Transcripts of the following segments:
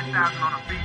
10,000 on a beat.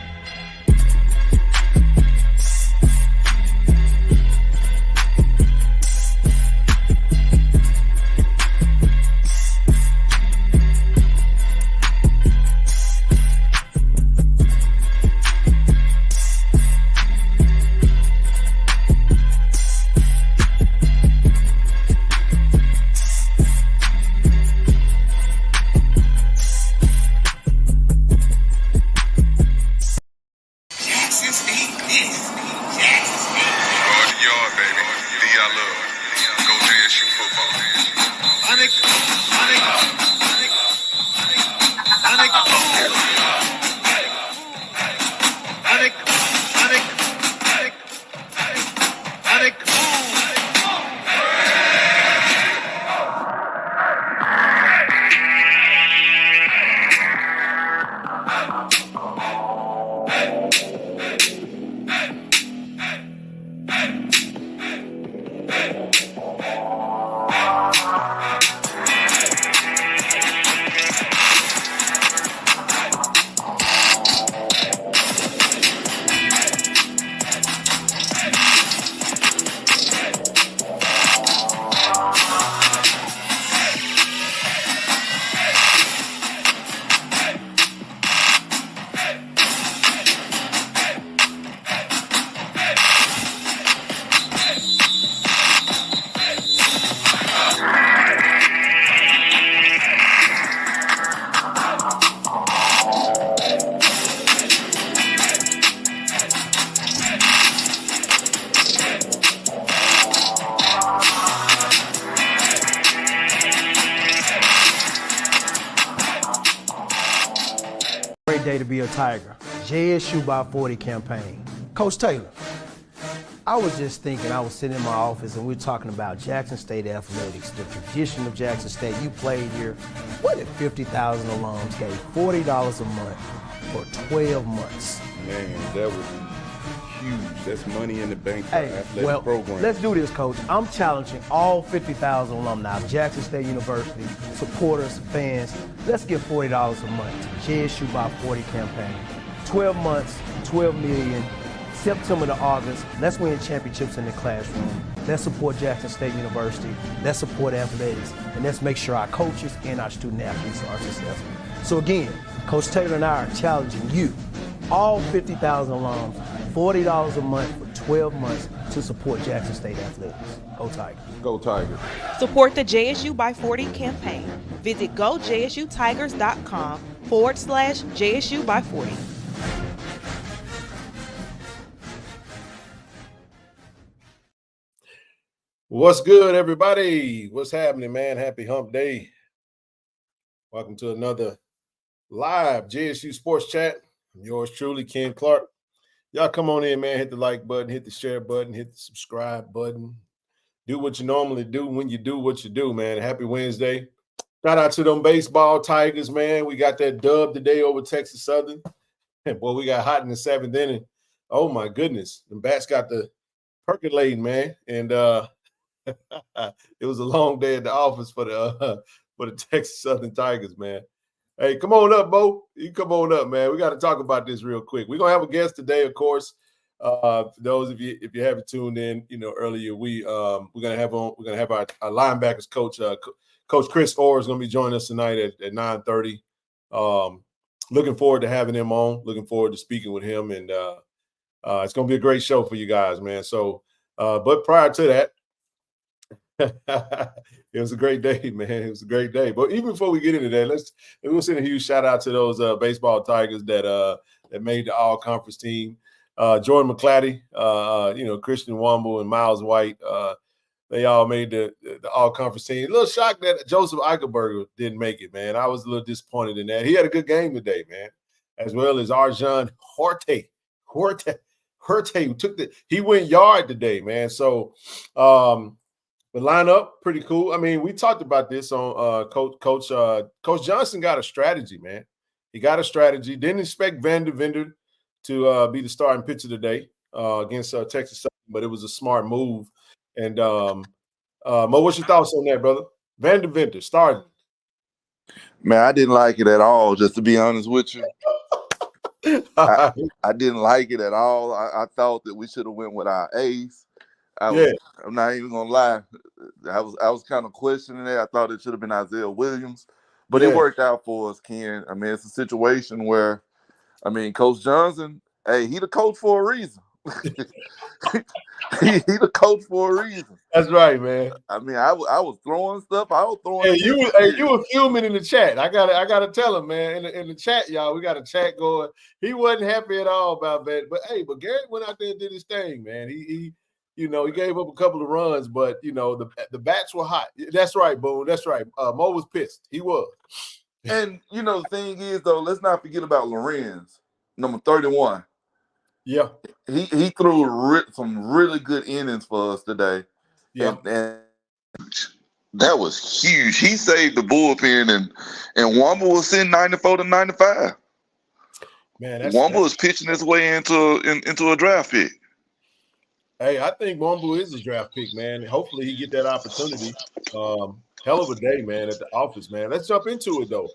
Great day to be a Tiger. JSU by 40 campaign. Coach Taylor, I was just thinking, I was sitting in my office and we were talking about Jackson State athletics, the tradition of Jackson State. You played here. What if 50,000 alums gave $40 a month for 12 months? Man, that would be huge. That's money in the bank for athletic program. Let's do this, Coach. I'm challenging all 50,000 alumni of Jackson State University, supporters, fans. Let's give $40 a month to JSU by 40 campaign. 12 months, 12 million, September to August. Let's win championships in the classroom. Let's support Jackson State University. Let's support athletics. And let's make sure our coaches and our student athletes are successful. So again, Coach Taylor and I are challenging you, all 50,000 alums, $40 a month for 12 months to support Jackson State athletics. Go Tigers. Go Tigers. Support the JSU by 40 campaign. Visit gojsutigers.com/JSU by 40. What's good, everybody? What's happening, man? Happy hump day. Welcome to another live JSU Sports Chat. I'm yours truly, Ken Clark. Y'all come on in, man. Hit the like button, hit the share button, hit the subscribe button. Do what you normally do when you do what you do, man. Happy Wednesday. Shout out to them baseball Tigers, man. We got that dub today over Texas Southern. And boy, we got hot in the seventh inning. Oh, my goodness. The bats got the percolating, man. And it was a long day at the office for the Texas Southern Tigers, man. Hey, come on up, Bo. You come on up, man. We got to talk about this real quick. We're gonna have a guest today, of course. For those of you, if you haven't tuned in, earlier, we're gonna have our linebackers coach, Coach Chris Orr is gonna be joining us tonight at 9:30. Looking forward to having him on. Looking forward to speaking with him, and it's gonna be a great show for you guys, man. So, but prior to that. It was a great day, man. It was a great day. But even before we get into that, we'll send a huge shout out to those baseball Tigers that made the all-conference team. Jordan McClatty, Christian Womble and Miles White, they all made the all-conference team. A little shocked that Joseph Eichelberger didn't make it, man. I was a little disappointed in that. He had a good game today, man, as well as Arjan Horte. He went yard today, man. So the lineup, pretty cool. I mean, we talked about this on Coach Johnson got a strategy, man. He got a strategy. Didn't expect Vander Vender to be the starting pitcher today against Texas Southern, but it was a smart move. And Mo, what's your thoughts on that, brother? Vander Vender starting. Man, I didn't like it at all, just to be honest with you. I didn't like it at all. I thought that we should have went with our ace. Yeah. I'm not even gonna lie. I was kind of questioning it. I thought it should have been Isaiah Williams, but it Yeah. worked out for us, Ken. I mean, it's a situation where, I mean, Coach Johnson, hey, he the coach for a reason. he the coach for a reason. That's right, man. I mean, I was throwing stuff. I was throwing. Hey, against you the were fuming in the chat. I gotta tell him, man. In the chat, y'all, we got a chat going. He wasn't happy at all about that. But hey, Garrett went out there and did his thing, man. He he gave up a couple of runs, but the bats were hot. That's right, Boone. That's right. Mo was pissed. He was. And the thing is, though, let's not forget about Lorenz, number 31. Yeah. He threw some really good innings for us today. Yeah. And that was huge. He saved the bullpen, and Wamba was sitting 94 to 95. Man, Wamba was pitching his way into a draft pick. Hey, I think Wamba is a draft pick, man. Hopefully he get that opportunity. Hell of a day, man, at the office, man. Let's jump into it, though.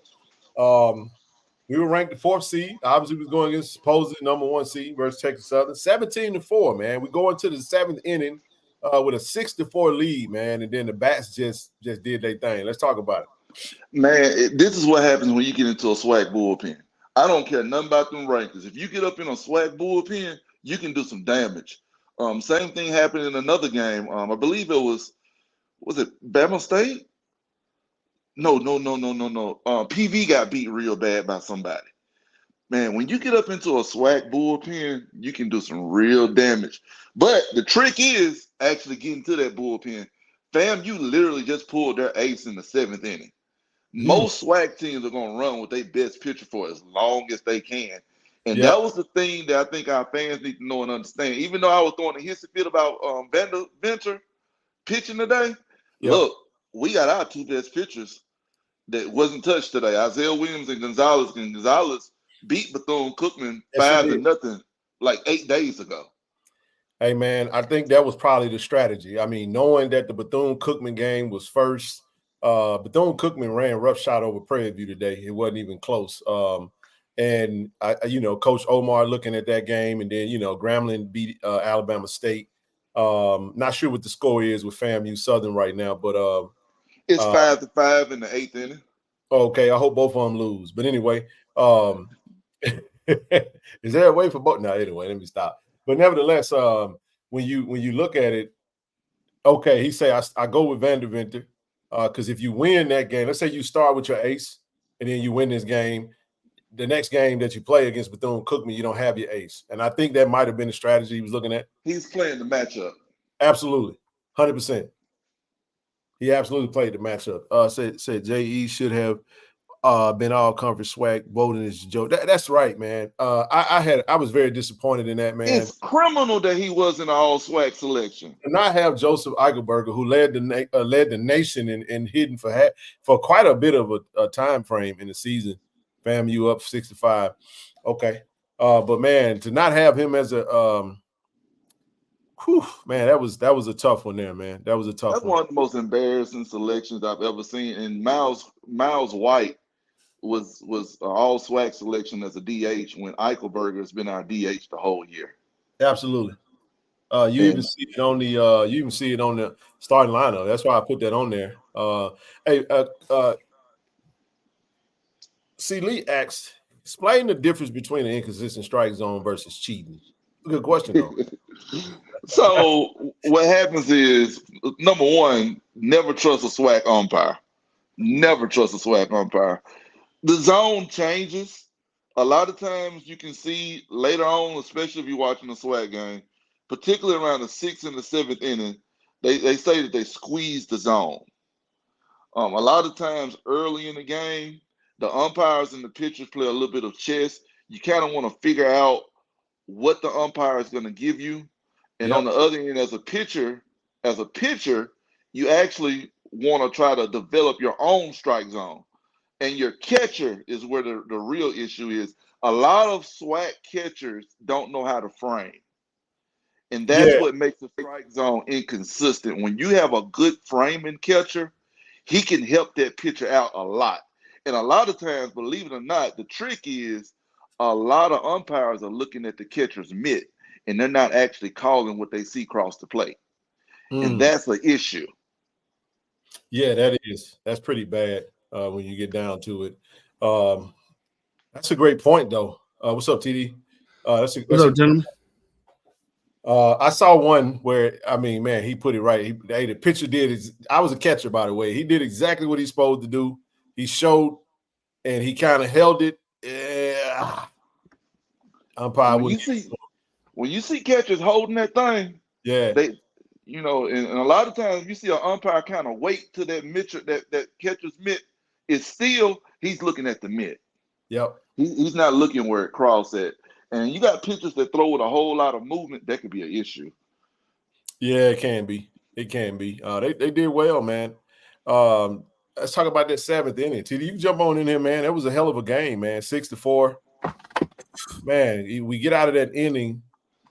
We were ranked the 4th seed. Obviously, we was going against supposed number 1 seed versus Texas Southern. 17-4, man. We go into the 7th inning with a 6-4 lead, man, and then the bats just did their thing. Let's talk about it. Man, this is what happens when you get into a swag bullpen. I don't care nothing about them rankings. If you get up in a swag bullpen, you can do some damage. Same thing happened in another game. I believe it was it Bama State? No. PV got beat real bad by somebody. Man, when you get up into a swag bullpen, you can do some real damage. But the trick is actually getting to that bullpen. FAMU literally just pulled their ace in the 7th inning. Most swag teams are going to run with their best pitcher for as long as they can. And that was the thing that I think our fans need to know and understand. Even though I was throwing a hissy fit about Venter pitching today, look, we got our 2 best pitchers that wasn't touched today. Isaiah Williams and Gonzalez. And Gonzalez beat Bethune-Cookman 5-0 like 8 days ago. Hey, man, I think that was probably the strategy. I mean, knowing that the Bethune-Cookman game was first, Bethune-Cookman ran roughshod over Prairie View today. It wasn't even close. And, Coach Omar looking at that game, and then, Grambling beat Alabama State. Not sure what the score is with FAMU Southern right now, but it's 5-5 in the 8th inning. Okay, I hope both of them lose. But anyway, is there a way for both? No, anyway, let me stop. But nevertheless, when you look at it, okay, he say I go with Vanderventer because if you win that game, let's say you start with your ace and then you win this game, the next game that you play against Bethune-Cookman, you don't have your ace. And I think that might have been the strategy he was looking at. He's playing the matchup. Absolutely, 100%. He absolutely played the matchup. Said JE should have been all conference swag. Voting is a joke. That's right, man. I was very disappointed in that, man. It's criminal that he wasn't an all swag selection. And I have Joseph Eichelberger, who led the nation in hitting for quite a bit of a time frame in the season. FAMU up 65. Okay, but man, to not have him as a man, that was a tough one there, man. That was a tough one. That's one of the most embarrassing selections I've ever seen. And Miles White was an all swag selection as a DH when Eichelberger has been our DH the whole year. Absolutely. You even see it on the starting lineup. That's why I put that on there. C. Lee asked, explain the difference between an inconsistent strike zone versus cheating. Good question, though. So what happens is, number one, never trust a swag umpire. Never trust a swag umpire. The zone changes. A lot of times you can see later on, especially if you're watching a swag game, particularly around the 6th and the 7th inning, they say that they squeeze the zone. A lot of times early in the game, the umpires and the pitchers play a little bit of chess. You kind of want to figure out what the umpire is going to give you. And on the other end, as a pitcher, you actually want to try to develop your own strike zone. And your catcher is where the real issue is. A lot of SWAC catchers don't know how to frame. And that's what makes the strike zone inconsistent. When you have a good framing catcher, he can help that pitcher out a lot. And a lot of times, believe it or not, the trick is a lot of umpires are looking at the catcher's mitt, and they're not actually calling what they see across the plate. And that's an issue. Yeah, that's pretty bad when you get down to it. That's a great point, though. What's up, TD? What's up, gentlemen? I saw one where, I mean, man, he put it right. The pitcher I was a catcher, by the way. He did exactly what he's supposed to do. He showed, and he kind of held it. Yeah. Umpire when you see catchers holding that thing, they, you know, and a lot of times you see an umpire kind of wait till that catcher's mitt is still. He's looking at the mitt. Yep. He's not looking where it crossed at. And you got pitchers that throw with a whole lot of movement. That could be an issue. Yeah, it can be. It can be. They did well, man. Let's talk about that 7th inning. TD, you can jump on in here, man. That was a hell of a game, man. 6-4. Man, we get out of that inning.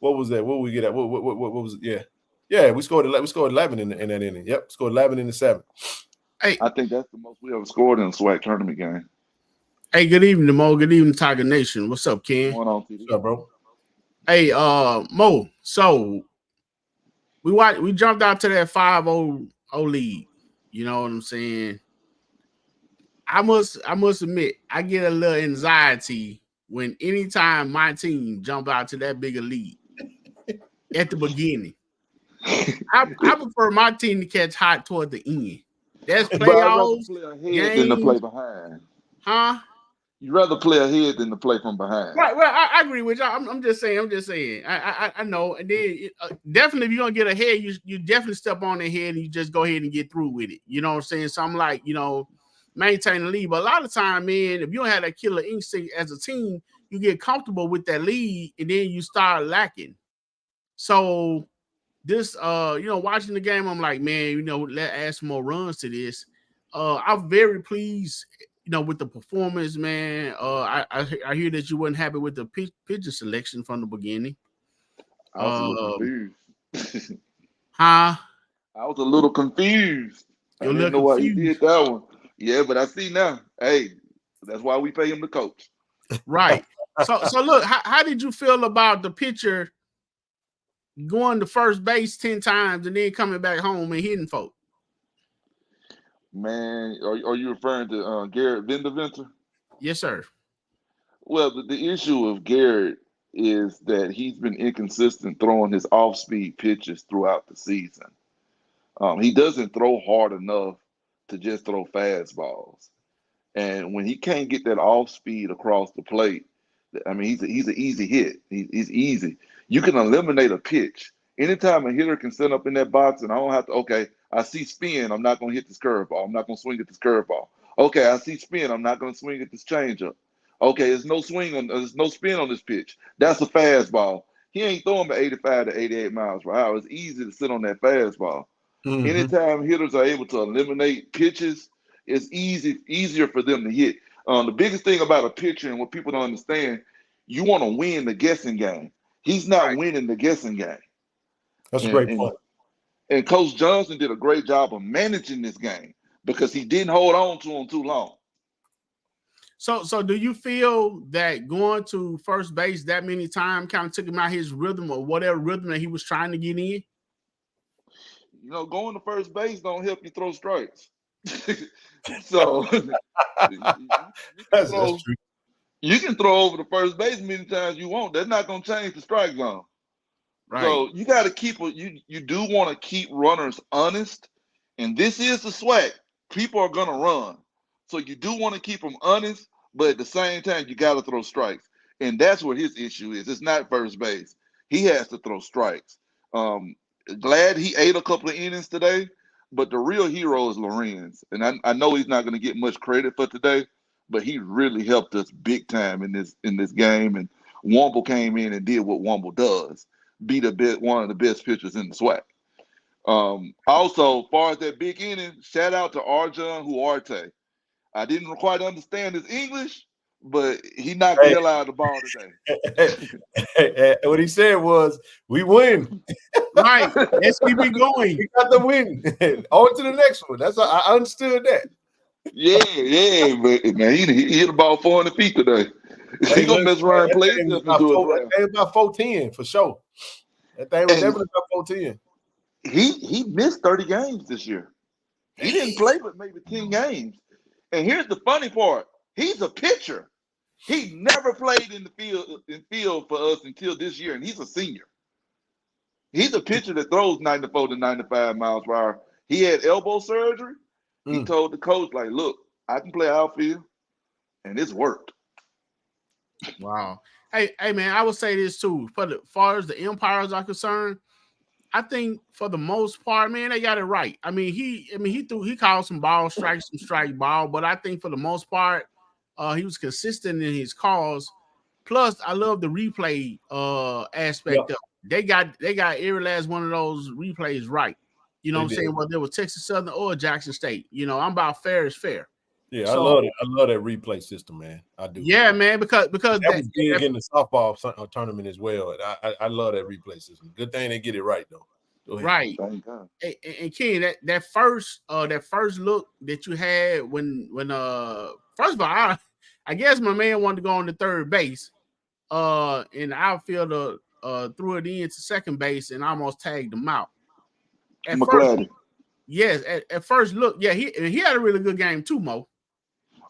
What was that? What we get at? What was it? Yeah. We scored 11 in that inning. Yep, scored 11 in the 7th. Hey, I think that's the most we ever scored in a SWAC tournament game. Hey, good evening, Mo. Good evening, Tiger Nation. What's up, Ken? What's up, bro? Hey, Mo. So we jumped out to that 5-0 lead. You know what I'm saying? I must admit, I get a little anxiety when anytime my team jump out to that big a lead at the beginning. I prefer my team to catch hot toward the end. That's playoffs. Than to play behind. Huh? You'd rather play ahead than to play from behind. Right. Well, I agree with y'all. I'm just saying. I know. And then definitely, if you're gonna get ahead, you definitely step on ahead and you just go ahead and get through with it. You know what I'm saying? So I'm like, maintain the lead. But a lot of time, man, if you don't have that killer instinct as a team, you get comfortable with that lead and then you start lacking. So this, watching the game, I'm like, man, let's add some more runs to this. I'm very pleased. With the performance, man. I hear that you weren't happy with the pitcher selection from the beginning. I was a little confused. Huh? I was a little confused. I didn't know why he did that one. Yeah, but I see now. Hey, that's why we pay him to coach. Right. So look, how did you feel about the pitcher going to first base 10 times and then coming back home and hitting folks? Man, are you referring to Garrett Vendeventer? Yes, sir. Well, the issue of Garrett is that he's been inconsistent throwing his off-speed pitches throughout the season. He doesn't throw hard enough to just throw fastballs. And when he can't get that off-speed across the plate, I mean, he's an easy hit. He's easy. You can eliminate a pitch. Anytime a hitter can sit up in that box and I don't have to, I see spin, I'm not going to hit this curveball. I'm not going to swing at this curveball. Okay, I see spin, I'm not going to swing at this changeup. Okay, there's no spin on this pitch. That's a fastball. He ain't throwing by 85 to 88 miles per hour. It's easy to sit on that fastball. Mm-hmm. Anytime hitters are able to eliminate pitches, it's easier for them to hit. The biggest thing about a pitcher and what people don't understand, you want to win the guessing game. He's not winning the guessing game. That's a great point. And Coach Johnson did a great job of managing this game because he didn't hold on to him too long. So do you feel that going to first base that many times kind of took him out his rhythm or whatever rhythm that he was trying to get in? Going to first base don't help you throw strikes. So that's true. You can throw over the first base many times you want. That's not going to change the strike zone. Right. So you got to keep you do want to keep runners honest, and this is the SWAC. People are going to run, so you do want to keep them honest, but at the same time you got to throw strikes, and that's what his issue is. It's not first base. He has to throw strikes. Glad he ate a couple of innings today, but the real hero is Lorenz, and I know he's not going to get much credit for today, but he really helped us big time in this game, and Womble came in and did what Womble does. Be one of the best pitchers in the SWAC. Also, as far as that big inning, shout out to Arjun Huarte. I didn't quite understand his English, but he knocked the hell out of the ball today. What he said was, "We win." Right. Let's keep it going. We got the win. On to the next one. That's I understood that. Yeah, but man, he hit the ball 400 feet today. He gonna mess around and play that himself into a draft. That thing about 410 for sure. That thing was definitely about 410. He missed 30 games this year. He didn't play but maybe 10 games. And here's the funny part: he's a pitcher. He never played in the field for us until this year, and he's a senior. He's a pitcher that throws 94 to 95 miles per hour. He had elbow surgery. He told the coach, like, look, I can play outfield, and it's worked. Wow. Hey, man, I would say this too. As far as the umpires are concerned, I think for the most part, man, they got it right. He called some ball strikes, some strike ball, but I think for the most part, he was consistent in his calls. Plus, I love the replay aspect of it. They got every last one of those replays right. You know what I'm saying? Whether it was Texas Southern or Jackson State. You know, I'm about fair is fair. Yeah, so, I love it. I love that replay system, man. I do. Yeah, man, because that was big in the softball tournament as well. I love that replay system. Good thing they get it right though. Right. And Ken, that first look that you had when first of all, I guess my man wanted to go on to third base. And the outfielder threw it into second base and almost tagged him out. At first look, yeah, he had a really good game too, Mo.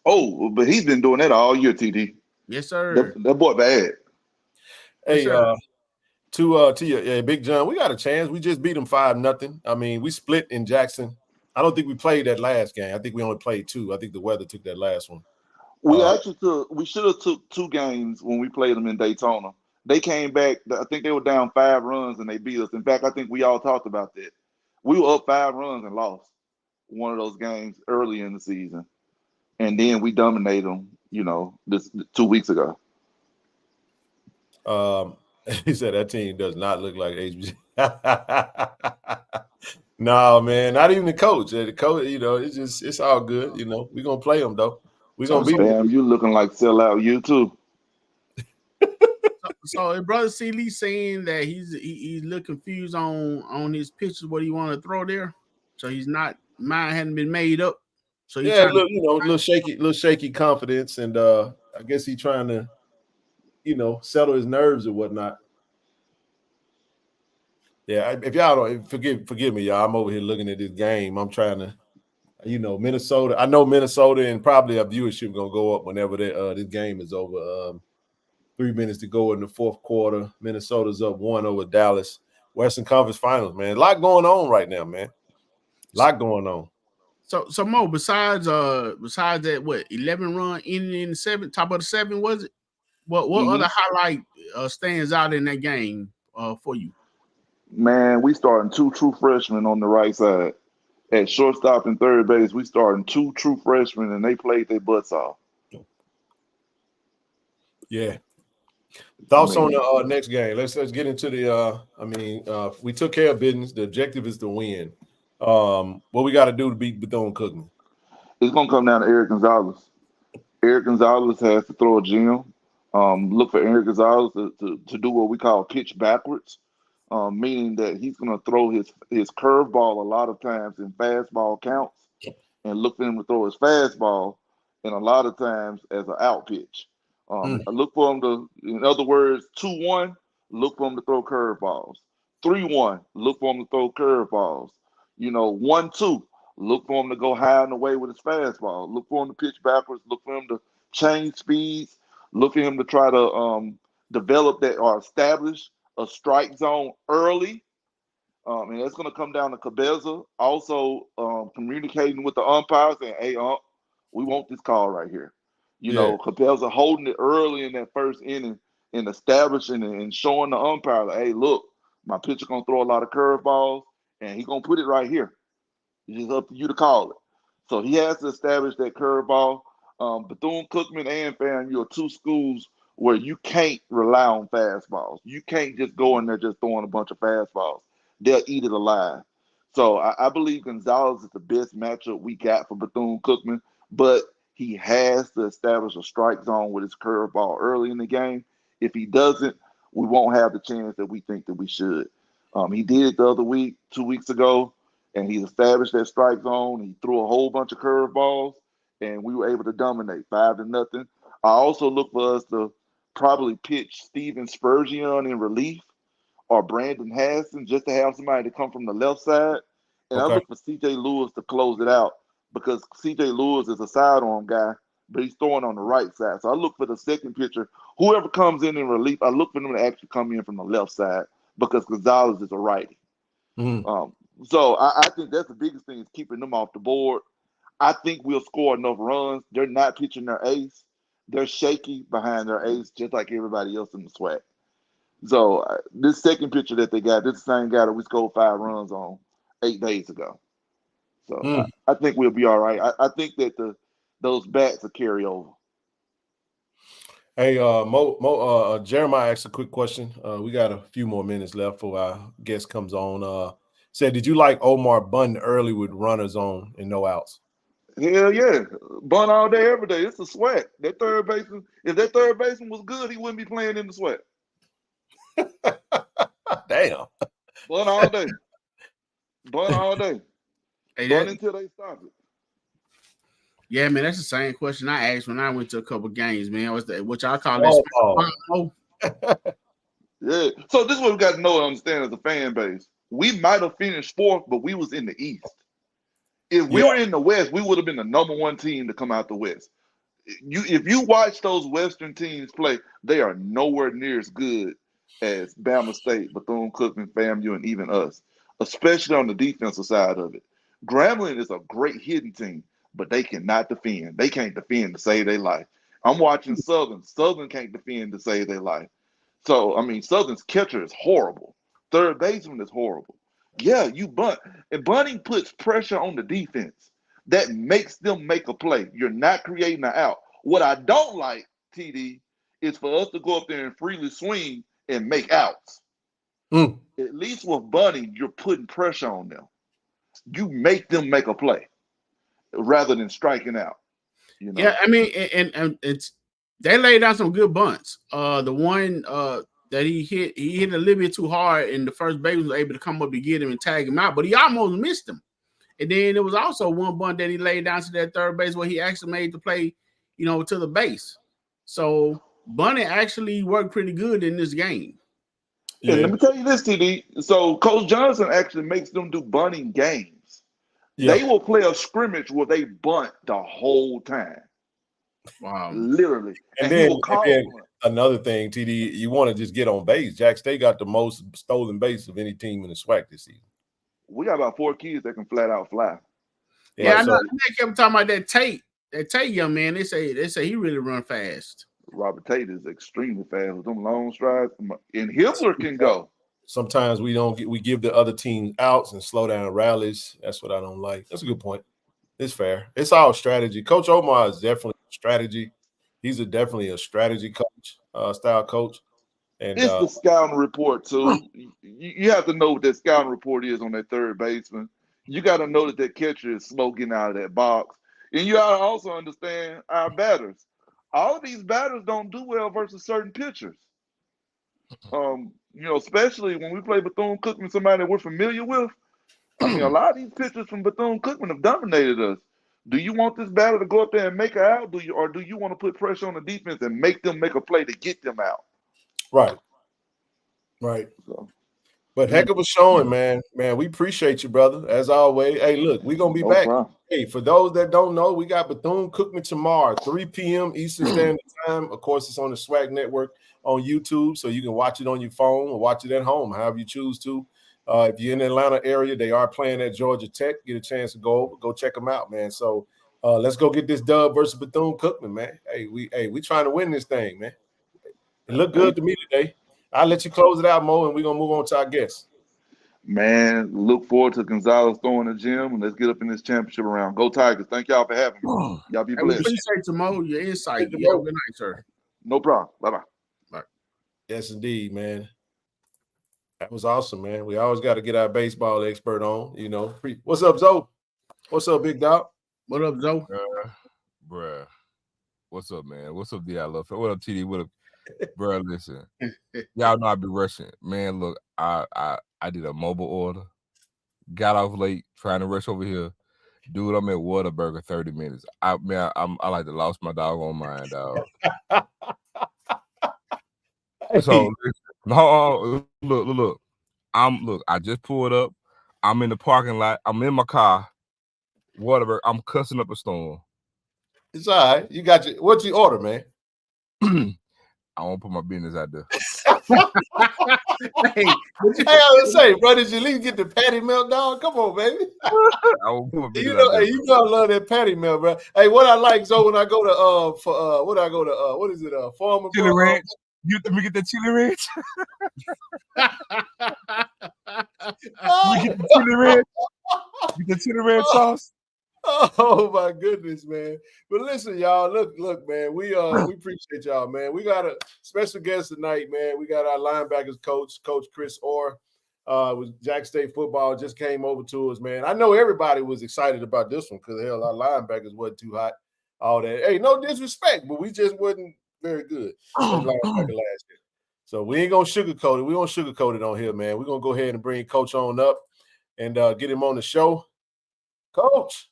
Oh, but he's been doing that all year, TD. Yes, sir. That boy bad. Hey, to you, Big John, we got a chance. We just beat them 5-0. I mean, we split in Jackson. I don't think we played that last game. I think we only played 2. I think the weather took that last one. We should have took 2 games when we played them in Daytona. They came back. I think they were down 5 runs and they beat us. In fact, I think we all talked about that. We were up 5 runs and lost one of those games early in the season. And then we dominated them, this 2 weeks ago. He said that team does not look like HBC. No, man, not even the coach. The coach, it's all good. We're gonna play them though. We're gonna beat them. Damn, you looking like sellout, you too. So brother C. Lee saying that he's a little confused on his pitches, what he want to throw there. So he's not, mind hadn't been made up. So yeah, little shaky confidence, and I guess he's trying to, settle his nerves or whatnot. Yeah, if y'all don't forgive me, y'all. I'm over here looking at this game. I'm trying to, Minnesota. I know Minnesota and probably our viewership gonna go up whenever this game is over. 3 minutes to go in the fourth quarter. Minnesota's up 1 over Dallas. Western Conference Finals, man. A lot going on right now, man. A lot going on. So Mo, besides that, what 11-run inning in the 7th, top of the 7th, was it? What other highlight stands out in that game for you? Man, we starting 2 true freshmen on the right side. At shortstop and third base, we starting 2 true freshmen, and they played their butts off. Yeah. Thoughts on the next game? Let's get into the. We took care of business. The objective is to win. What we got to do to beat Bethune-Cookman? It's gonna come down to Eric Gonzalez. Eric Gonzalez has to throw a gem. Look for Eric Gonzalez to do what we call pitch backwards, meaning that he's gonna throw his curveball a lot of times in fastball counts, and look for him to throw his fastball and a lot of times as an out pitch. Look for him to, in other words, 2-1, look for him to throw curveballs. 3-1, look for him to throw curveballs. 1-2, look for him to go high and away with his fastball. Look for him to pitch backwards. Look for him to change speeds. Look for him to try to develop that or establish a strike zone early. And that's going to come down to Cabeza also communicating with the umpires saying, hey, we want this call right here. Cabeza holding it early in that first inning and establishing it and showing the umpire, like, hey, look, my pitcher going to throw a lot of curveballs, and he's going to put it right here. It's just up to you to call it. So he has to establish that curveball. Bethune-Cookman and FAMU are 2 schools where you can't rely on fastballs. You can't just go in there just throwing a bunch of fastballs. They'll eat it alive. So I believe Gonzalez is the best matchup we got for Bethune-Cookman, but he has to establish a strike zone with his curveball early in the game. If he doesn't, we won't have the chance that we think that we should. He did it the other week, 2 weeks ago, and he established that strike zone. He threw a whole bunch of curveballs, and we were able to dominate 5-0. I also look for us to probably pitch Steven Spurgeon in relief or Brandon Hassan just to have somebody to come from the left side. And I look for C.J. Lewis to close it out because C.J. Lewis is a sidearm guy, but he's throwing on the right side. So I look for the second pitcher. Whoever comes in relief, I look for them to actually come in from the left side because Gonzalez is a righty. So I think that's the biggest thing is keeping them off the board. I think we'll score enough runs. They're not pitching their ace. They're shaky behind their ace, just like everybody else in the SWAC. So this second pitcher that they got, this is the same guy that we scored 5 runs on 8 days ago. So I think we'll be all right. I think that those bats will carry over. Hey, Jeremiah asked a quick question. We got a few more minutes left before our guest comes on. Said, did you like Omar bunting early with runners on and no outs? Hell yeah. Bunt all day, every day. It's a SWAC. That third baseman, if that third baseman was good, he wouldn't be playing in the SWAC. Damn. Bunt all day. Bunt all day. Hey, bunt until they stop it. Yeah, man, that's the same question I asked when I went to a couple games, man. What y'all call this? Yeah. So this is what we got to know and understand as a fan base. We might have finished 4th, but we was in the East. If we were in the West, we would have been the number 1 team to come out the West. If you watch those Western teams play, they are nowhere near as good as Bama State, Bethune-Cookman, FAMU, and even us, especially on the defensive side of it. Grambling is a great hitting team, but they cannot defend. They can't defend to save their life. I'm watching Southern. Southern can't defend to save their life. So, I mean, Southern's catcher is horrible. Third baseman is horrible. Yeah, you bunt. And bunting puts pressure on the defense. That makes them make a play. You're not creating an out. What I don't like, TD, is for us to go up there and freely swing and make outs. At least with bunting, you're putting pressure on them. You make them make a play rather than striking out. You know? Yeah, I mean, and it's they laid down some good bunts. The one that he hit a little bit too hard, and the first baseman was able to come up to get him and tag him out, but he almost missed him. And then there was also one bunt that he laid down to that third base where he actually made the play, to the base. So bunting actually worked pretty good in this game. Yeah. And let me tell you this, TD. So Coach Johnson actually makes them do bunting games. Yeah. They will play a scrimmage where they bunt the whole time. Wow. Literally. And then another thing, TD, you want to just get on base. Jack State got the most stolen base of any team in the SWAC this season. We got about 4 kids that can flat out fly. Yeah, I know. They kept talking about that Tate young man. They say he really run fast. Robert Tate is extremely fast with them long strides. And Hibbler can go. Sometimes we give the other team outs and slow down rallies. That's what I don't like. That's a good point. It's fair. It's all strategy. Coach Omar is definitely a strategy. He's definitely a strategy coach, style coach. And it's the scouting report too. You have to know what that scouting report is on that third baseman. You got to know that catcher is slow getting out of that box. And you got to also understand our batters. All of these batters don't do well versus certain pitchers. Especially when we play Bethune-Cookman, somebody that we're familiar with. I mean, a lot of these pitchers from Bethune-Cookman have dominated us. Do you want this batter to go up there and make it out? Do you want to put pressure on the defense and make them make a play to get them out? Right. So, but heck of a showing, man. Man, we appreciate you, brother. As always. Hey, look, we're going to be back. Problem. Hey, for those that don't know, we got Bethune-Cookman tomorrow, 3 p.m. Eastern Standard Time. Of course, it's on the SWAC Network on YouTube, so you can watch it on your phone or watch it at home, however you choose to. If you're in the Atlanta area, they are playing at Georgia Tech. Get a chance to go check them out, man. So let's go get this dub versus Bethune-Cookman, man. Hey, we trying to win this thing, man. It looked good to me today. I'll let you close it out, Mo, and we're going to move on to our guests. Man, look forward to Gonzalez throwing the gym, and let's get up in this championship round. Go Tigers. Thank y'all for having me. Y'all be blessed. I appreciate you, Mo, your insight. Good night, sir. No problem. Bye-bye. Bye. Yes, indeed, man. That was awesome, man. We always got to get our baseball expert on, What's up, Zoe? What's up, big dog? What up, Zoe? Bruh. What's up, man? What's up, D? I love it. What up, TD? What up? Bruh, listen. Y'all know I be rushing. Man, look, I did a mobile order. Got off late, trying to rush over here. Dude, I'm at Whataburger 30 minutes. I like to lost my doggone mind, dog. So no, look. I just pulled up. I'm in the parking lot. I'm in my car. Whatever. I'm cussing up a storm. It's all right. You got your what you order, man? I won't put my business out there. Hey, I was say, bro, did you at least get the patty melt down? Come on, baby. I won't put my business You know, out there. hey, you know I love that patty melt, bro. Hey, what I like, so when I go to what is it, Farmer Chili Ranch. Let me get the Chili Ranch. Let me get the Chili Ranch. Get the Chili Ranch sauce. Oh my goodness, man. But listen, y'all, look, man, we appreciate y'all, man. We got a special guest tonight, man. We got our linebackers coach, Coach Chris Orr, with Jack State football, just came over to us, man. I know everybody was excited about this one because hell, our linebackers wasn't too hot, all that. Hey, no disrespect, but we just wasn't very good as linebacker last year. So we ain't gonna sugarcoat it. We don't sugarcoat it on here, man. We're gonna go ahead and bring Coach on up and get him on the show. Coach.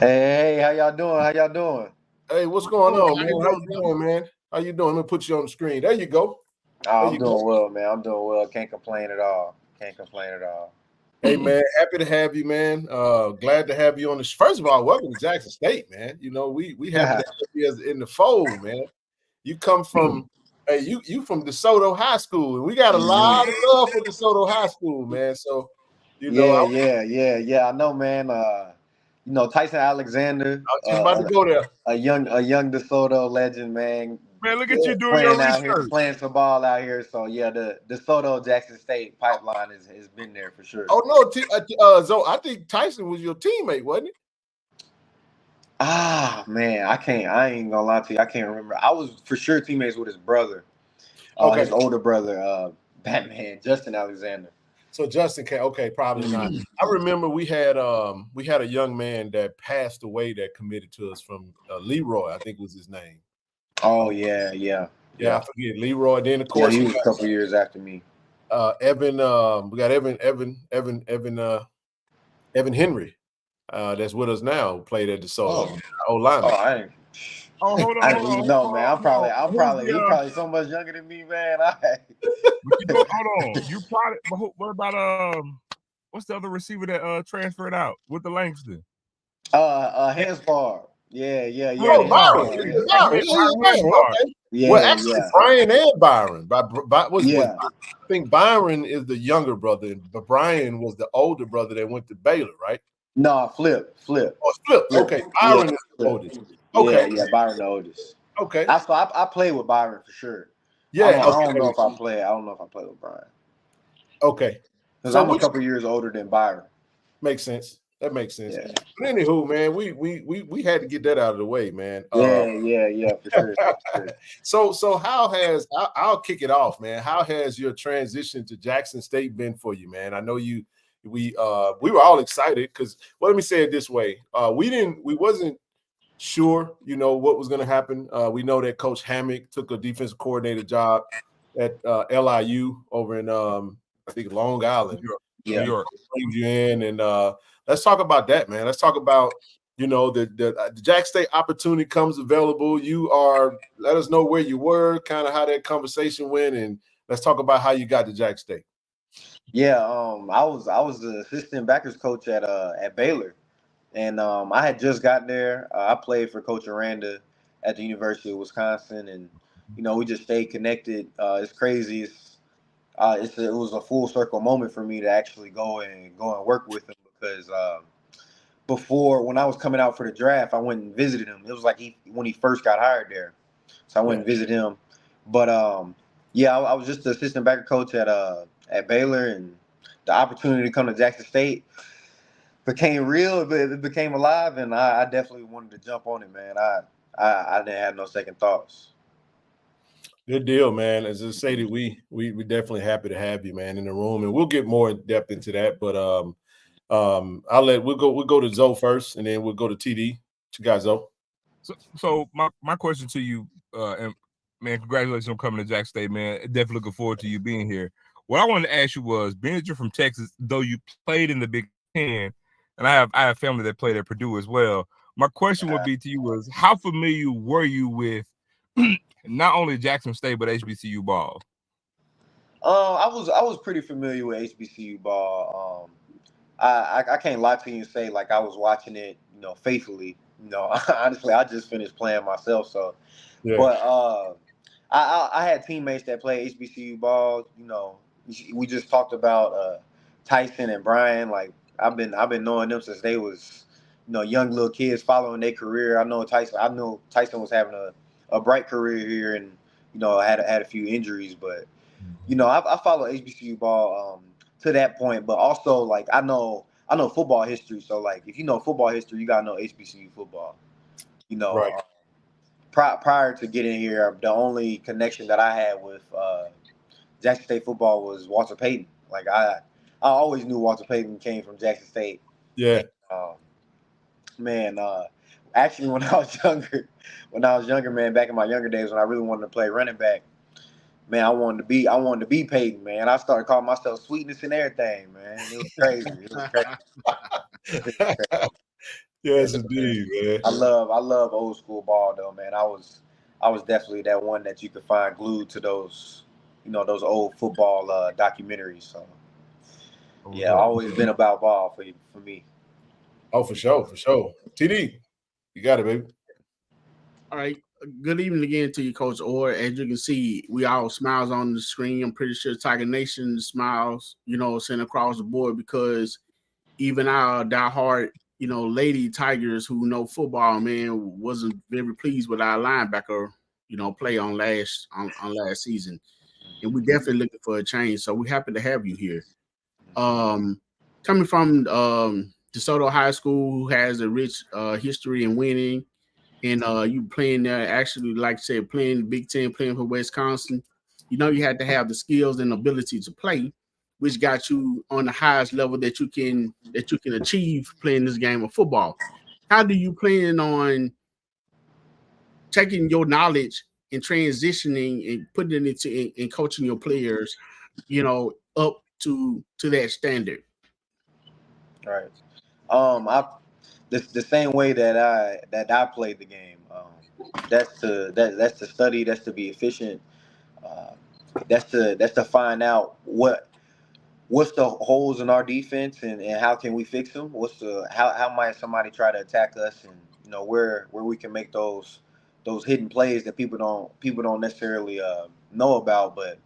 Hey, how y'all doing? How y'all doing? Hey, what's going on, man? How you doing, man? How you doing? Let me put you on the screen. There you go. I'm doing well, man. I'm doing well. Can't complain at all. Hey, man, happy to have you, man. Glad to have you on the first of all, welcome to Jackson State, man. You know, we happy to have you in the fold, man. You come from you from DeSoto High School, and we got a lot of love for DeSoto High School, man. So I know, man. You know, Tyson Alexander. I was just about to go there. A young DeSoto legend, man. Man, look at you doing your research. Playing some ball out here. So yeah, the DeSoto Jackson State pipeline has been there for sure. Oh no, Zo, I think Tyson was your teammate, wasn't it? Ah, man, I ain't gonna lie to you. I can't remember. I was for sure teammates with his brother. His older brother, Batman, Justin Alexander. So Justin probably not. I remember we had a young man that passed away that committed to us from Leroy, I think was his name. Oh yeah. I forget Leroy. Then of course he was a couple years after me. Evan, we got Evan Henry. That's with us now. Played at DeSoto. Lineman. Hold on. No, man. I'm probably he's probably so much younger than me, man. Hold on. You probably. What about what's the other receiver that transferred out with the Langston? Hansbar. Yeah. Oh, Byron. Well, actually, Brian and Byron. I think Byron is the younger brother, but Brian was the older brother that went to Baylor, right? No, Flip. Oh, Flip. Okay, Byron is the oldest. Okay, Byron the oldest. Okay. I played with Byron for sure. Yeah, I don't know if I played with Brian. Okay, because I'm a couple years older than Byron. Makes sense. That makes sense. Yeah. But anywho, man, we had to get that out of the way, man. Yeah, for sure. So I'll kick it off, man. How has your transition to Jackson State been for you, man? I know we were all excited because let me say it this way. We wasn't sure, what was going to happen. We know that Coach Hammock took a defensive coordinator job at LIU over in I think Long Island, New York. Brings you in, and let's talk about that, man. Let's talk about the Jack State opportunity comes available. Let us know where you were, kind of how that conversation went, and let's talk about how you got to Jack State. Yeah, I was the assistant backers coach at Baylor. And I had just gotten there. I played for Coach Aranda at the University of Wisconsin, and we just stayed connected. It's crazy. It was a full circle moment for me to actually go and work with him because before, when I was coming out for the draft, I went and visited him. It was like when he first got hired there, so I went and visited him. But I was just the assistant backer coach at Baylor, and the opportunity to come to Jackson State became real. It became alive, and I definitely wanted to jump on it, man. I didn't have no second thoughts. Good deal, man. As I stated, we definitely happy to have you, man, in the room, and we'll get more in depth into that. But we'll go to Zoe first, and then we'll go to TD. What you got, Zoe? So my question to you, and man, congratulations on coming to Jack State, man. Definitely looking forward to you being here. What I wanted to ask you was, being that you're from Texas, though you played in the Big Ten, and I have family that played at Purdue as well. My question would be to you was, how familiar were you with not only Jackson State but HBCU ball? I was pretty familiar with HBCU ball. I can't lie to you and say like I was watching it, faithfully. Honestly, I just finished playing myself, so. Yeah. But I had teammates that played HBCU ball. We just talked about Tyson and Brian. Like I've been knowing them since they was young little kids following their career. I know Tyson was having a bright career here, and had a few injuries, but I follow HBCU ball to that point. But also like I know football history. So like if you know football history, you gotta know HBCU football. Right. Prior to getting here, the only connection that I had with Jackson State football was Walter Payton. Like I always knew Walter Payton came from Jackson State. Yeah. Man, actually, when I was younger, man, back in my younger days, when I really wanted to play running back, man, I wanted to be Payton, man. I started calling myself Sweetness and everything, man. It was crazy. Yes, indeed, man. I love old school ball though, man. I was definitely that one that you could find glued to those, those old football documentaries. So yeah, always been about ball for me. Oh, for sure. TD, you got it, baby. All right. Good evening again to you, Coach Orr. As you can see, we all smiles on the screen. I'm pretty sure Tiger Nation smiles, sent across the board because even our diehard, Lady Tigers who know football, man, wasn't very pleased with our linebacker, play on last season. And we're definitely looking for a change. So we're happy to have you here. Coming from DeSoto High School, who has a rich history in winning, and you playing there, actually, like I said, playing the Big Ten, playing for Wisconsin, you had to have the skills and ability to play, which got you on the highest level that you can achieve playing this game of football. How do you plan on taking your knowledge and transitioning and putting it into coaching your players, up to that standard? Right. The same way that I played the game. That's to study. That's to be efficient. That's to find out what's the holes in our defense and how can we fix them. How might somebody try to attack us, and where we can make those hidden plays that people don't necessarily know about, but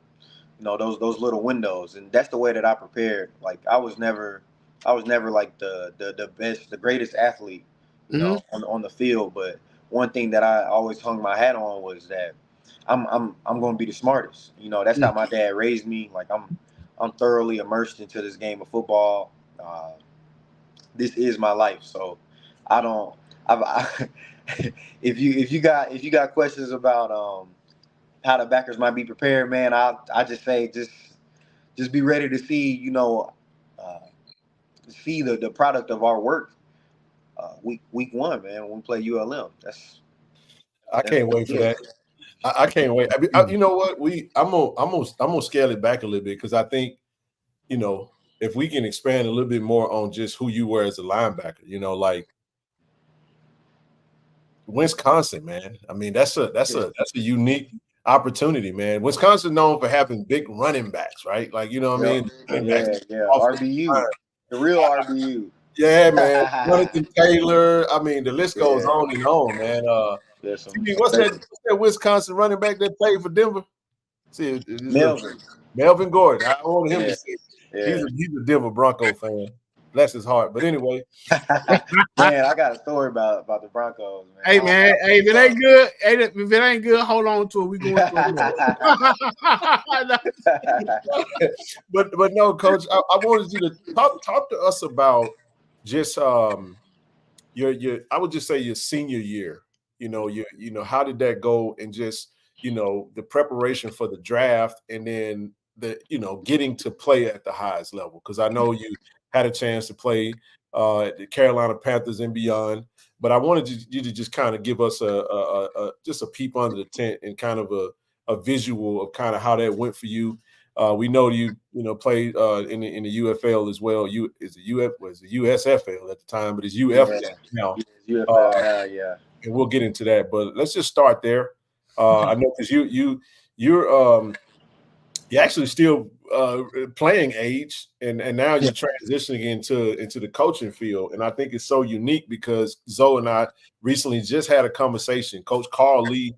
those little windows. And that's the way that I prepared. Like I was never like the best, the greatest athlete, on the field. But one thing that I always hung my hat on was that I'm going to be the smartest. That's how my dad raised me. Like I'm thoroughly immersed into this game of football. This is my life. So I don't. If you got questions about how the backers might be prepared, man, I just say just be ready to see see the product of our work week one, man, when we play ULM. I can't wait for that. I can't wait. You know what? I'm gonna scale it back a little bit because I think, if we can expand a little bit more on just who you were as a linebacker, like Wisconsin, man. I mean, that's a unique opportunity, man. Wisconsin known for having big running backs, right? Like, I mean? Yeah. RBU. The real RBU. Yeah, man. Jonathan Taylor. I mean, the list goes on and on, man. What's that Wisconsin running back that played for Denver? See, Melvin Gordon. I wanted him to say he's a Denver Bronco fan. Bless his heart. But anyway. Man, I got a story about the Broncos, man. Hey, man. Hey, if it ain't good, hold on to it. We going to it. But no, Coach, I wanted you to talk to us about just your I would just say your senior year. How did that go, and just the preparation for the draft, and then the getting to play at the highest level, because I know you had a chance to play at the Carolina Panthers and beyond. But I wanted you to just kind of give us just a peep under the tent and kind of a visual of kind of how that went for you. We know you played in the UFL as well. Was the USFL at the time, but it's UFL now. UFL, yeah. And we'll get into that. But let's just start there. I know because you're actually still playing age, and now you're transitioning into the coaching field. And I think it's so unique because Zoe and I recently just had a conversation. Coach Carl Lee,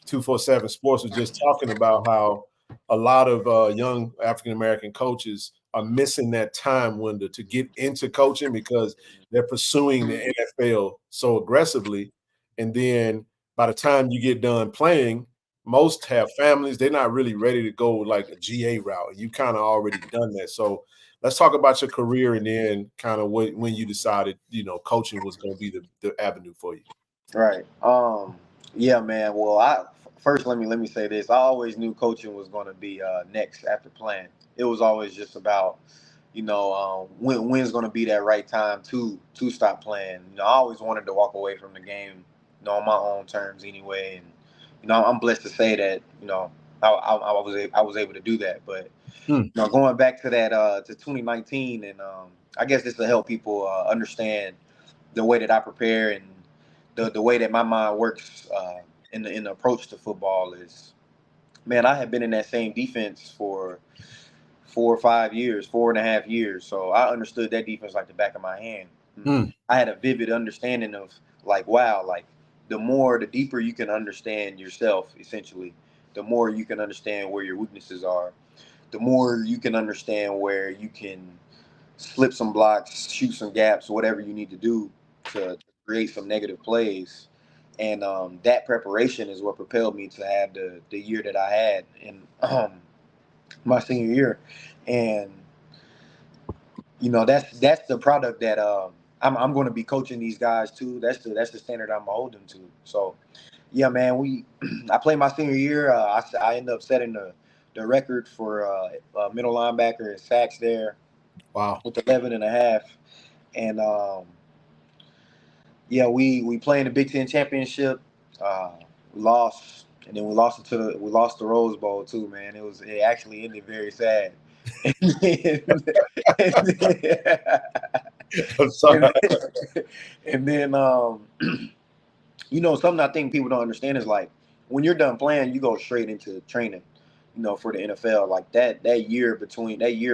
247 Sports, was just talking about how a lot of young African-American coaches are missing that time window to get into coaching because they're pursuing the NFL so aggressively. And then by the time you get done playing, most have families. They're not really ready to go like a GA route. You kind of already done that. So let's talk about your career and then kind of when you decided, coaching was going to be the avenue for you. Right. Yeah, man. Well, first let me say this. I always knew coaching was going to be next after playing. It was always just about, when's going to be that right time to stop playing. I always wanted to walk away from the game, on my own terms anyway. And I'm blessed to say that I was able to do that. But going back to that to 2019, and I guess this will help people understand the way that I prepare and the way that my mind works in the approach to football is, man, I have been in that same defense for 4.5 years. So I understood that defense like the back of my hand. I had a vivid understanding of like, wow, like the deeper you can understand yourself, essentially, the more you can understand where your weaknesses are, the more you can understand where you can slip some blocks, shoot some gaps, whatever you need to do to create some negative plays. And that preparation is what propelled me to have the year that I had in my senior year. And that's the product that I'm going to be coaching these guys too. That's the standard I'm gonna hold them to. So yeah, man, I played my senior year. I ended up setting the record for middle linebacker in sacks there. Wow. With 11.5. And yeah, we played in the Big Ten championship. We lost, and then we lost the Rose Bowl too, man. It actually ended very sad. I'm sorry. And then something I think people don't understand is like when you're done playing, you go straight into training, for the NFL. Like that year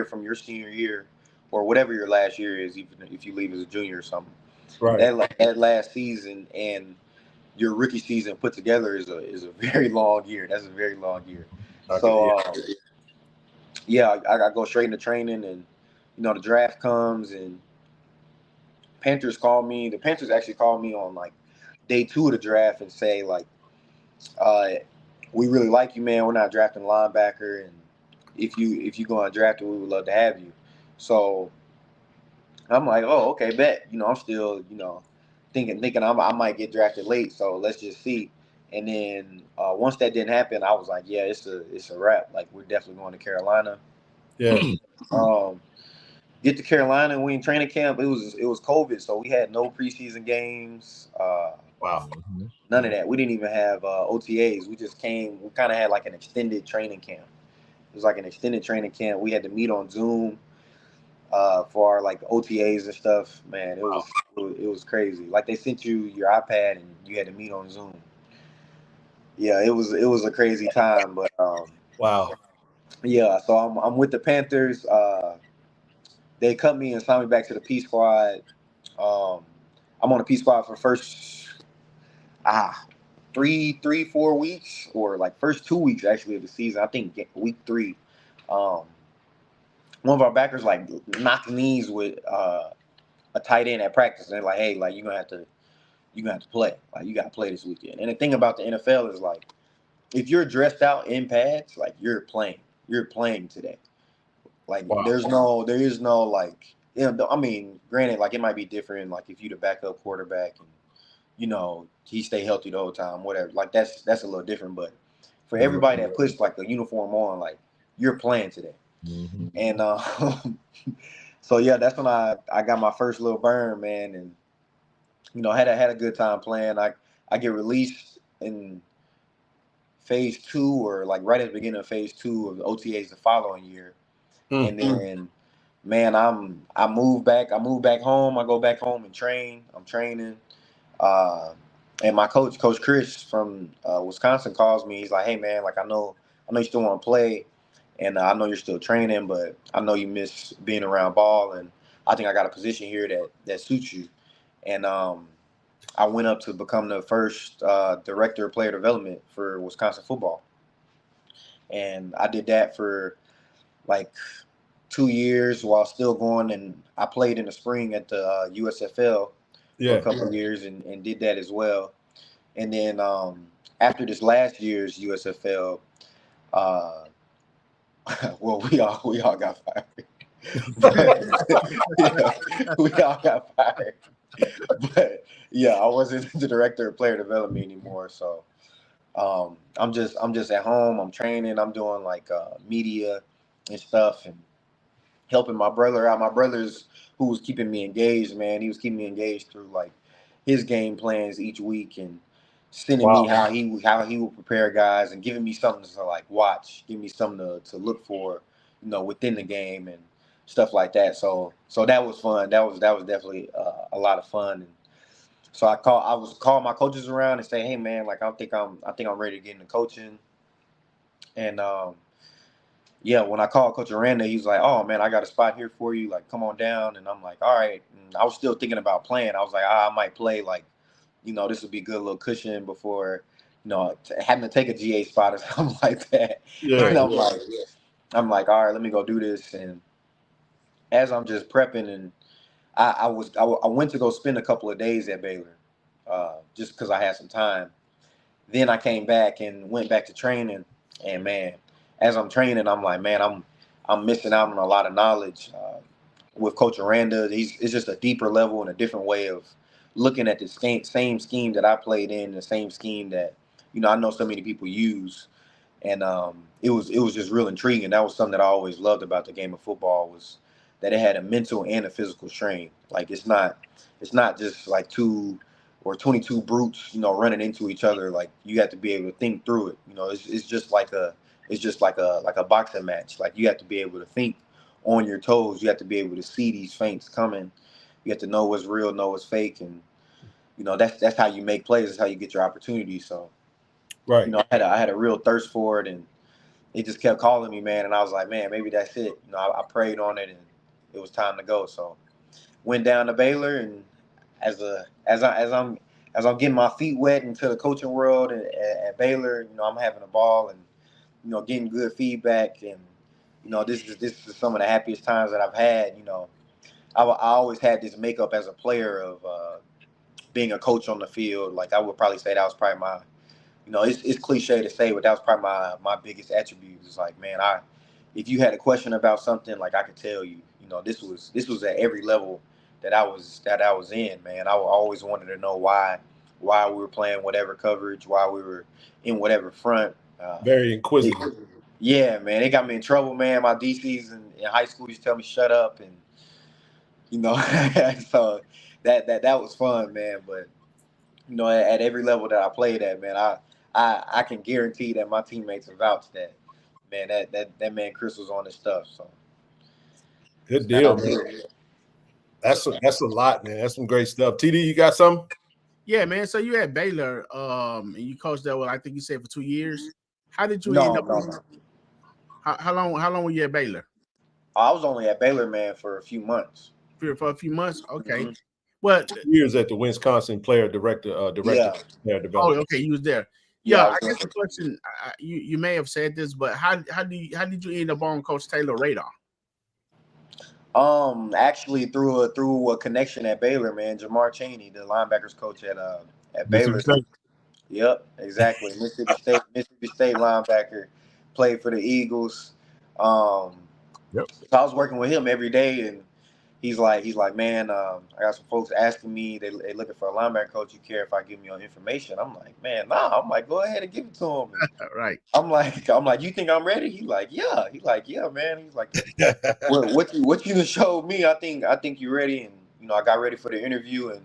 from your senior year or whatever your last year is, even if you leave as a junior or something. Right. That last season and your rookie season put together is a very long year. That's a very long year. So yeah, I go straight into training, and the draft comes, and Panthers call me. The Panthers actually called me on like day 2 of the draft and say like, we really like you, man. We're not drafting a linebacker, and if you go on drafting, we would love to have you. So I'm like, oh, okay, bet. I'm still, thinking I might get drafted late. So let's just see. And then once that didn't happen, I was like, yeah, it's a wrap. Like we're definitely going to Carolina. Yeah. Get to Carolina, and we in training camp. It was COVID, so we had no preseason games. Wow. None of that. We didn't even have OTAs. We just came. We kind of had like an extended training camp. It was like an extended training camp. We had to meet on Zoom for our like OTAs and stuff. Man, it was crazy. Like they sent you your iPad and you had to meet on Zoom. Yeah, it was a crazy time, but wow. Yeah, so I'm with the Panthers. They cut me and signed me back to the P squad. I'm on the P squad for first 4 weeks, or like first 2 weeks actually of the season. I think week 3. One of our backers like knocked knees with a tight end at practice, and they're like, "Hey, like you're gonna have to play. Like you gotta play this weekend." And the thing about the NFL is like, if you're dressed out in pads, like you're playing. You're playing today. Like Wow. there is no like, I mean, granted, like it might be different. Like if you the backup quarterback and he stay healthy the whole time, whatever. Like that's a little different. But for everybody that puts like a uniform on, like you're playing today. Mm-hmm. And so yeah, that's when I got my first little burn, man, and had a good time playing. I get released in phase 2, or like right at the beginning of phase 2 of the OTAs the following year, and then man, I move back home. I go back home and train. I'm training. And my coach, Coach Chris from Wisconsin, calls me. He's like, "Hey man, like I know you still want to play, and I know you're still training, but I know you miss being around ball, and I think I got a position here that suits you." And I went up to become the first director of player development for Wisconsin football, and I did that for like 2 years while still going, and I played in the spring at the USFL for a couple of years and did that as well. And then after this last year's USFL, uh, well, we all got fired. Yeah, we all got fired. But yeah, I wasn't the director of player development anymore. So I'm just at home. I'm training. I'm doing like media and stuff, and helping my brother out. My brother's who was keeping me engaged, man. He was keeping me engaged through like his game plans each week and sending me how he would prepare guys and giving me something to like watch, giving me something to look for, within the game and stuff like that. So that was fun. That was definitely a lot of fun. And so I was calling my coaches around and say, hey man, like I think I'm ready to get into coaching. And yeah, when I called Coach Aranda, he was like, "Oh man, I got a spot here for you. Like, come on down." And I'm like, "All right." And I was still thinking about playing. I was like, I might play. Like, this would be a good little cushion before, having to take a GA spot or something like that. Yeah. And I'm like, all right, let me go do this. And as I'm just prepping, and I went to go spend a couple of days at Baylor, just because I had some time. Then I came back and went back to training, and man, as I'm training, I'm like, man, I'm missing out on a lot of knowledge. With Coach Aranda, it's just a deeper level and a different way of looking at the same scheme that I played in, the same scheme that I know so many people use, and it was just real intriguing. That was something that I always loved about the game of football, was that it had a mental and a physical strain. Like it's not just like two or 22 brutes, running into each other. Like you have to be able to think through it. It's just like a boxing match. Like you have to be able to think on your toes. You have to be able to see these feints coming. You have to know what's real, know what's fake, and that's how you make plays. That's how you get your opportunities. So Right. I had a real thirst for it, and he just kept calling me, man. And I was like, man, maybe that's it. I prayed on it, and it was time to go. So went down to Baylor, and as I'm getting my feet wet into the coaching world at Baylor, I'm having a ball and getting good feedback, and this is some of the happiest times that I've had. I always had this makeup as a player of being a coach on the field. Like I would probably say that was probably my, it's cliche to say, but that was probably my biggest attribute. It's like, man, if you had a question about something, like I could tell you. This was at every level that I was in, man. I always wanted to know why we were playing whatever coverage, why we were in whatever front. Very inquisitive. Yeah, man, it got me in trouble, man. My DCs in high school used to tell me shut up, and so that was fun, man. But at every level that I played at, man, I can guarantee that my teammates have vouched that, man, that man Chris was on his stuff. So good deal, man. That's a lot, man. That's some great stuff. TD, you got something? Yeah, man. So you had Baylor, and you coached there. Well, I think you said for 2 years. How did you end up? No. How long were you at Baylor? I was only at Baylor, man, for a few months. For a few months. Okay. Mm-hmm. Well, 2 years at the Wisconsin player director Yeah. player oh, development. okay. You was there. Yeah, Yeah, I guess the question, you may have said this, but how did you end up on Coach Taylor's radar? Actually through a connection at Baylor, man. Jamar Chaney, the linebackers coach at Baylor. Yep, exactly. Mississippi State linebacker, played for the Eagles. Yep. So I was working with him every day, and he's like, man, I got some folks asking me, they looking for a linebacker coach. You care if I give them your information? I'm like, man, nah. I'm like, go ahead and give it to him. Right. I'm like, you think I'm ready? He's like, yeah. He's like, yeah, man. He's like, what you done showed me, I think you're ready. And I got ready for the interview, and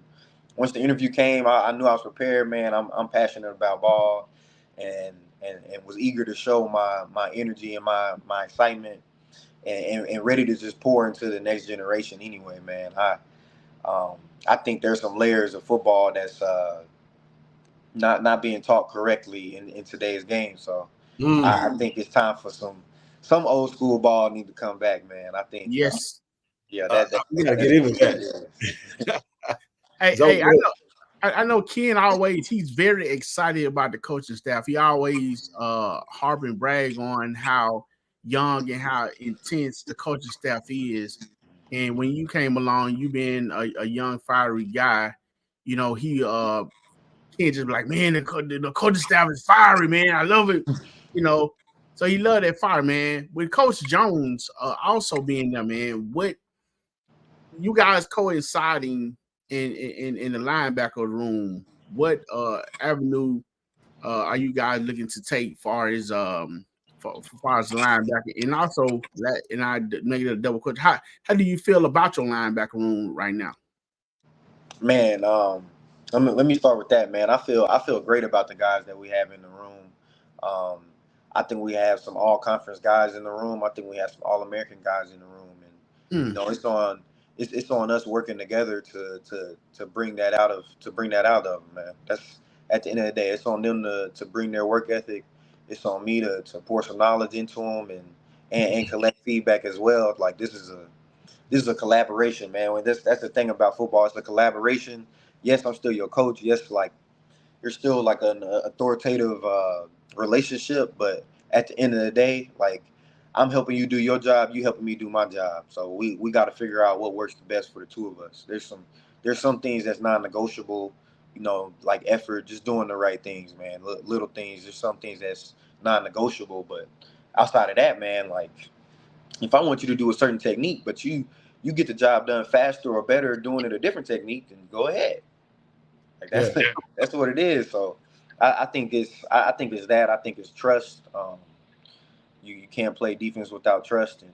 once the interview came, I knew I was prepared, man. I'm passionate about ball, and was eager to show my energy and my excitement, and ready to just pour into the next generation anyway, man. I think there's some layers of football not being taught correctly in today's game. So I Mm. think it's time for some old school ball need to come back, man. I think Yes. yeah, We gotta that's get into what it that. is. Hey, So hey, I know Ken always he's very excited about the coaching staff. He always harp and brag on how young and how intense the coaching staff is. And when you came along, you being a young fiery guy, you know, he Ken just be like, man, the coaching staff is fiery, man. I love it. You know, so he loved that fire, man. With Coach Jones also being there, man, what you guys coinciding in the linebacker room, what avenue are you guys looking to take far as far as the linebacker? And also and I make it a double question. How do you feel about your linebacker room right now? Man, let me start with that, man. I feel great about the guys that we have in the room. Um, I think we have some all conference guys in the room. I think we have some all American guys in the room, and you Mm. know, it's on us working together to bring that out of them, man. That's at the end of the day, it's on them to bring their work ethic. It's on me to pour some knowledge into them and collect feedback as well. Like this is a collaboration, man. When that's the thing about football. It's a collaboration. Yes, I'm still your coach. Yes, like you're still like an authoritative relationship, but at the end of the day, like I'm helping you do your job, you helping me do my job. So we got to figure out what works the best for the two of us. There's some things that's non-negotiable, you know, like effort, just doing the right things, man. Little things. There's some things that's non-negotiable, but outside of that, man, like if I want you to do a certain technique, but you get the job done faster or better doing it a different technique, then go ahead. Like that's yeah, that's what it is. So I think I think it's that. I think it's trust. You can't play defense without trust, and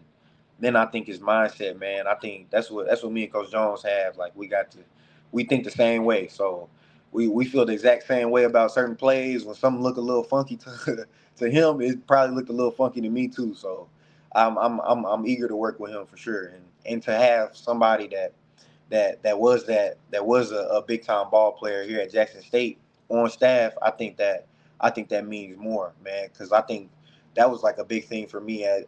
then I think it's mindset, man. I think that's what me and Coach Jones have. Like we think the same way. So we feel the exact same way about certain plays. When something look a little funky to to him, it probably looked a little funky to me too. So I'm eager to work with him for sure, and to have somebody that was a big time ball player here at Jackson State on staff. I think that means more, man, because I think that was like a big thing for me at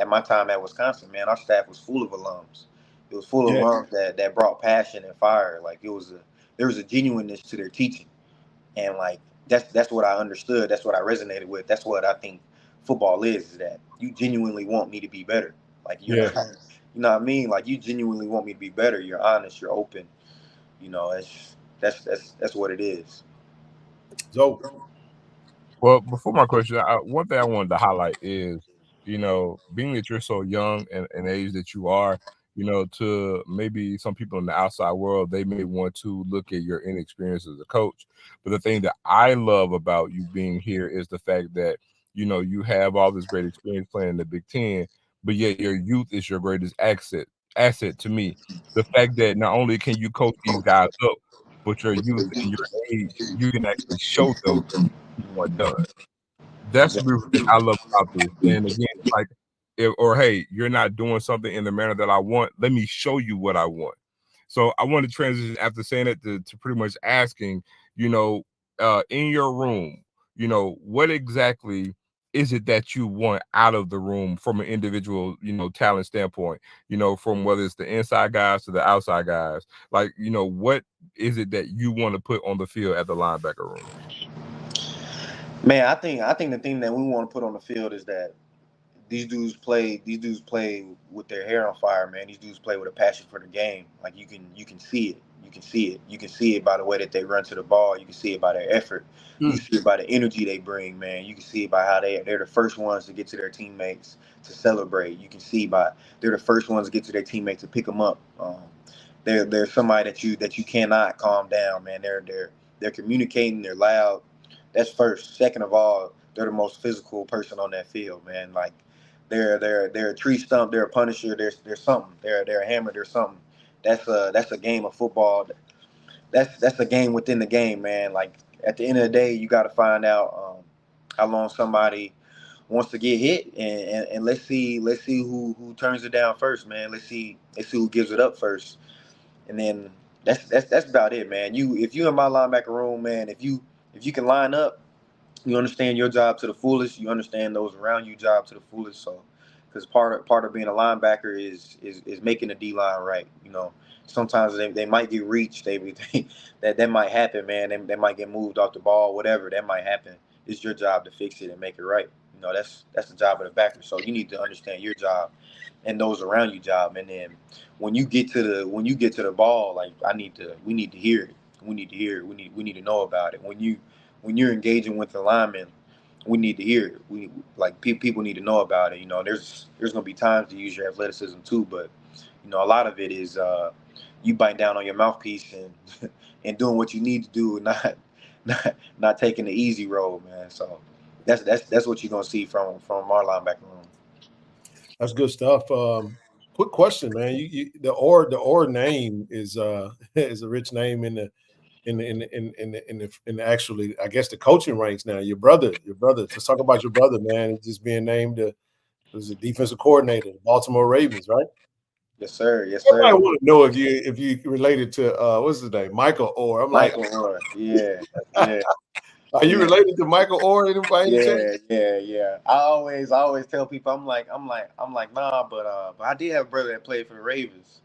my time at Wisconsin, man. Our staff was full of alums. It was full of yeah, alums that brought passion and fire. Like there was a genuineness to their teaching, and like that's what I understood. That's what I resonated with. That's what I think football is that you genuinely want me to be better. Like you're yeah. not, you know what I mean? Like you genuinely want me to be better. You're honest. You're open. You know, that's what it is. So Well, before my question, one thing I wanted to highlight is, being that you're so young and age that you are, to maybe some people in the outside world, they may want to look at your inexperience as a coach. But the thing that I love about you being here is the fact that, you have all this great experience playing in the Big Ten, but yet your youth is your greatest asset to me. The fact that not only can you coach these guys up, but your youth and your age, you can actually show them you want done. That's the beautiful thing I love about this. And again, it's like, hey, you're not doing something in the manner that I want. Let me show you what I want. So I want to transition after saying it to pretty much asking, in your room, what exactly is it that you want out of the room from an individual, talent standpoint, from whether it's the inside guys to the outside guys, like, what is it that you want to put on the field at the linebacker room? Man, I think the thing that we want to put on the field is that these dudes play with their hair on fire, man. These dudes play with a passion for the game. Like you can see it. You can see it. You can see it by the way that they run to the ball. You can see it by their effort. You can see it by the energy they bring, man. You can see it by how they're the first ones to get to their teammates to celebrate. You can see by they're the first ones to get to their teammates to pick them up. They're somebody that you cannot calm down, man. They're communicating. They're loud. That's first. Second of all, they're the most physical person on that field, man. Like they're a tree stump. They're a punisher. They're something. They're a hammer. They're something. That's a game of football. That's a game within the game, man. Like at the end of the day, you got to find out how long somebody wants to get hit, and let's see who turns it down first, man. Let's see who gives it up first, and then That's about it, man. If you in my linebacker room, man, if you can line up, you understand your job to the fullest. You understand those around you job to the fullest. So, because part of being a linebacker is making the D line right. You know, sometimes they might get reached. That might happen, man. They might get moved off the ball, whatever. That might happen. It's your job to fix it and make it right. You know, that's the job of the backer. So you need to understand your job and those around you job. And then when you get to the ball, like we need to hear it. We need to hear it. We need to know about it. When you're engaging with the lineman, we need to hear it. We like people need to know about it. You know, there's gonna be times to use your athleticism too, but you know, a lot of it is you biting down on your mouthpiece and and doing what you need to do, and not taking the easy road, man. So that's what you're gonna see from our linebacker room. That's good stuff. Quick question, man. The Orr name is is a rich name in the actually, I guess, the coaching ranks now. Your brother. Let's talk about your brother, man. Just being named as a defensive coordinator, the Baltimore Ravens, right? Yes, sir. Yes, I sir. want to know if you related to what's his name, Michael Orr. I'm Michael like, Orr. Yeah, yeah. are you related to Michael Orr by any chance? Yeah. I always tell people I'm like nah, but I did have a brother that played for the Ravens,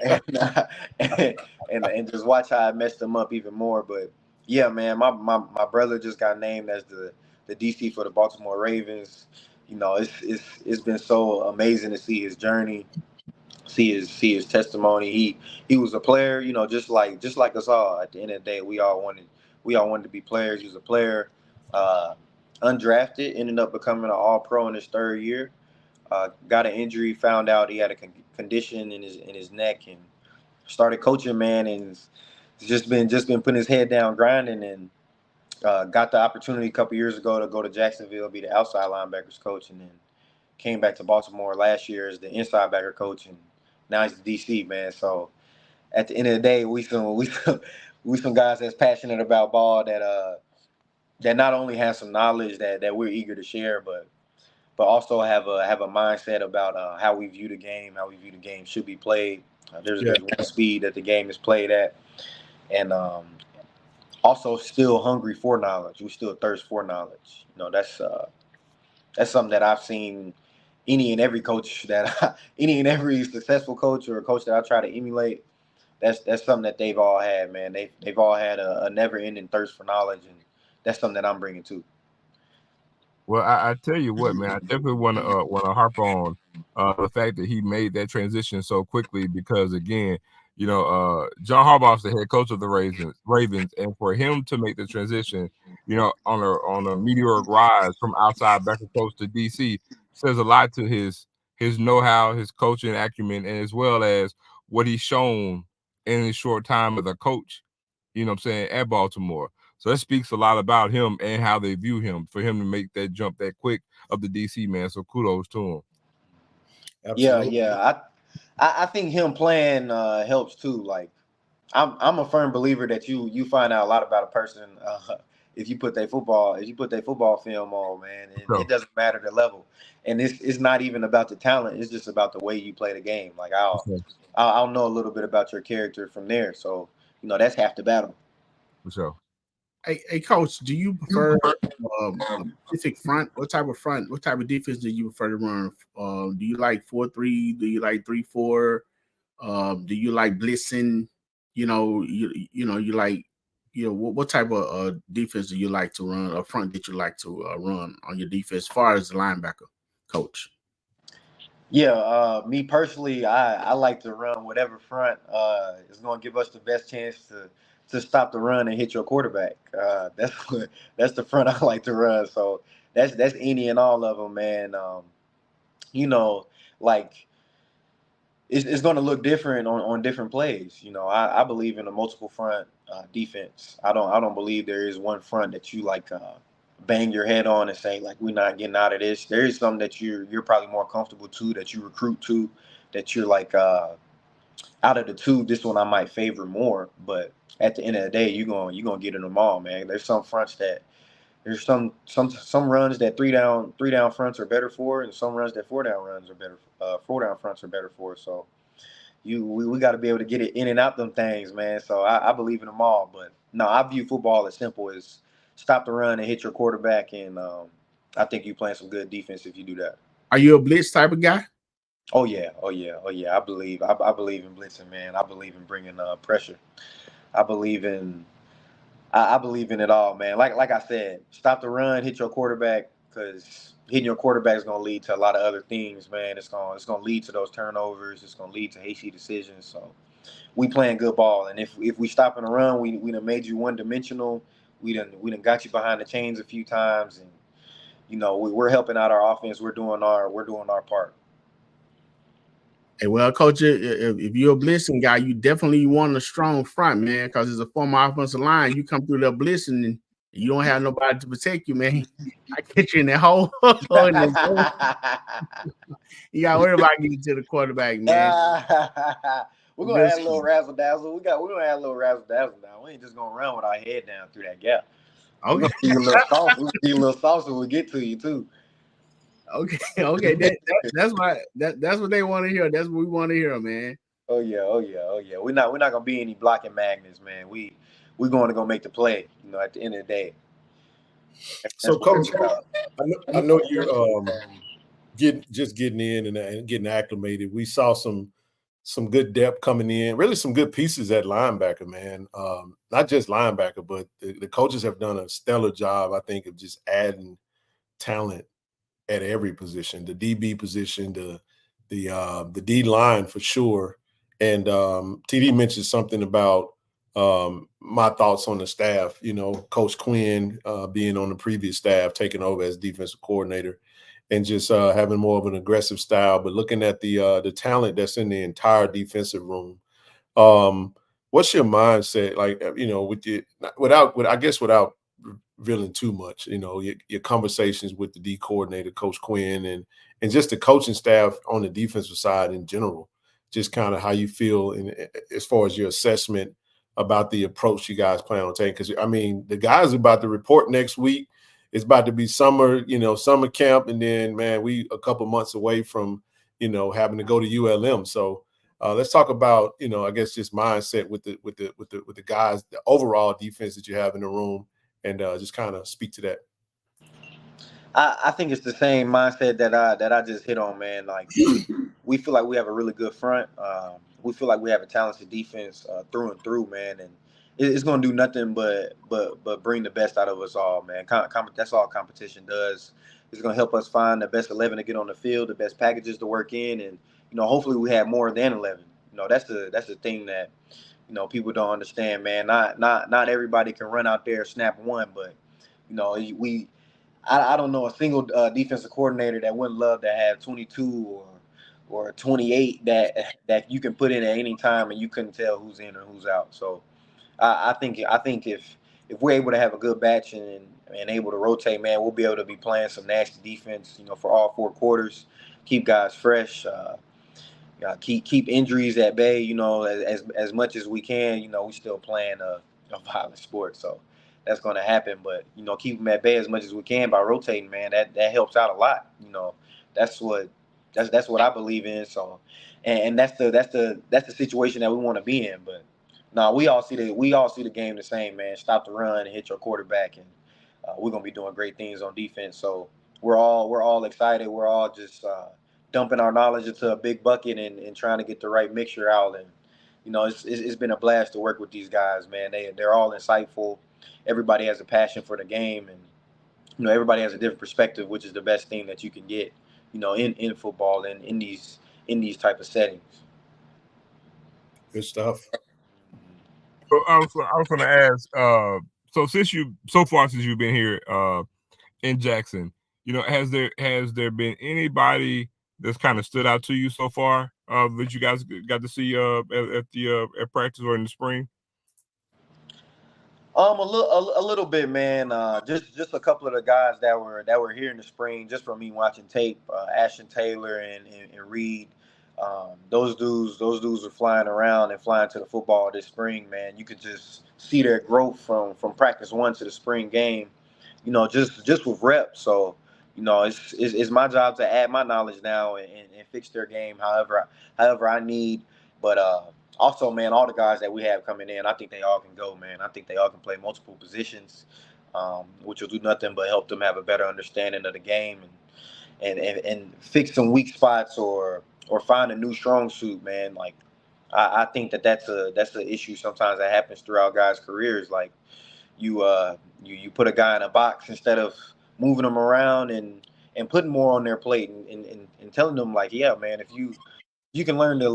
and, and just watch how I messed him up even more. But yeah, man, my brother just got named as the DC for the Baltimore Ravens. You know, it's been so amazing to see his journey, see his testimony. He was a player, you know, just like us all. At the end of the day, we all wanted to be players. He was a player, undrafted, ended up becoming an All-Pro in his third year. Got an injury, found out he had a condition in his neck, and started coaching, man, and just been putting his head down, grinding, and got the opportunity a couple years ago to go to Jacksonville, be the outside linebackers coach, and then came back to Baltimore last year as the inside backer coach, and now he's the DC, man. So at the end of the day, we some guys that's passionate about ball, that not only have some knowledge that we're eager to share, but also have a mindset about how we view the game, how we view the game should be played. There's one speed that the game is played at, and also still hungry for knowledge. We still thirst for knowledge. You know, that's something that I've seen any and every any and every successful coach or a coach that I try to emulate. That's something that they've all had, man. They've all had a never-ending thirst for knowledge, and that's something that I'm bringing too. Well, I tell you what, man, I definitely want to harp on the fact that he made that transition so quickly, because again, you know, John Harbaugh's the head coach of the Ravens, and for him to make the transition, you know, on a meteoric rise from outside backer coach to DC says a lot to his know-how, his coaching acumen, and as well as what he's shown in his short time as a coach, you know what I'm saying, at Baltimore. So that speaks a lot about him and how they view him, for him to make that jump that quick of the DC, man. So kudos to him. Absolutely. Yeah. I think him playing helps too. Like I'm a firm believer that you find out a lot about a person if you put their football film on, man. It doesn't matter the level, and it's not even about the talent. It's just about the way you play the game. Like I'll know a little bit about your character from there. So you know, that's half the battle. For sure. Hey, coach, do you prefer a specific front? What type of defense do you prefer to run? Do you like 4-3? Do you like 3-4? Do you like blitzing? You know, you like, what type of defense do you like to run? A front that you like to run on your defense, as far as the linebacker coach? Yeah, me personally, I like to run whatever front is going to give us the best chance to stop the run and hit your quarterback. That's the front I like to run. So that's any and all of them, man. You know, like it's going to look different on different plays. You know, I believe in a multiple front defense. I don't believe there is one front that you like bang your head on and say like we're not getting out of this. There is some that you're probably more comfortable to, that you recruit to, that you're like out of the two, this one I might favor more. But at the end of the day, you're gonna get in them all, man. There's some fronts that there's some runs that three down fronts are better for, and some runs that four down fronts are better for. So we got to be able to get it in and out them things, man. So I believe in them all. But no, I view football as simple as stop the run and hit your quarterback, and I think you playing some good defense if you do that. Are you a blitz type of guy? Oh yeah. I believe in blitzing, man. I believe in bringing pressure. I believe in I believe in it all, man. Like I said, stop the run, hit your quarterback, because hitting your quarterback is going to lead to a lot of other things, man. It's going to lead to those turnovers. It's going to lead to hasty decisions. So we playing good ball, and if we stop in the run, we done made you one dimensional. We done got you behind the chains a few times, and we're helping out our offense. We're doing our part. Hey, well, coach, if you're a blitzing guy, you definitely want a strong front, man, because as a former offensive line, you come through the blitzing and you don't have nobody to protect you, man. I get you in that hole. You got to worry about getting to the quarterback, man. We're going to add a little razzle dazzle. We're going to add a little razzle dazzle now. We ain't just going to run with our head down through that gap. Okay. We'll see a little sauce when we get to you, too. Okay. That's what they want to hear. That's what we want to hear, man. Oh yeah. We're not gonna be any blocking magnets, man. We're going to go make the play. At the end of the day. So, Coach, I know you're getting in and getting acclimated. We saw some good depth coming in. Really, some good pieces at linebacker, man. Not just linebacker, but the coaches have done a stellar job, I think, of just adding talent at every position, the DB position, the D line for sure. And TD mentioned something about my thoughts on the staff. Coach Quinn being on the previous staff, taking over as defensive coordinator, and just having more of an aggressive style. But looking at the talent that's in the entire defensive room, what's your mindset like? Without revealing too much, your conversations with the D coordinator, Coach Quinn, and just the coaching staff on the defensive side in general, just kind of how you feel as far as your assessment about the approach you guys plan on taking. Because the guys are about to report next week. It's about to be summer camp, and then man, we a couple months away from having to go to ULM. So let's talk about I guess just mindset with the guys, the overall defense that you have in the room. And just kind of speak to that. I think it's the same mindset that I just hit on, man. Like we feel like we have a really good front. We feel like we have a talented defense through and through, man. And it's going to do nothing but bring the best out of us all, man. That's all competition does. It's going to help us find the best 11 to get on the field, the best packages to work in, and hopefully we have more than 11. That's the thing that people don't understand, man. Not everybody can run out there snap one, but I don't know a single defensive coordinator that wouldn't love to have 22 or 28 that you can put in at any time and you couldn't tell who's in or who's out. So I think if we're able to have a good batch and able to rotate, man, we'll be able to be playing some nasty defense, for all 4 quarters, keep guys fresh. Keep injuries at bay, as much as we can. We still playing a violent sport, so that's going to happen. But keep them at bay as much as we can by rotating, man. That helps out a lot. That's what I believe in. So, and that's the situation that we want to be in. But no, we all see the game the same, man. Stop the run and hit your quarterback, and we're gonna be doing great things on defense. So we're all excited. We're all just dumping our knowledge into a big bucket and trying to get the right mixture out. And it's been a blast to work with these guys, man. They're all insightful. Everybody has a passion for the game, and everybody has a different perspective, which is the best thing that you can get, in football and in these type of settings. Good stuff. So I was going to ask. So since you've been here in Jackson, has there been anybody that's kind of stood out to you so far that you guys got to see at practice or in the spring? A little bit, man. Just a couple of the guys that were here in the spring, just from me watching tape. Ashton Taylor and Reed. Those dudes are flying around and flying to the football this spring, man. You could just see their growth from practice 1 to the spring game. Just with reps. So. It's my job to add my knowledge now and fix their game however I need But also, man, all the guys that we have coming in, I think they all can go, man. I think they all can play multiple positions, which will do nothing but help them have a better understanding of the game and fix some weak spots or find a new strong suit, man. Like I think that's an issue sometimes that happens throughout guys' careers. Like you put a guy in a box instead of moving them around and putting more on their plate and telling them like, yeah, man, if you can learn the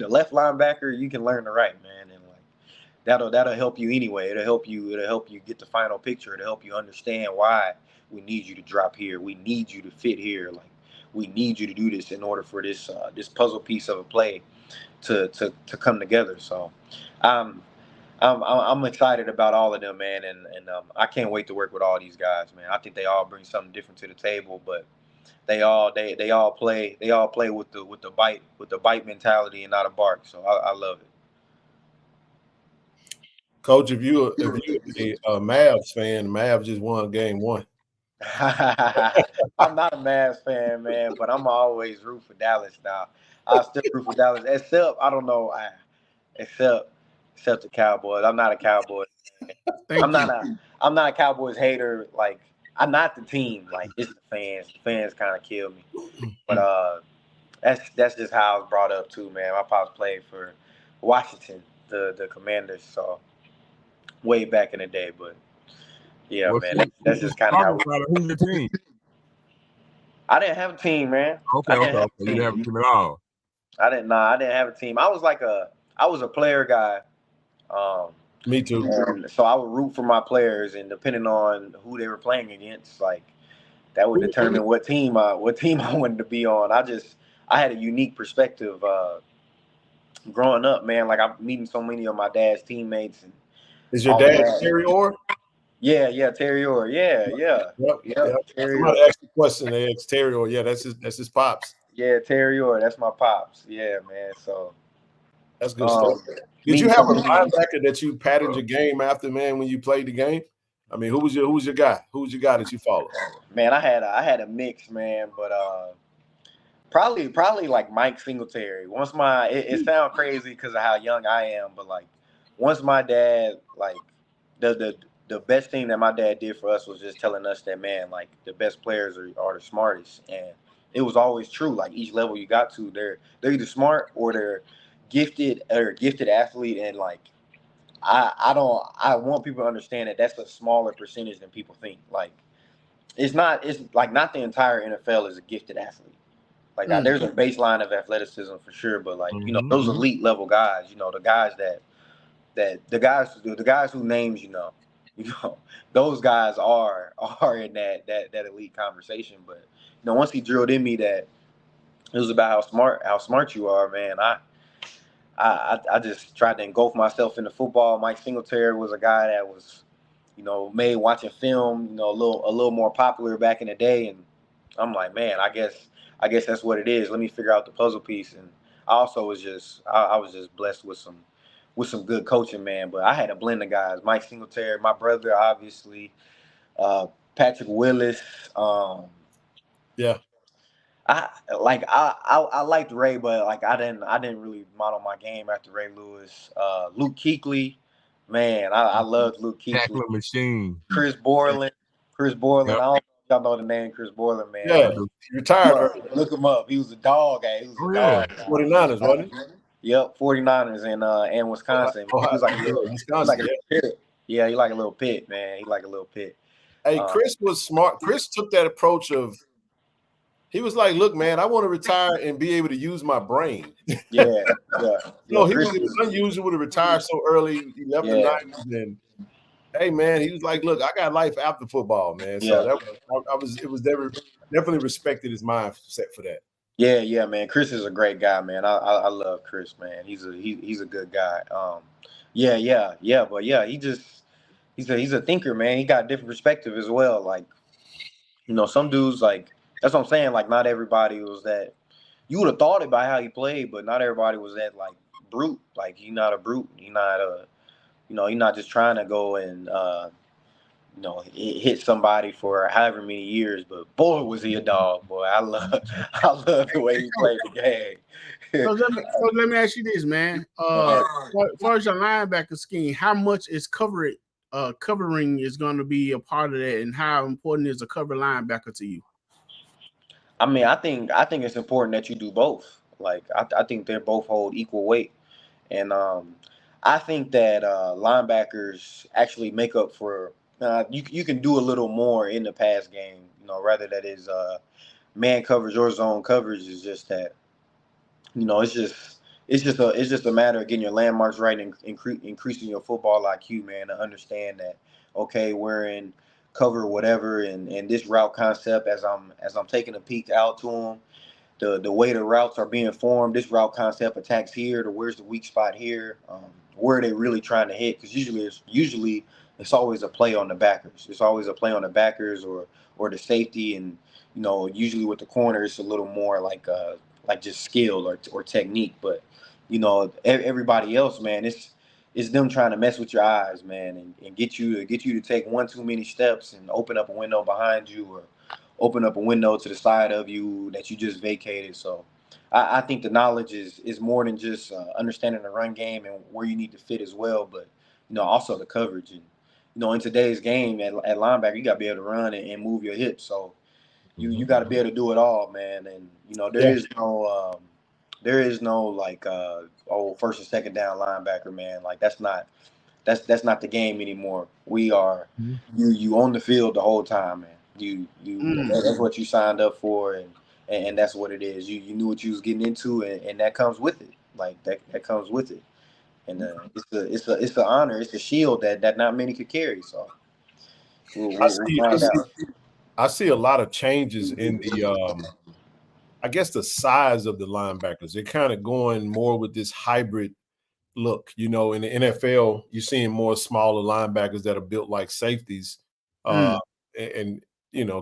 left linebacker, you can learn the right, man, and like that'll help you anyway. It'll help you get the final picture. It'll help you understand why we need you to drop here. We need you to fit here. Like we need you to do this in order for this puzzle piece of a play to come together. So I'm excited about all of them, man, and I can't wait to work with all these guys, man. I think they all bring something different to the table, but they all play with the bite mentality and not a bark. So I love it. Coach, if you a Mavs fan, Mavs just won game 1. I'm not a Mavs fan, man, but I'm always root for Dallas now. I still root for Dallas, except I don't know, except the Cowboys. I'm not a Cowboys fan. I'm not a Cowboys hater. Like I'm not the team. Like it's the fans. The fans kind of kill me. But that's just how I was brought up too, man. My pops played for Washington, the Commanders, so way back in the day. But yeah, man, that's just kind of how. Who's your team? I didn't have a team, man. Okay. You didn't have a team at all. I didn't have a team. I was a player guy. Me too. And so I would root for my players, and depending on who they were playing against, like that would determine what team I wanted to be on. I had a unique perspective growing up, man. Like I'm meeting so many of my dad's teammates. And is your dad Terry Orr? Yeah, Terry Orr. Yeah. Yep. Terry Orr. Ask the question. They asked Terry Orr. Yeah, that's his pops. Yeah, Terry Orr. That's my pops. Yeah, man. So that's good stuff. Did you have a linebacker that you patterned your game after, man, when you played the game? I mean, who was your guy? Who was your guy that you followed? Man, I had a mix, man, but probably like Mike Singletary. Once it sounds crazy because of how young I am, but like once my dad, like the best thing that my dad did for us was just telling us that, man, like the best players are the smartest, and it was always true. Like each level you got to, they're either smart or they're gifted athlete, and like I want people to understand that that's a smaller percentage than people think. Like it's not the entire NFL is a gifted athlete. Like there's a baseline of athleticism for sure, but like those elite level guys, the guys the guys who names those guys are in that elite conversation. But once he drilled in me that it was about how smart you are, man, I just tried to engulf myself into football. Mike Singletary was a guy that was, made watching film, a little more popular back in the day. And I'm like, man, I guess that's what it is. Let me figure out the puzzle piece. And I also was I was just blessed with some good coaching, man. But I had a blend of guys. Mike Singletary, my brother, obviously, Patrick Willis. Yeah. I liked Ray, but like I didn't really model my game after Ray Lewis. Luke Kuechly, man, I loved Luke Kuechly. Tackling machine. Chris Borland. Yep. I don't know if y'all know the name Chris Borland, man. Yeah, he retired. Look him up. He was a dog. He was a dog. 49ers, wasn't he? Yep, 49ers and Wisconsin. He was like a little pit. Yeah, he like a little pit, man. He like a little pit. Hey, Chris was smart. Chris took that approach of. He was like, "Look, man, I want to retire and be able to use my brain." Yeah. He was unusual to retire so early. He left the 90s, and hey, man, he was like, "Look, I got life after football, man." So it was definitely respected his mindset for that. Yeah, man. Chris is a great guy, man. I love Chris, man. He's a good guy. But he's a thinker, man. He got a different perspective as well. Like, some dudes like. That's what I'm saying. Like, not everybody was that. You would have thought it by how he played, but not everybody was that like brute. Like, he's not a brute. He's not he's not just trying to go and hit somebody for however many years. But boy, was he a dog, boy. I love the way he played the game. let me ask you this, man. Far as your linebacker scheme, how much is covering is going to be a part of that, and how important is a cover linebacker to you? I mean, I think it's important that you do both. Like I think they both hold equal weight, and I think that linebackers actually make up for. You can do a little more in the pass game, rather that is man coverage or zone coverage. Is just that it's just a matter of getting your landmarks right and increasing your football IQ, man, to understand that okay, we're in cover whatever and this route concept as I'm taking a peek out to them, the way the routes are being formed, this route concept attacks here, to where's the weak spot here, where are they really trying to hit? Because usually it's always a play on the backers. It's always a play on the backers or the safety, and usually with the corner it's a little more like just skill or technique. But everybody else, man, it's them trying to mess with your eyes, man, and get you to take one too many steps and open up a window behind you or open up a window to the side of you that you just vacated. So I think the knowledge is more than just understanding the run game and where you need to fit as well, but also the coverage. And in today's game at linebacker, you got to be able to run and move your hips. So you got to be able to do it all, man. And there is no like first and second down linebacker, man. Like that's not the game anymore. We are you on the field the whole time, man. That's what you signed up for, and that's what it is. You knew what you was getting into, and that comes with it. Like that comes with it, and it's an honor. It's a shield that not many could carry. So I see a lot of changes in the I guess the size of the linebackers. They're kind of going more with this hybrid look. In the NFL, you're seeing more smaller linebackers that are built like safeties, and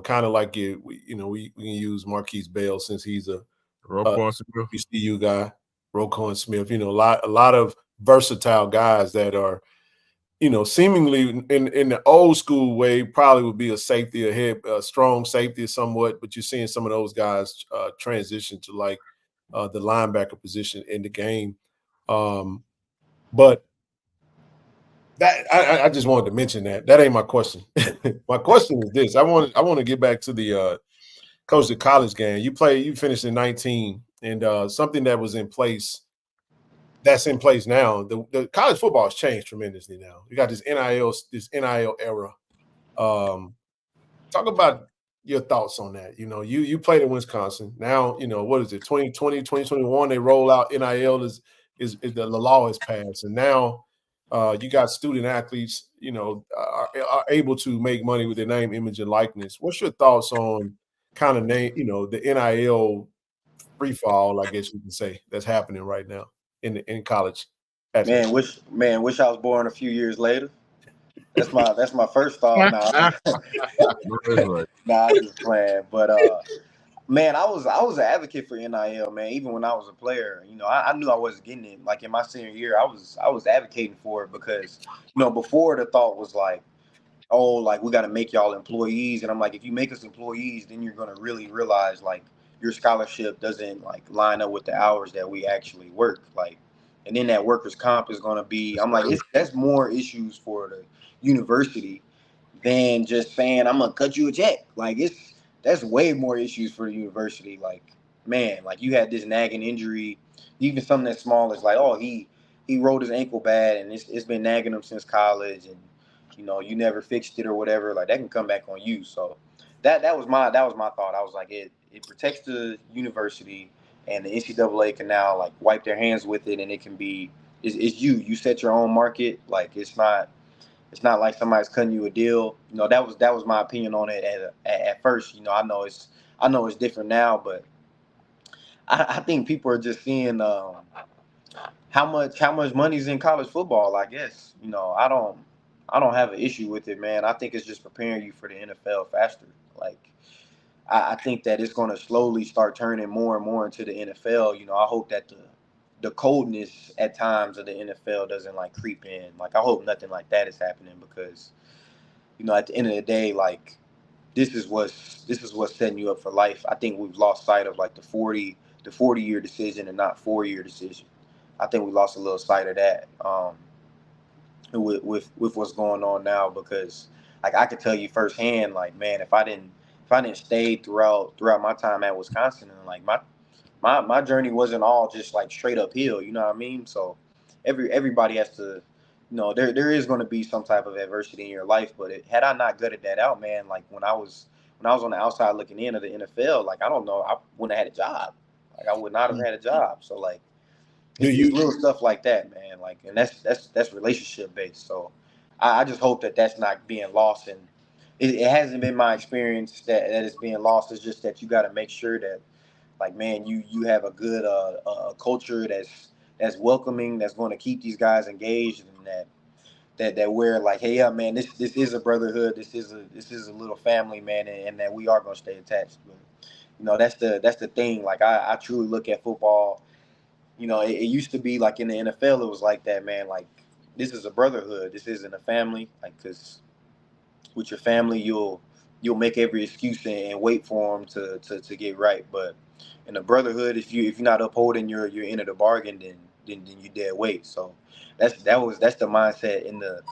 kind of like it. We can use Marquise Bell since he's a HBCU guy, Roquan Smith. A lot of versatile guys that are seemingly in the old school way probably would be a safety, a strong safety somewhat, but you're seeing some of those guys transition to like the linebacker position in the game. But that I just wanted to mention that. That ain't my question. My question is this: I want to get back to the coach the college game. You finished in 19, and something that was in place. That's in place now. The college football has changed tremendously now. You got this NIL era. Talk about your thoughts on that. You played in Wisconsin. Now, what is it, 2020, 2021, they roll out NIL is the law has passed. And now you got student athletes, are able to make money with their name, image, and likeness. What's your thoughts on kind of the NIL free fall, I guess you can say, that's happening right now in college? Man, wish I was born a few years later. That's my first thought. Nah, I'm just playing. But man, I was an advocate for NIL, man. Even when I was a player, I knew I wasn't getting it. Like in my senior year, I was advocating for it because before the thought was like, oh, like we got to make y'all employees, and I'm like, if you make us employees, then you're gonna really realize like your scholarship doesn't like line up with the hours that we actually work, like, and then that workers' comp is gonna be. I'm like, that's more issues for the university than just saying I'm gonna cut you a check. Like that's way more issues for the university. Like, man, like you had this nagging injury, even something as small as like, oh, he rolled his ankle bad and it's been nagging him since college, and you never fixed it or whatever. Like that can come back on you. So that was my thought. I was like, it protects the university, and the NCAA can now like wipe their hands with it, and it can be it's you set your own market. Like it's not like somebody's cutting you a deal. That was my opinion on it at first. I know it's different now, but I think people are just seeing how much money's in college football. I guess I don't have an issue with it, man. I think it's just preparing you for the NFL faster. Like I think that it's going to slowly start turning more and more into the NFL. I hope that the coldness at times of the NFL doesn't like creep in. Like I hope nothing like that is happening because, at the end of the day, like this is what's setting you up for life. I think we've lost sight of like the 40 the 40-year decision and not 4-year decision. I think we lost a little sight of that with what's going on now, because like I could tell you firsthand, like, man, if I didn't stay throughout my time at Wisconsin, and like my journey wasn't all just like straight uphill, you know what I mean? So everybody has to, there is going to be some type of adversity in your life, but had I not gutted that out, man, like when I was on the outside looking in of the NFL, like I don't know, I wouldn't have had a job. Like I would not have had a job. So like it's little stuff like that, man. Like, and that's relationship based. So I just hope that that's not being lost. And it hasn't been my experience that it's being lost. It's just that you got to make sure that, like, man, you have a good culture that's welcoming, that's going to keep these guys engaged, and that we're like, hey, yeah, man, this is a brotherhood. This is a little family, man, and that we are going to stay attached. But that's the thing. Like I truly look at football. It used to be like in the NFL, it was like that, man. Like, this is a brotherhood. This isn't a family. Like, because with your family, you'll make every excuse and wait for them to get right. But in a brotherhood, if you're not upholding your end of the bargain, then you dead weight. So that's the mindset in the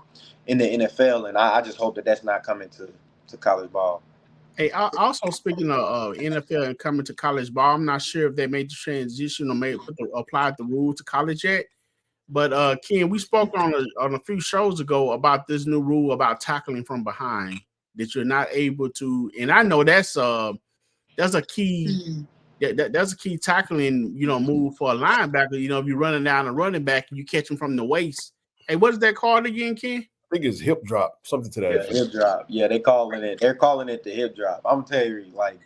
NFL, and I just hope that that's not coming to college ball. Hey, also speaking of NFL and coming to college ball, I'm not sure if they made the transition or applied the rule to college yet. But Ken, we spoke on a few shows ago about this new rule about tackling from behind, that you're not able to. And I know that's a key. That's a key tackling, move for a linebacker. If you're running down a running back and you catch him from the waist. Hey, what is that called again, Ken? I think it's hip drop, something to that. Yeah, hip drop. Yeah, they're calling it the hip drop. I'm telling you, like,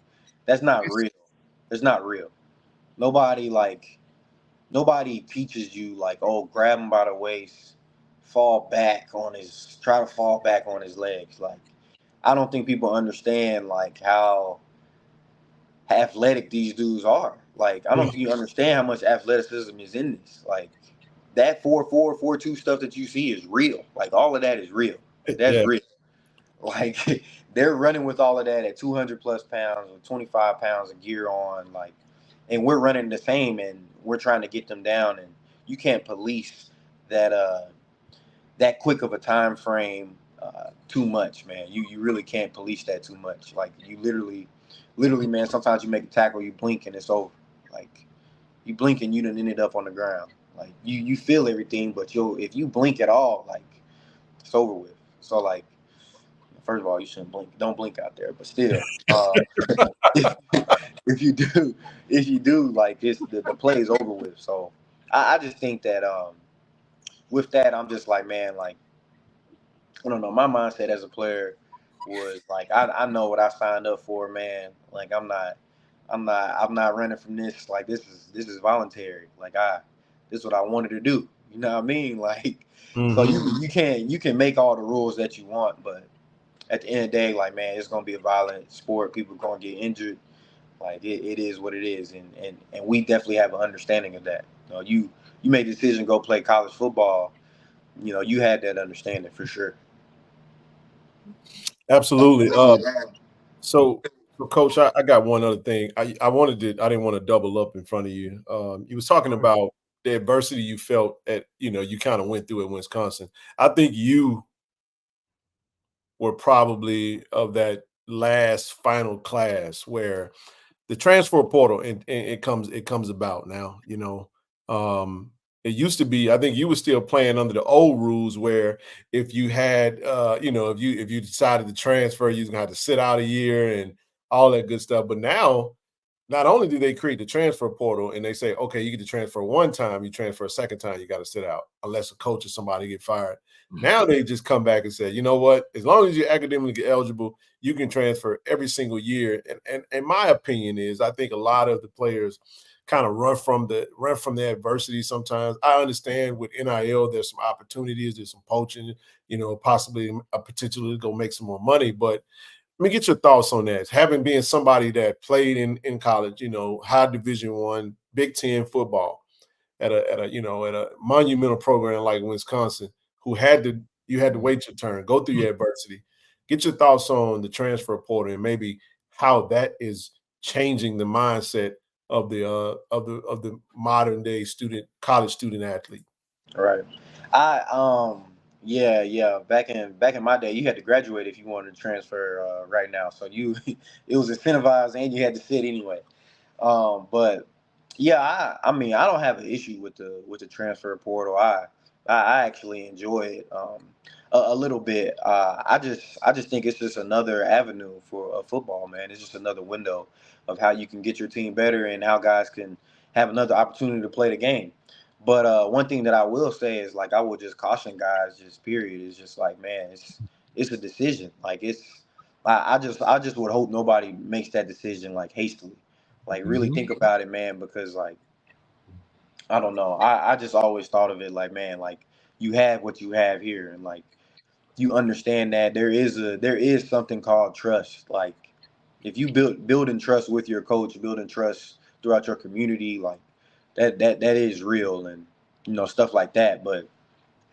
that's not real. It's not real. Nobody teaches you, like, oh, grab him by the waist, try to fall back on his legs. Like, I don't think people understand like how athletic these dudes are. Like, I don't think you understand how much athleticism is in this. Like, that 4-4, 4-2 stuff that you see is real. Like, all of that is real. That's real. Like, they're running with all of that at 200 plus pounds or 25 pounds of gear on. Like, and we're running the same, and we're trying to get them down. And you can't police that quick of a time frame too much, man. You really can't police that too much. Like, you literally, man. Sometimes you make a tackle, you blink, and it's over. Like, you blink and you done ended up on the ground. Like, you feel everything, but if you blink at all, like, it's over with. So, like, first of all, you shouldn't blink. Don't blink out there. But still, if you do, like, the play is over with. So I just think that with that, I'm just like, man, like, I don't know. My mindset as a player was like, I know what I signed up for, man. Like, I'm not running from this. Like, this is voluntary. Like, this is what I wanted to do. You know what I mean? Like, so you can make all the rules that you want, but at the end of the day, like, man, it's gonna be a violent sport. People are gonna get injured. Like, it is what it is, and we definitely have an understanding of that. You made the decision to go play college football. You had that understanding for sure. Absolutely. So Coach, I got one other thing. I didn't want to double up in front of you. You was talking about the adversity you felt you kind of went through at Wisconsin. I think you were probably of that last final class where the transfer portal and it comes about now. It used to be, I think you were still playing under the old rules where if you had if you decided to transfer, you was gonna have to sit out a year and all that good stuff. But now, not only do they create the transfer portal and they say, okay, you get to transfer one time, you transfer a second time, you got to sit out unless a coach or somebody get fired. Now they just come back and say, you know what? As long as you're academically eligible, you can transfer every single year. And my opinion is, I think a lot of the players kind of run from the adversity sometimes. I understand with NIL, there's some opportunities, there's some poaching, possibly a potential to go make some more money. But let me get your thoughts on that. Having been somebody that played in college, high Division I, Big Ten football at a monumental program like Wisconsin, you had to wait your turn, go through your adversity. Get your thoughts on the transfer portal and maybe how that is changing the mindset of the modern day college student athlete. Right. Yeah. Back in my day, you had to graduate if you wanted to transfer right now. So it was incentivized and you had to sit anyway. But yeah, I mean, I don't have an issue with the transfer portal. I actually enjoy it a little bit. I just think it's just another avenue for football, man. It's just another window of how you can get your team better and how guys can have another opportunity to play the game. But one thing that I will say is, like, I would just caution guys, just period, is just like, man, it's a decision. Like, I just would hope nobody makes that decision like hastily. Like, really think about it, man, because, like, I don't know. I just always thought of it like, man, like, you have what you have here, and, like, you understand that there is something called trust. Like, if you building trust with your coach, building trust throughout your community, like, that is real, and stuff like that. But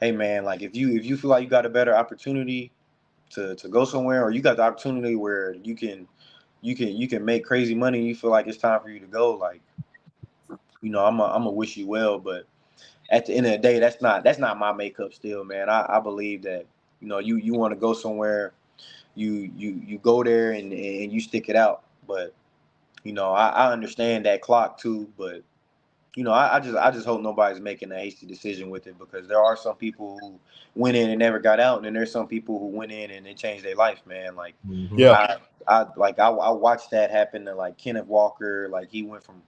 hey, man, like, if you feel like you got a better opportunity to go somewhere, or you got the opportunity where you can make crazy money, and you feel like it's time for you to go, like, I'm gonna wish you well. But at the end of the day, that's not my makeup still, man. I believe that you want to go somewhere, you go there and you stick it out. But I understand that clock too. But I just hope nobody's making a hasty decision with it, because there are some people who went in and never got out, and then there's some people who went in and it changed their life, man. Like, Yeah. I watched that happen to, like, Kenneth Walker. Like, he went from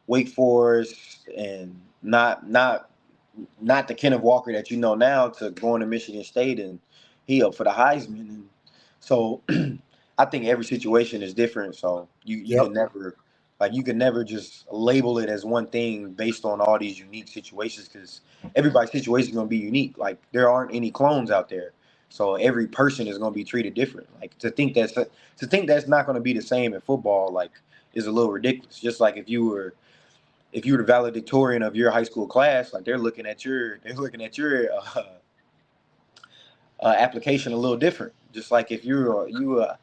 Wake Forest, and not the Kenneth Walker that you know now, to going to Michigan State, and he up for the Heisman. And so I think every situation is different. So you can never just label it as one thing based on all these unique situations, because everybody's situation is going to be unique. Like, there aren't any clones out there. So every person is going to be treated different. Like, to think that's not going to be the same in football, like, is a little ridiculous. Just like if you were the valedictorian of your high school class, like, they're looking at your application a little different. Just like if you a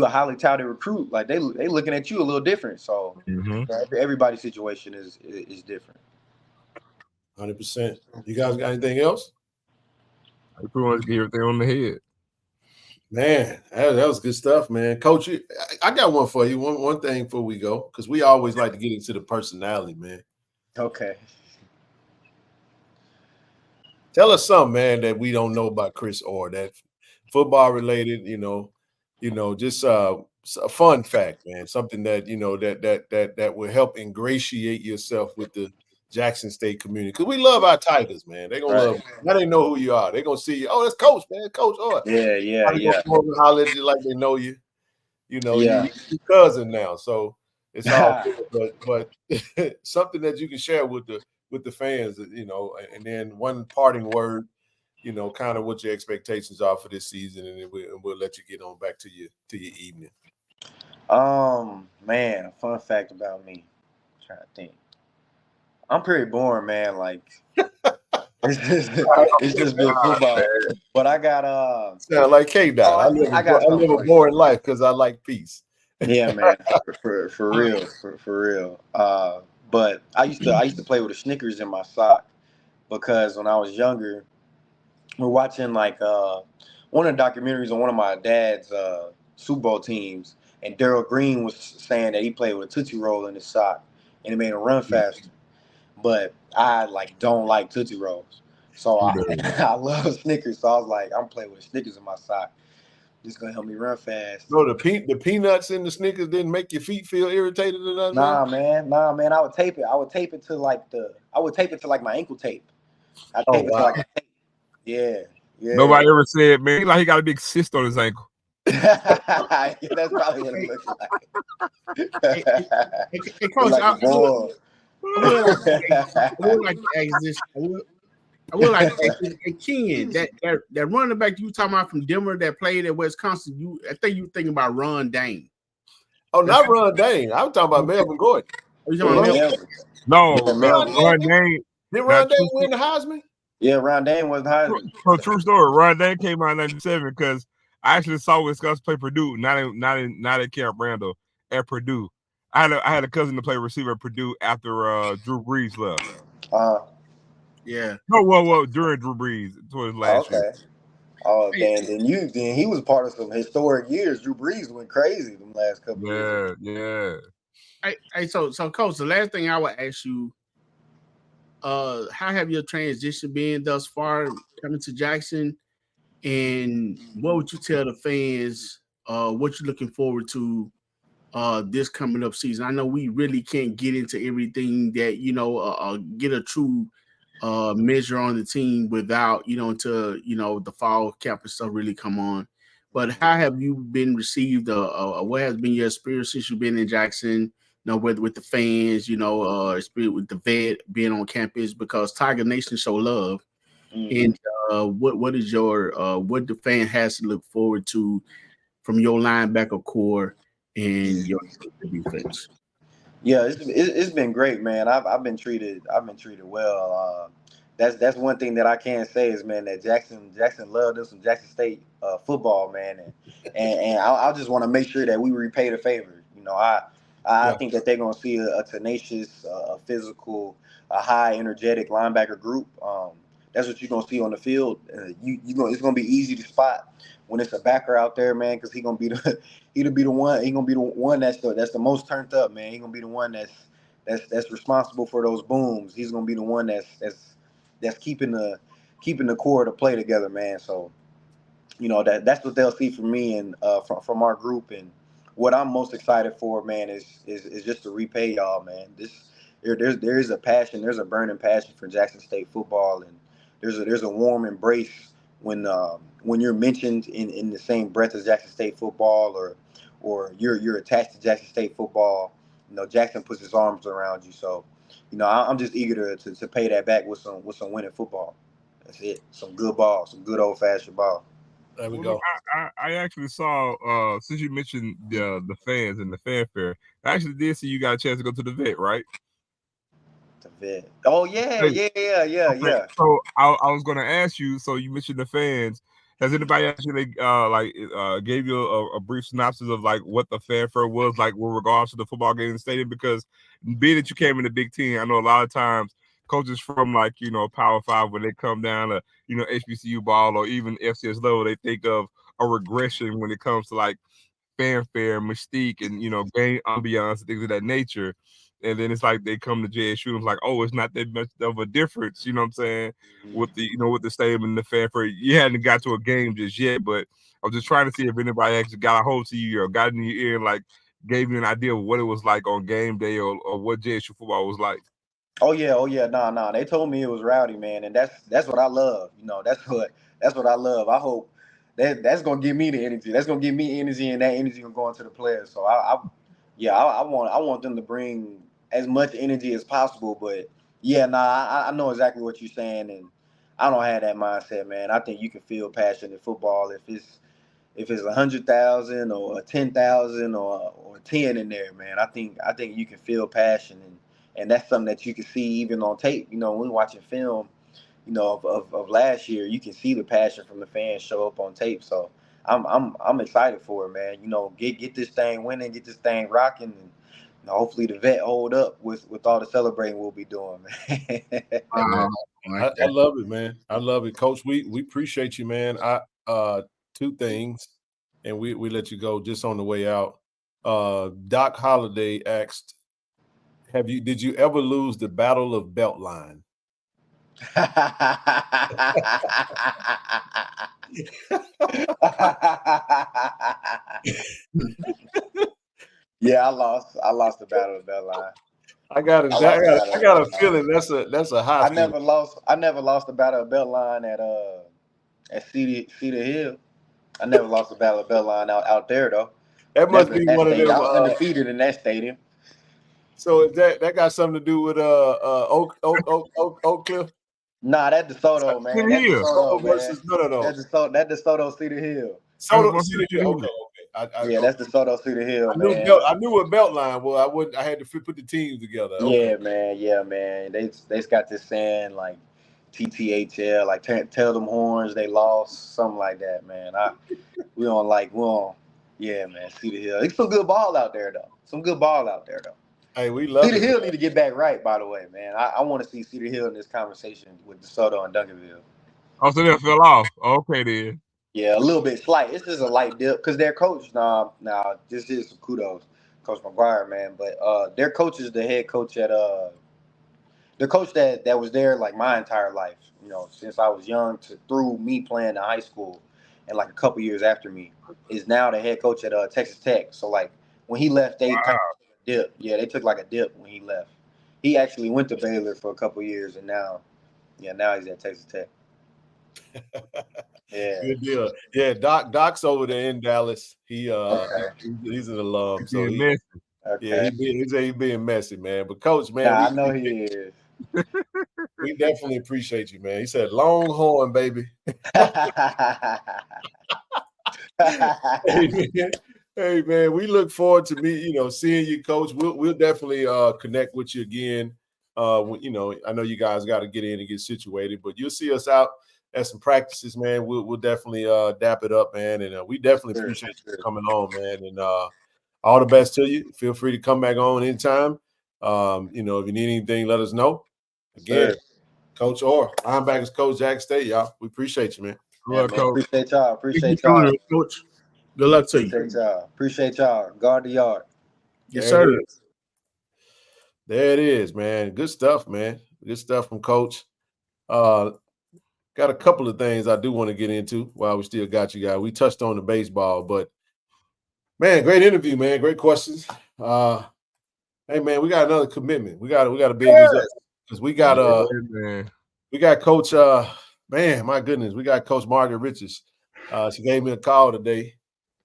highly touted recruit, like, they looking at you a little different. So everybody's situation is different. 100%. You guys got anything else? I pretty much get everything on the head. Man, that was good stuff, man. Coach, I got one for you. One thing before we go, because we always like to get into the personality, man. Okay. Tell us something, man, that we don't know about Chris Orr, that football related, just a fun fact, man. Something that that will help ingratiate yourself with the Jackson State community, because we love our Tigers, man. They're gonna love you. Now they know who you are. They're gonna see you. Oh, that's Coach, man. Coach Orr. Yeah. Holler at you like they know you. You're cousin now, so it's all good. But something that you can share with the fans, and then one parting word, kind of what your expectations are for this season, and we'll let you get on back to your evening. Man, fun fact about me. I'm trying to think. I'm pretty boring, man. Like, it's just been football. But I got sound like K-Dot. I live a boring life because I like peace. Yeah, man, for real. But I used to play with a Snickers in my sock, because when I was younger, we're watching, like, one of the documentaries on one of my dad's Super Bowl teams, and Darryl Green was saying that he played with a Tootsie Roll in his sock, and it made him run faster. But I, like, don't like Tootsie Rolls, so I love Snickers. So I was like, I'm playing with Snickers in my sock. This gonna help me run fast. No, the peanuts in the Snickers didn't make your feet feel irritated or nothing? Nah, man. I would tape it. I would tape it to my ankle tape. I tape it to, like, a tape. Yeah. Nobody ever said, man, like, he got a big cyst on his ankle. Yeah, that's probably what it looks like. Hey, Coach, I would like to ask this. I would like to ask this. Hey, Ken, that running back you talking about from Denver that played at Wisconsin, I think you were thinking about Ron Dane. Oh, not Ron Dane. I'm talking about Melvin Gordon. No, Ron Dane. Did Ron Dane win the Heisman? Yeah, Ron Dane was the Heisman. So, true story. Ron Dane came out in '97 because I actually saw Wisconsin play Purdue, not at Camp Randall, at Purdue. I had a cousin to play receiver at Purdue after Drew Brees left. Yeah. No, well, during Drew Brees towards last year. Oh, then he was part of some historic years. Drew Brees went crazy them last couple years. Yeah. Hey, so Coach, the last thing I would ask you, how have your transition been thus far coming to Jackson? And what would you tell the fans what you're looking forward to this coming up season? I know we really can't get into everything that, get a true measure on the team without, until, the fall camp and stuff really come on. But how have you been received? What has been your experience since you've been in Jackson? Whether with the fans, experience with the vet being on campus, because Tiger Nation show love. And what is your what the fan has to look forward to from your linebacker core and your defense? Yeah, it's been great, man. I've been treated well. That's one thing that I can say is, man, that Jackson loved us some Jackson State football, man, and I just want to make sure that we repay the favor. I think that they're gonna see a tenacious, physical, a high energetic linebacker group. That's what you're gonna see on the field. It's gonna be easy to spot when it's a backer out there, man, because he'll be the one that's the most turned up, man. He's gonna be the one that's responsible for those booms. He's gonna be the one that's keeping the core of the play together, man. So, that's what they'll see from me and from our group. And what I'm most excited for, man, is just to repay y'all, man. There is a passion, there's a burning passion for Jackson State football, and there's a warm embrace when you're mentioned in the same breath as Jackson State football, or you're attached to Jackson State football. Jackson puts his arms around you. So, I'm just eager to pay that back with some winning football. That's it. Some good ball, some good old fashioned ball. There we Well, go. I actually saw since you mentioned the fans and the fanfare, I actually did see you got a chance to go to the vet, right? The vet. Oh yeah. Okay. So I was gonna ask you. So you mentioned the fans. Has anybody actually gave you a brief synopsis of like what the fanfare was like with regards to the football game in the stadium? Because being that you came in the Big Ten, I know a lot of times coaches from Power 5, when they come down to HBCU ball or even FCS level, they think of a regression when it comes to like fanfare, mystique, and game ambiance and things of that nature. And then it's like they come to JSU and it's like, oh, it's not that much of a difference, you know what I'm saying? With the with the stadium and the fanfare. You hadn't got to a game just yet, but I was just trying to see if anybody actually got a hold to you or got in your ear and like gave you an idea of what it was like on game day or what JSU football was like. Oh yeah. Nah. They told me it was rowdy, man, and that's what I love. That's what I love. I hope that's gonna give me the energy. That's gonna give me energy, and that energy gonna go into the players. So I want them to bring as much energy as possible. But yeah, I know exactly what you're saying, and I don't have that mindset, man. I think you can feel passion in football if it's 100,000 or 10,000 or 10 in there, man. I think you can feel passion, and that's something that you can see even on tape. When we're watching film, of last year, you can see the passion from the fans show up on tape. So I'm excited for it, man. Get this thing winning, get this thing rocking, and hopefully the vet hold up with all the celebrating we'll be doing, man. I love it, man. I love it, Coach. We appreciate you, man. Two things, and we let you go just on the way out. Doc Holliday asked, did you ever lose the Battle of Beltline? Yeah, I lost the Battle of Beltline. I got a feeling that's a high. I never lost the Battle of Beltline at Cedar Hill. I never lost the Battle of Beltline out there though. That must be one of them. I was undefeated in that stadium. So is that got something to do with Oak Cliff? Nah, that's DeSoto, man. That's DeSoto, versus no. That's DeSoto Cedar Hill. Cedar Hill. Okay. That's DeSoto Cedar Hill, man. I knew what Beltline was. I had to put the teams together. Okay. Yeah, man. They got this saying like TTHL, like tell them horns they lost, something like that, man. We don't Yeah, man. Cedar Hill. There's some good ball out there, though. Hey, we love Cedar it. Hill need to get back right, by the way, man. I want to see Cedar Hill in this conversation with DeSoto and Duncanville. Oh, so they fell off. Okay, then. Yeah, a little bit slight. It's just a light dip because their coach. This is some kudos, Coach McGuire, man. But their coach is the head coach at the coach that was there like my entire life. You know, since I was young through me playing in high school, and like a couple years after me, is now the head coach at Texas Tech. So like when he left, they kind of took a dip. Yeah, they took like a dip when he left. He actually went to Baylor for a couple years, and now he's at Texas Tech. Yeah. Good deal. Yeah, Doc's over there in Dallas. He's an alum, so Okay. he's being messy, man. But Coach, man, I know he is. We definitely appreciate you, man. He said Longhorn, baby. Hey man, we look forward to seeing you, Coach. We'll definitely connect with you again. I know you guys got to get in and get situated, but you'll see us out at some practices, man. We'll definitely dap it up, man, and we definitely appreciate you coming on, man. And all the best to you. Feel free to come back on anytime. If you need anything, let us know. Again, Coach Orr, linebackers coach, Jack State, y'all. We appreciate you, man. Yeah, man. Appreciate y'all. Coach. Good luck to you. Appreciate y'all. Guard the yard. Yes, sir. There it is, man. Good stuff, man. Good stuff from Coach. Got a couple of things I do want to get into while we still got you guys. We touched on the baseball, but man, great interview, man. Great questions. Hey man, we got another commitment. We got to big this up because we got Coach. Man, my goodness, we got Coach Margaret Richards. She gave me a call today.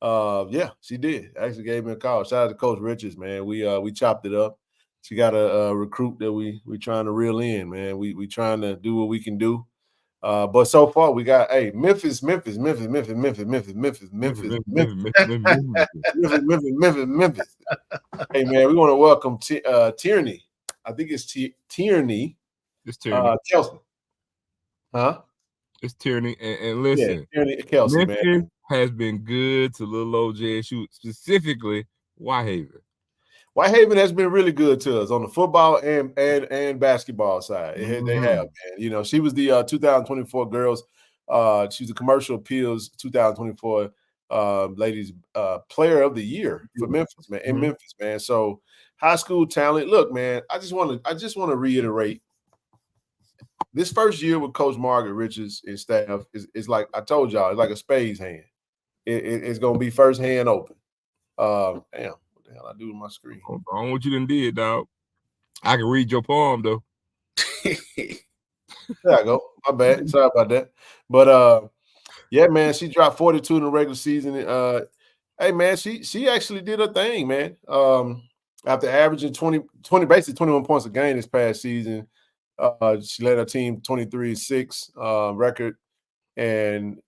Yeah, she did. Actually gave me a call. Shout out to Coach Richards, man. We chopped it up. She got a recruit that we trying to reel in, man. We trying to do what we can do. But so far we got Memphis. Hey man, we want to welcome Tierney. I think it's Tierney. It's Tierney. Kelsey. Huh? It's Tierney. And listen, Tierney, Kelsey, Memphis man, has been good to little old JSU, specifically Whitehaven. Whitehaven has been really good to us on the football and basketball side. They have, man. She was the 2024 girls. She was the Commercial Appeals 2024 ladies player of the year for Memphis, man. In Memphis, man. So high school talent. Look, man, I just want to reiterate. This first year with Coach Margaret Richards and staff is like I told y'all, it's like a spade's hand. It's gonna be first hand open. Damn. The hell I do with my screen? I don't know what you done did, dog. I can read your palm though. There I go. My bad. Sorry about that. But yeah, man, she dropped 42 in the regular season. Hey man, she actually did her thing, man. After averaging basically 21 points a game this past season, she led her team 23-6 record. And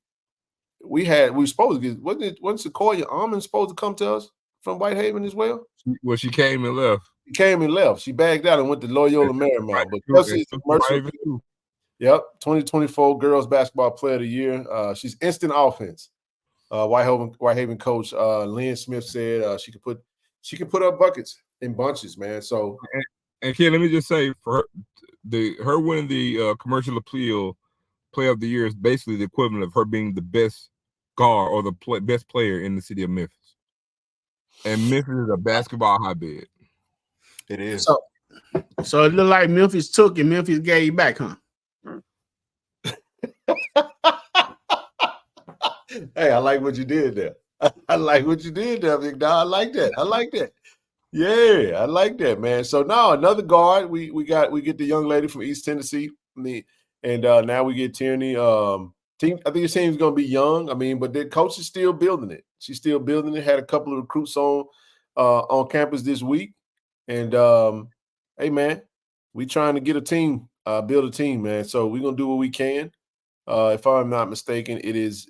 we were supposed to get wasn't Sequoia Almond supposed to come to us from Whitehaven as well? Well, she came and left. She bagged out and went to Loyola Marymount. But Kelsey's the commercial. Yep, 2024 Girls Basketball Player of the Year. She's instant offense. Whitehaven coach Lynn Smith said she could put up buckets in bunches, man. So and Ken, let me just say for her winning the Commercial Appeal Player of the Year is basically the equivalent of her being the best guard or the best player in the city of Memphis. And Memphis is a basketball hotbed. It is. So it looked like Memphis took and Memphis gave back, huh? Hey, I like what you did there. I like what you did there, big dog. I like that. Yeah, I like that, man. So now another guard. We get the young lady from East Tennessee, and now we get Tierney. I think the team's gonna be young. I mean, but the coach is still building it. She's still building it. Had a couple of recruits on campus this week, and hey, man, we trying to get a team, build a team, man. So we're gonna do what we can. If I'm not mistaken, it is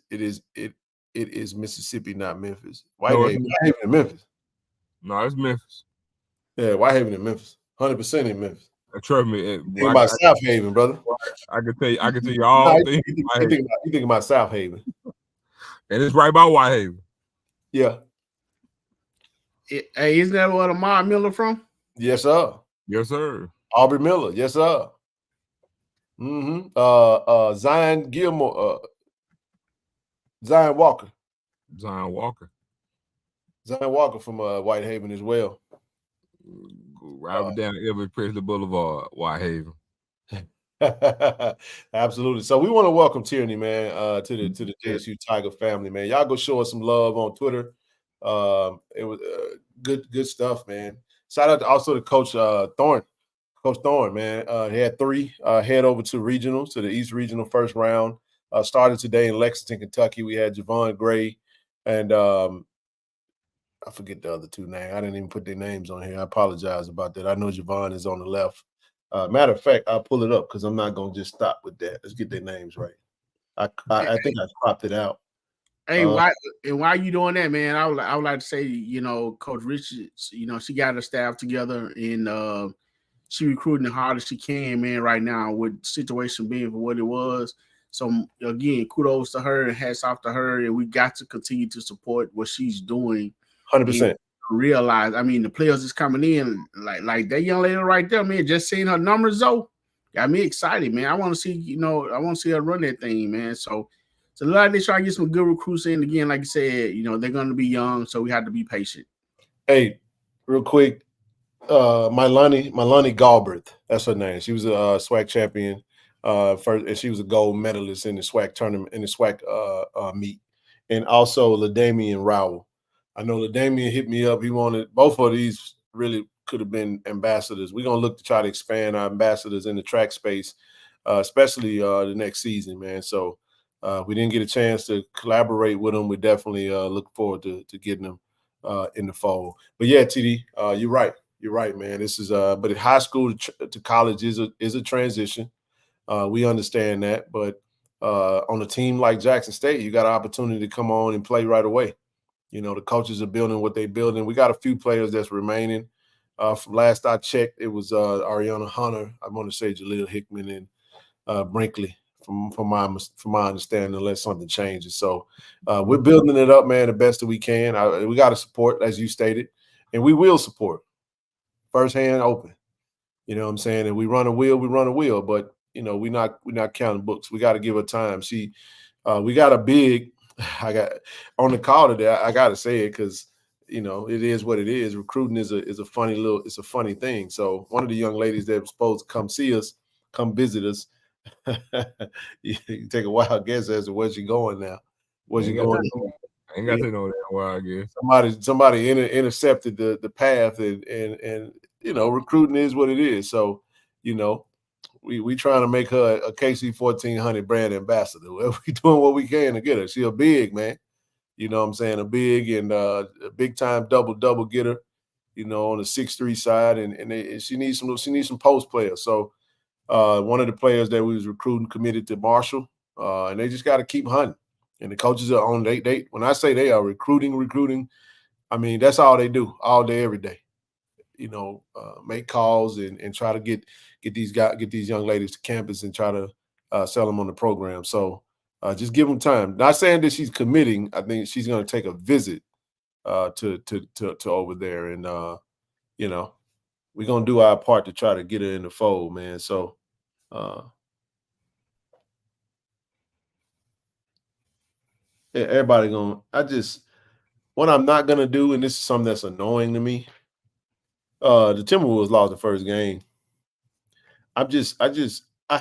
Mississippi, not Memphis. Whitehaven and Memphis. No, it's Memphis. Yeah, Whitehaven and Memphis. 100% in Memphis. Trust me. Think about South Haven, brother. I can tell you all things. You think about South Haven. And it's right by Whitehaven. Yeah. Hey, isn't that where Amar Miller from? Yes, sir. Yes, sir. Aubrey Miller. Yes, sir. Zion Gilmore. Zion Walker. Zion Walker. Zion Walker from Whitehaven as well. Right down Elvis Presley Boulevard, Whitehaven. Absolutely. So we want to welcome Tierney, man, to the JSU Tiger family, man. Y'all go show us some love on Twitter. It was good stuff, man. Shout out also to Coach Thorne. Coach Thorne, man. He had 3 head over to regionals, to the East Regional first round. Started today in Lexington, Kentucky. We had Javon Gray and I forget the other 2 names. I didn't even put their names on here. I apologize about that. I know Javon is on the left. Matter of fact, I'll pull it up because I'm not going to just stop with that. Let's get their names right. I think I cropped it out. Hey, why you doing that, man? I would like to say, Coach Richards, she got her staff together and she recruiting the hardest she can, man, right now with the situation being for what it was. So again, kudos to her and hats off to her, and we got to continue to support what she's doing. 100%. Realize, I mean, the players is coming in like that young lady right there, man. Just seeing her numbers though, got me excited, man. I want to see, I want to see her run that thing, man. So a lot of they try to get some good recruits in. Again, like you said, they're going to be young, so we have to be patient. Hey, real quick, Milani Galbraith, that's her name. She was a SWAC champion first, and she was a gold medalist in the SWAC tournament, in the SWAC meet, and also LaDamian Rowell. I know LaDamian hit me up. He wanted both of these. Really could have been ambassadors. We're gonna look to try to expand our ambassadors in the track space, especially the next season, man. So we didn't get a chance to collaborate with them. We definitely look forward to getting them in the fold. But yeah, TD, you're right. You're right, man. This is but high school to college is a transition. We understand that, but on a team like Jackson State, you got an opportunity to come on and play right away. The coaches are building what they're building. We got a few players that's remaining. From last I checked, it was Ariana Hunter. I want to say Jaleel Hickman and Brinkley, from my understanding, unless something changes. So we're building it up, man, the best that we can. We got to support, as you stated, and we will support. First hand open. You know what I'm saying? And we run a wheel, but we're not counting books. We got to give her time. We got a big. I got on the call today. I got to say it because it is what it is. Recruiting is a funny thing. So one of the young ladies that was supposed to come see us, come visit us. You take a wild guess as to where she going now. Where's she going? I ain't got to know that wild guess. Somebody intercepted the path, and recruiting is what it is. So we trying to make her a KC-1400 brand ambassador. We doing what we can to get her. She a big, man. You know what I'm saying? A big and a big time double getter, on the 6'3" side. And she needs some post players. So one of the players that we was recruiting committed to Marshall. And they just got to keep hunting. And the coaches are on they when I say they are recruiting, I mean that's all they do all day, every day. Make calls and try to get these young ladies to campus and try to sell them on the program. So just give them time. Not saying that she's committing. I think she's going to take a visit to over there, and we're going to do our part to try to get her in the fold, man. So everybody what I'm not going to do, and this is something that's annoying to me. The Timberwolves lost the first game. I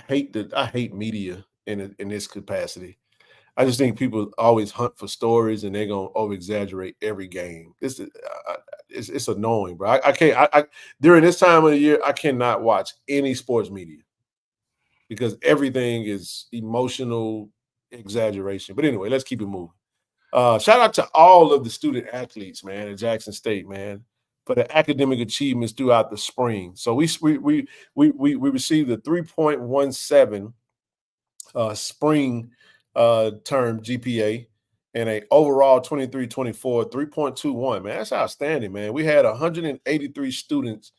hate media in this capacity. I just think people always hunt for stories and they're gonna over exaggerate every game. It's annoying, bro. I can't. During this time of the year, I cannot watch any sports media because everything is emotional exaggeration. But anyway, let's keep it moving. Shout out to all of the student athletes, man, at Jackson State, man, for the academic achievements throughout the spring. So we received a 3.17 spring term GPA and a overall 23-24 3.21. Man, that's outstanding, man. We had 183 students,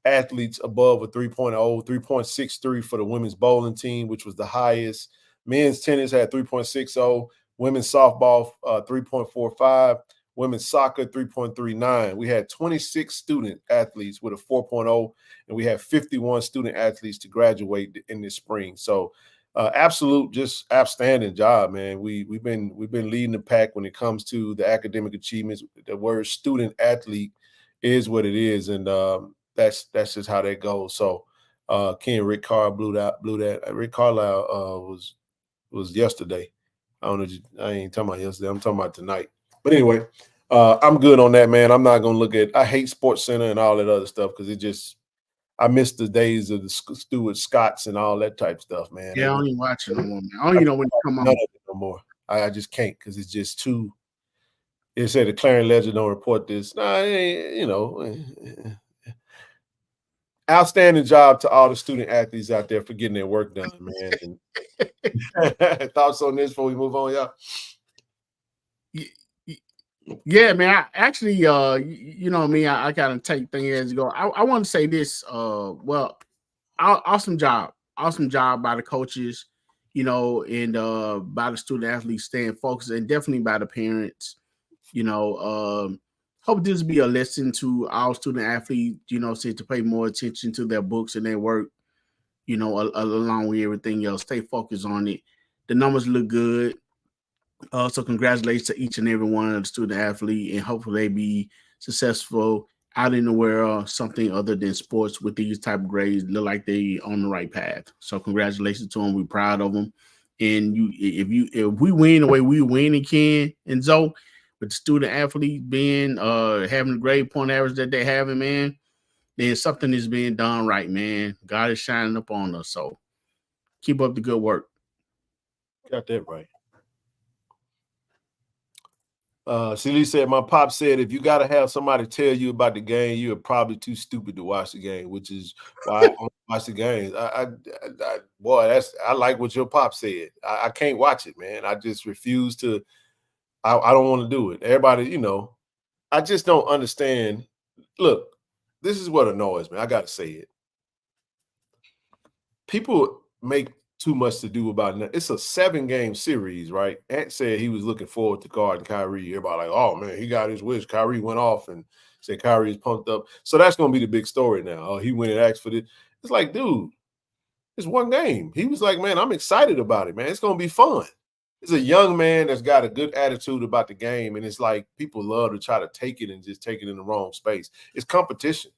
athletes above a 3.0, 3.63 for the women's bowling team, which was the highest. Men's tennis had 3.60. Women's softball 3.45. Women's soccer, 3.39. We had 26 student athletes with a 4.0, and we had 51 student athletes to graduate in this spring. So absolute, just outstanding job, man. We've been leading the pack when it comes to the academic achievements. The word student athlete is what it is, and that's just how that goes. So Ken, Rick Carr blew that. Rick Carlisle was yesterday. I don't know. I ain't talking about yesterday. I'm talking about tonight. But anyway, I'm good on that, man. I'm not gonna look at. I hate Sports Center and all that other stuff because it just. I miss the days of the Stuart Scotts and all that type stuff, man. Yeah, I don't even watch it no more, man. I don't even know when it come on. None of it no more. I just can't because it's just too. It said the Clarion Ledger don't report this. Nah, you know. Outstanding job to all the student athletes out there for getting their work done, man. And thoughts on this before we move on, y'all? Yeah, man. I actually, you know me, I gotta take things as go. I want to say this. Well, awesome job by the coaches, you know, and by the student athletes staying focused, and definitely by the parents. You know, hope this be a lesson to our student athletes. You know, say to pay more attention to their books and their work. You know, along with everything else, stay focused on it. The numbers look good. So congratulations to each and every one of the student athlete, and hopefully they be successful out in the world, something other than sports with these type of grades. Look like they on the right path. So congratulations to them. We're proud of them. And if we win the way we win and Ken and Zoe, with the student athlete being having the grade point average that they having, man, then something is being done right, man. God is shining up on us. So keep up the good work. Got that right. Celie said, my pop said, if you got to have somebody tell you about the game, you're probably too stupid to watch the game, which is why I don't watch the games. I like what your pop said. I can't watch it, man. I just refuse to. I don't want to do it. Everybody, you know, I just don't understand. Look, this is what annoys me. I got to say it. People make too much to do about it. It's a 7-game series, right? Ant said he was looking forward to guarding Kyrie. Everybody like, oh man, he got his wish. Kyrie went off and said Kyrie is pumped up. So that's going to be the big story now. Oh, he went and asked for this. It's like, dude, it's one game. He was like, man, I'm excited about it, man. It's going to be fun. It's a young man that's got a good attitude about the game, and it's like people love to try to take it and just take it in the wrong space. It's competition.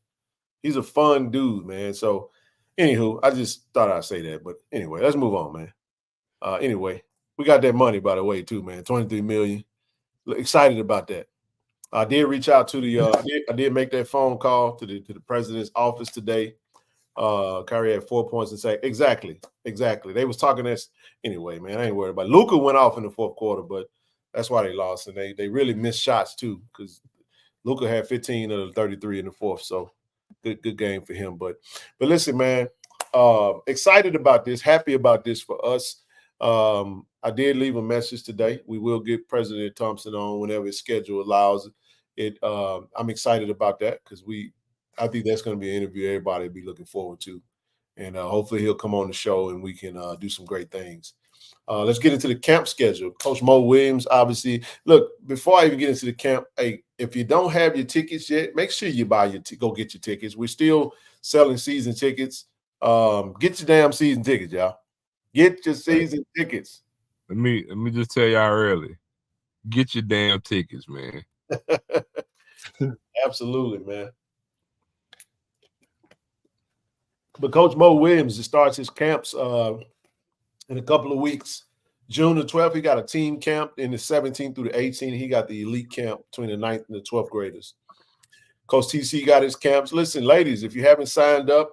He's a fun dude, man. So anywho, I just thought I'd say that. But anyway, let's move on, man. Anyway, we got that money, by the way, too, man. $23 million. Excited about that. I did reach out to the I did make that phone call to the president's office today. Kyrie had 4 points and say, exactly. They was talking this anyway, man. I ain't worried about it. Luka went off in the fourth quarter, but that's why they lost. And they really missed shots too, because Luka had 15 of the 33 in the fourth. So good game for him. But listen, man, excited about this, happy about this for us. I did leave a message today. We will get President Thompson on whenever his schedule allows it. I'm excited about that because I think that's going to be an interview everybody will be looking forward to. And hopefully he'll come on the show and we can do some great things. Let's get into the camp schedule. Coach Mo Williams, obviously. Look, before I even get into the camp, hey, if you don't have your tickets yet, make sure you go get your tickets. We're still selling season tickets. Get your damn season tickets, y'all. Get your season tickets. Let me just tell y'all early. Get your damn tickets, man. Absolutely, man. But Coach Mo Williams starts his camps in a couple of weeks. June the 12th, he got a team camp in the 17th through the 18th. He got the elite camp between the 9th and the 12th graders. Coach TC got his camps. Listen, ladies, if you haven't signed up,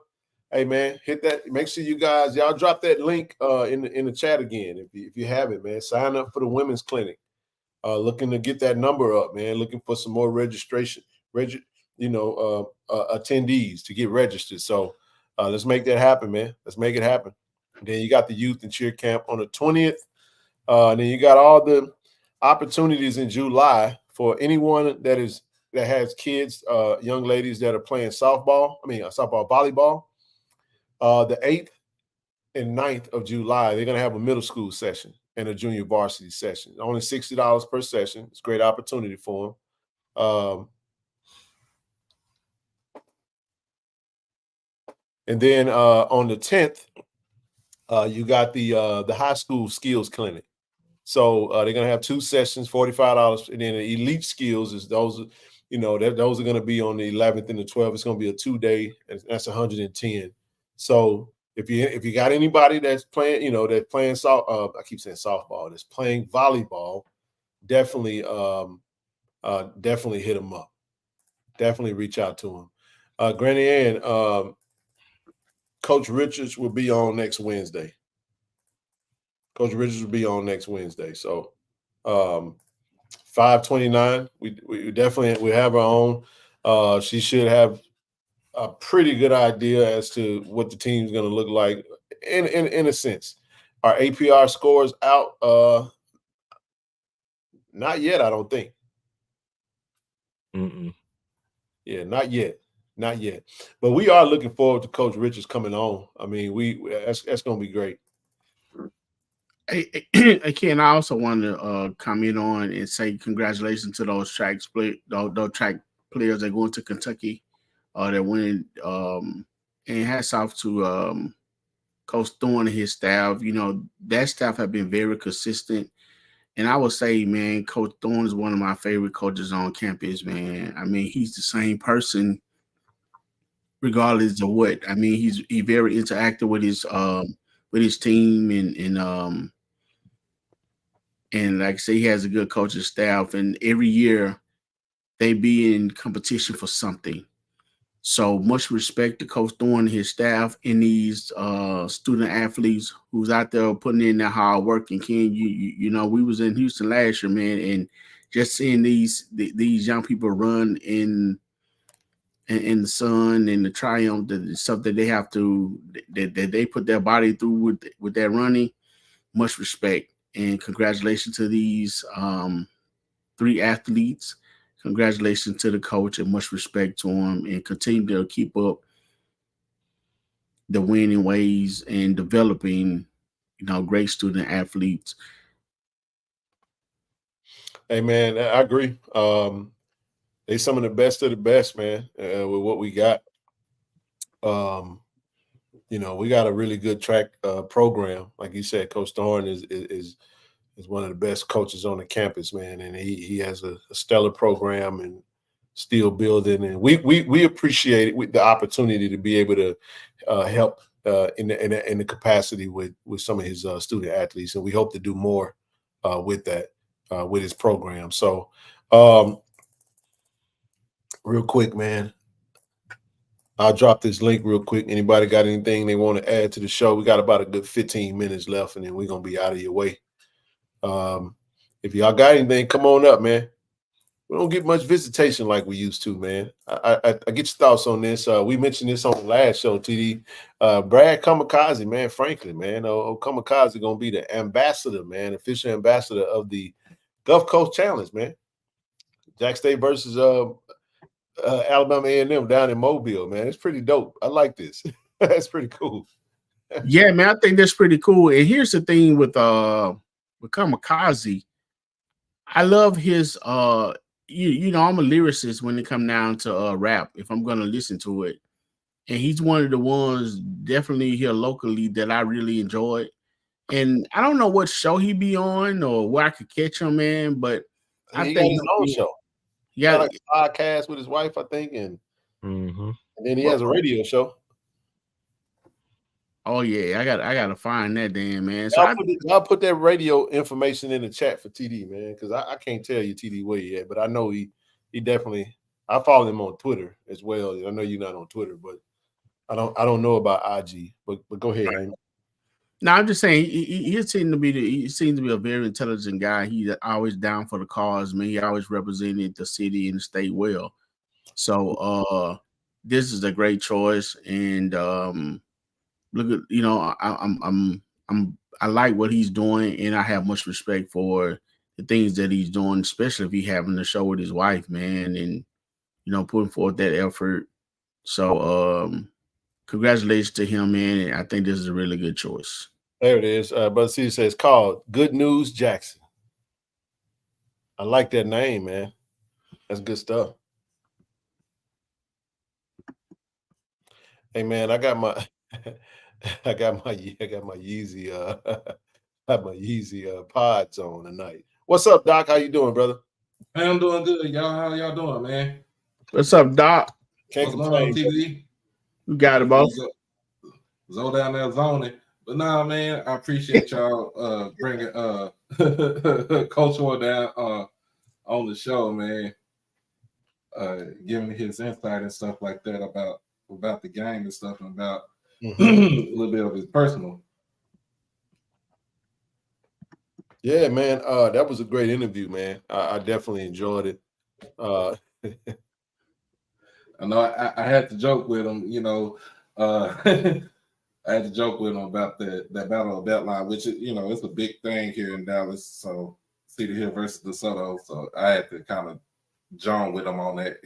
hey, man, hit that. Make sure y'all drop that link in the chat again. If you haven't, man, sign up for the women's clinic. Looking to get that number up, man. Looking for some more registration, attendees to get registered. So let's make that happen, man. Let's make it happen. And then you got the youth and cheer camp on the 20th. And then you got all the opportunities in July for anyone that has kids, young ladies that are playing volleyball. The 8th and 9th of July, they're going to have a middle school session and a junior varsity session. Only $60 per session. It's a great opportunity for them. And then on the 10th, you got the high school skills clinic. So they're gonna have 2 sessions, $45, and then the elite skills is those, those are gonna be on the 11th and the 12th. It's gonna be a 2-day, and that's 110. So if you got anybody that's playing, that's playing I keep saying softball, that's playing volleyball, definitely hit them up. Definitely reach out to them. Granny Ann, Coach Richards will be on next Wednesday. Coach Richards will be on next Wednesday. So 529, we definitely have our own. She should have a pretty good idea as to what the team's going to look like in a sense. Our APR scores out? Not yet, I don't think. Yeah, not yet. Not yet. But we are looking forward to Coach Richards coming on. I mean, that's going to be great. Hey, Ken, I also want to comment on and say congratulations to those track players that go into Kentucky, that win. And hats off to Coach Thorne and his staff. That staff have been very consistent. And I would say, man, Coach Thorne is one of my favorite coaches on campus, man. I mean, he's the same person regardless of what. I mean, he's very interactive with his team, and like I say, he has a good coaching staff, and every year they be in competition for something. So much respect to Coach Thorne and his staff and these student athletes who's out there putting in their hard work. And Ken, we was in Houston last year, man, and just seeing these young people run in the sun and the triumph, the stuff that they have to that they put their body through with their running. Much respect and congratulations to these 3 athletes. Congratulations to the coach and much respect to him, and continue to keep up the winning ways and developing, great student athletes. Hey, man, I agree. They some of the best of the best, man, with what we got. We got a really good track program. Like you said, Coach Thorne is one of the best coaches on the campus, man, and he has a stellar program and still building. And we appreciate it, the opportunity to be able to help in the capacity with some of his student athletes, and we hope to do more with that with his program. So, real quick, man, I'll drop this link real quick. Anybody got anything they want to add to the show? We got about a good 15 minutes left, and then we're gonna be out of your way. If y'all got anything, come on up, man. We don't get much visitation like we used to, man. I get your thoughts on this. We mentioned this on the last show, TD. Brad Kamikaze, man, Franklin, man. Kamikaze gonna be the ambassador, man, official ambassador of the Gulf Coast Challenge, man. Jack State versus Alabama A&M down in Mobile, man. It's pretty dope. I like this. That's pretty cool. Yeah, man, I think that's pretty cool. And here's the thing with Kamikaze. I love his I'm a lyricist when it comes down to rap, if I'm gonna listen to it. And he's one of the ones definitely here locally that I really enjoyed. And I don't know what show he be on or where I could catch him, man, but I think got his own show. Yeah, like a podcast with his wife, I think, and then he has a radio show. Oh yeah, I gotta find that damn man. So I'll put that radio information in the chat for TD, man, because I can't tell you TD where he at, but I know he definitely. I follow him on Twitter as well. I know you're not on Twitter, but I don't know about IG. But go ahead, Amy. No, I'm just saying he seems to be a very intelligent guy. He's always down for the cause, man. He always represented the city and the state well. So this is a great choice, and look at I like what he's doing, and I have much respect for the things that he's doing, especially if he having a show with his wife, man, and putting forth that effort. So congratulations to him, man. And I think this is a really good choice. There it is. Brother C says called Good News Jackson. I like that name, man. That's good stuff. Hey man, I got my Yeezy pods on tonight. What's up, Doc? How you doing, brother? I'm doing good, y'all. How y'all doing, man? What's up, Doc? Can't What's going on, complain. TD? You got it, boss. Zo down there zoning. But nah, man, I appreciate y'all bringing Coach Moore down on the show, man. Giving his insight and stuff like that about the game and stuff, and about a little bit of his personal. Yeah, man. That was a great interview, man. I definitely enjoyed it. I know I had to joke with him, you know. I had to joke with him about that battle of Beltline, which is, you know, it's a big thing here in Dallas. So Cedar Hill versus DeSoto. So I had to kind of join with him on that.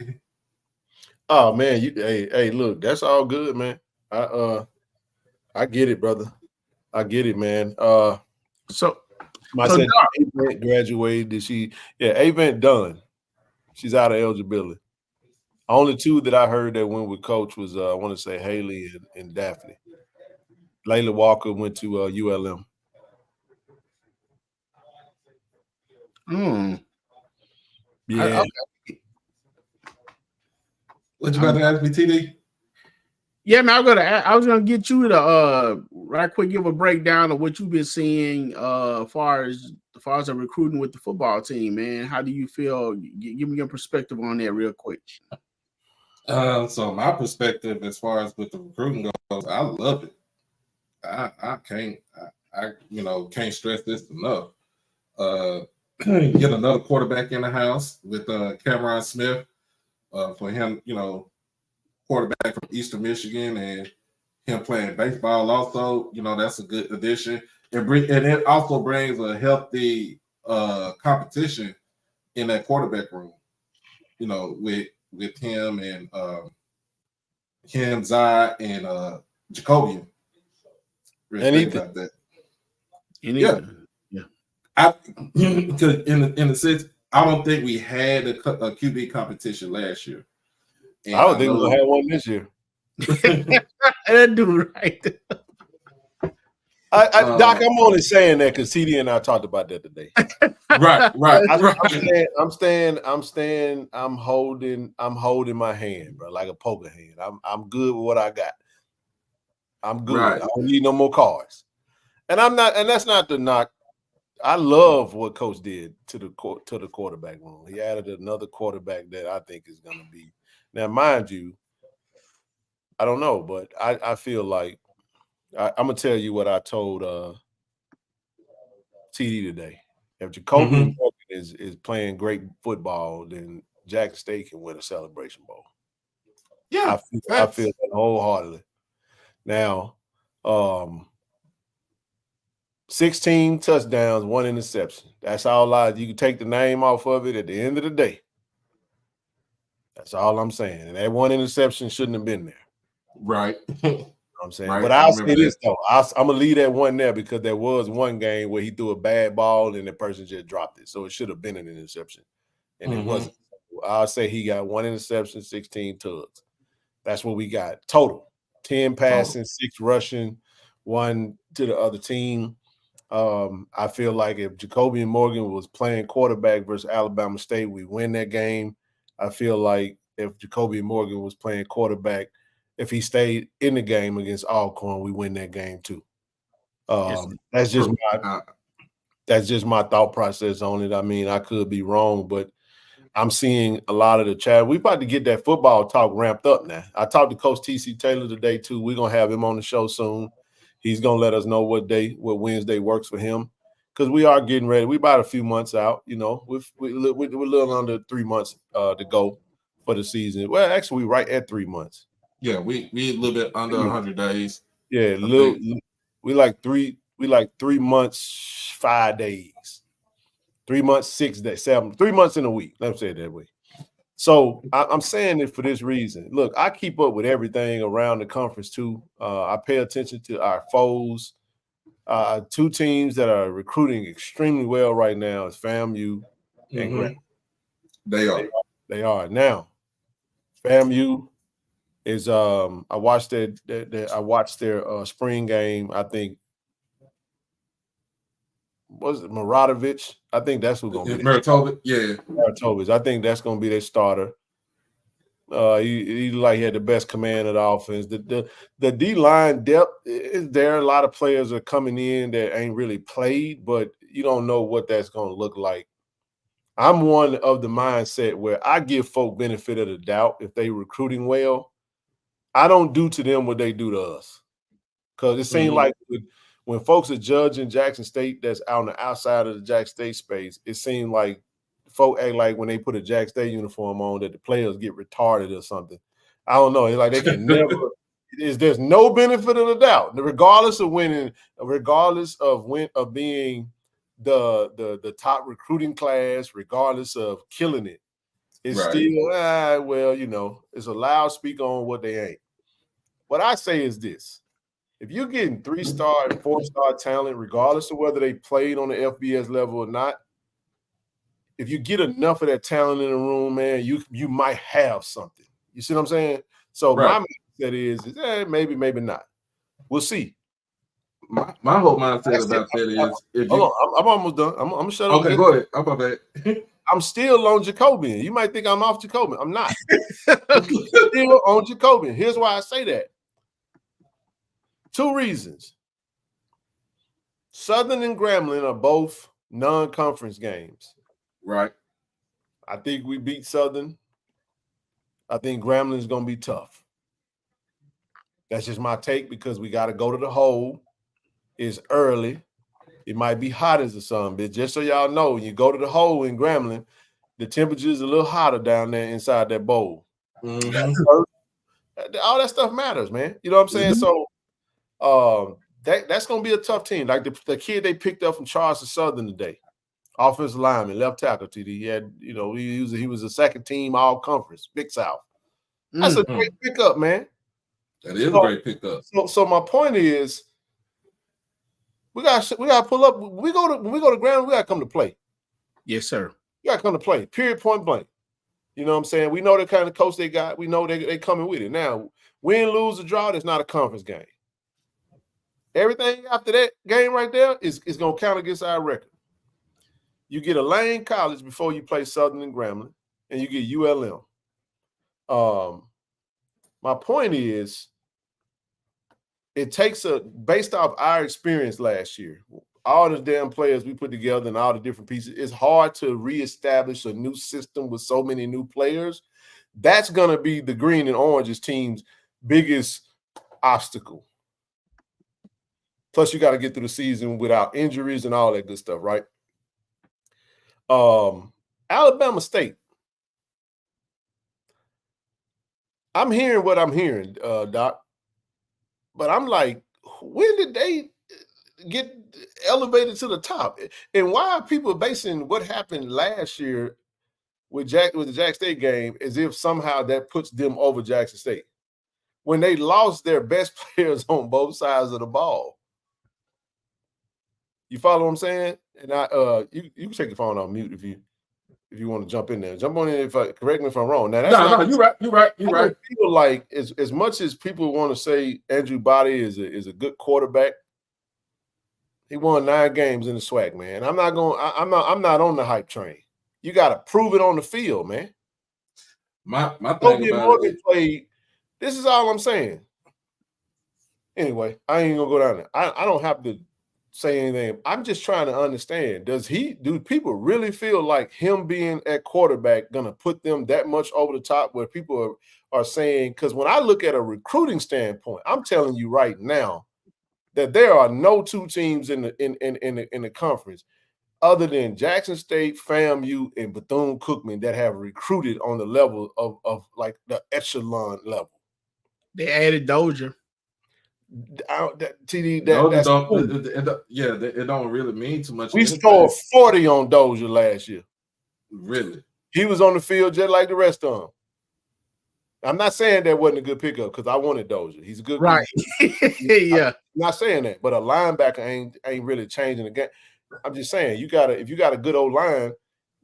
Oh man, hey, look, that's all good, man. I get it, brother. I get it, man. So son Avent graduated. Avent done. She's out of eligibility. Only two that I heard that went with Coach was I want to say Haley and Daphne. Layla Walker went to ULM. Yeah. What you about to ask me, TD? Yeah, man, I was gonna get you to right quick give a breakdown of what you've been seeing as far as the recruiting with the football team, man. How do you feel? Give me your perspective on that real quick. So my perspective as far as with the recruiting goes, I love it. I can't stress this enough. Get another quarterback in the house with Cameron Smith. For him, you know, quarterback from Eastern Michigan, and him playing baseball also, you know, that's a good addition. And it also brings a healthy competition in that quarterback room, you know, with him and him, Zai, and Jacobian. Really think about that. Yeah. Because in the sense, I don't think we had a QB competition last year. And I don't think we'll have one this year. That dude right there. Doc, I'm only saying that because CD and I talked about that today. Right. I'm holding my hand, bro, like a poker hand. I'm good with what I got. I'm good. Right. I don't need no more cards. And that's not the knock. I love what Coach did to the quarterback room. He added another quarterback that I think is going to be. Now, mind you, I don't know, but I feel like I'm going to tell you what I told TD today. If Jacoby is playing great football, then Jackson State can win a Celebration Bowl. Yeah, I feel that wholeheartedly. Now, 16 touchdowns, 1 interception. That's all you can take the name off of it at the end of the day. That's all I'm saying. And that 1 interception shouldn't have been there. Right. You know what I'm saying? Right. But I'll say this, though. I'm going to leave that one there because there was one game where he threw a bad ball and the person just dropped it. So it should have been an interception. And it wasn't. I'll say he got 1 interception, 16 tugs. That's what we got. Total. 10 passing, 6 rushing, 1 to the other team. I feel like if Jacoby Morgan was playing quarterback versus Alabama State, we win that game. I feel like if Jacoby Morgan was playing quarterback, if he stayed in the game against Alcorn, we win that game too. That's just my thought process on it. I mean, I could be wrong, but I'm seeing a lot of the chat. We about to get that football talk ramped up now. I talked to Coach T.C. Taylor today too. We're gonna have him on the show soon. He's gonna let us know what Wednesday works for him, because we are getting ready. We're about a few months out. You know, we're a little under 3 months to go for the season. Well, actually, we're right at 3 months. Yeah, we a little bit under 100 days. Yeah, we like 3 months, 5 days. 3 months, 6 days, 7, 3 months in a week. Let me say it that way. So I'm saying it for this reason. Look, I keep up with everything around the conference too. I pay attention to our foes. 2 teams that are recruiting extremely well right now is FAMU and Grant. They are. They are now. FAMU is I watched their spring game. I think was it Maratovich? I think that's who's gonna be Maratovich. Yeah, Maratovich. I think that's gonna be their starter. He like he had the best command of the offense. The D line depth is there. A lot of players are coming in that ain't really played, but you don't know what that's gonna look like. I'm one of the mindset where I give folk benefit of the doubt if they recruiting well. I don't do to them what they do to us. Because it seems like when folks are judging Jackson State that's out on the outside of the Jackson State space, it seems like folk act like when they put a Jackson State uniform on that the players get retarded or something. I don't know. It's like they can never there's no benefit of the doubt. Regardless of winning, regardless of being the top recruiting class, regardless of killing it, it's still well, you know, it's a loud speak on what they ain't. What I say is this: if you're getting 3-star and 4-star talent, regardless of whether they played on the FBS level or not, if you get enough of that talent in the room, man, you might have something. You see what I'm saying? So my mindset is maybe, maybe not. We'll see. My whole mindset about that is if you I'm almost done. I'm gonna shut up. Okay, go ahead. I'm about that. I'm still on Jacobian. You might think I'm off Jacobian. I'm not. I'm still on Jacobian. Here's why I say that. 2 reasons. Southern and Grambling are both non-conference games. Right. I think we beat Southern. I think Grambling is going to be tough. That's just my take because we got to go to the hole. It's early. It might be hot as the sun, but just so y'all know, when you go to the hole in Grambling, the temperature is a little hotter down there inside that bowl. All that stuff matters, man. You know what I'm saying? So that's going to be a tough team. Like the kid they picked up from Charleston Southern today, offensive lineman, left tackle, TD. He had, you know, he was a second team all conference, Big South. That's a great pickup, man. That is a great pickup. So my point is, we got to pull up. When we go to ground, we got to come to play. Yes, sir. You got to come to play. Period. Point blank. You know what I'm saying? We know the kind of coach they got. We know they coming with it. Now, win, lose, or draw, it's not a conference game. Everything after that game right there is going to count against our record. You get a Lane College before you play Southern and Grambling, and you get ULM. My point is, it takes based off our experience last year, all the damn players we put together and all the different pieces, it's hard to reestablish a new system with so many new players. That's going to be the green and oranges team's biggest obstacle. Plus, you got to get through the season without injuries and all that good stuff, right? Alabama State. I'm hearing what I'm hearing, Doc. But I'm like, when did they get elevated to the top? And why are people basing what happened last year with the Jackson State game as if somehow that puts them over Jackson State when they lost their best players on both sides of the ball? You follow what I'm saying? And you can take your phone off mute if you want to jump in there. Jump on in correct me if I'm wrong. Now that's you're right. People like as much as people want to say Andrew Body is a good quarterback, he won 9 games in the SWAC, man. I'm not on the hype train. You got to prove it on the field, man. My thing about it played. This is all I'm saying. Anyway, I ain't gonna go down there. I don't have to say anything. I'm just trying to understand. Do people really feel like him being at quarterback gonna put them that much over the top where people are saying, because when I look at a recruiting standpoint, I'm telling you right now that there are no 2 teams in the conference other than Jackson State, FAMU, and Bethune-Cookman that have recruited on the level of like the echelon level. They added Dozier. TD, it don't really mean too much. We scored 40 on Dozier last year. Really? He was on the field just like the rest of them. I'm not saying that wasn't a good pickup because I wanted Dozier. He's a good right. Yeah. I'm not saying that, but a linebacker ain't really changing the game. I'm just saying if you got a good old line,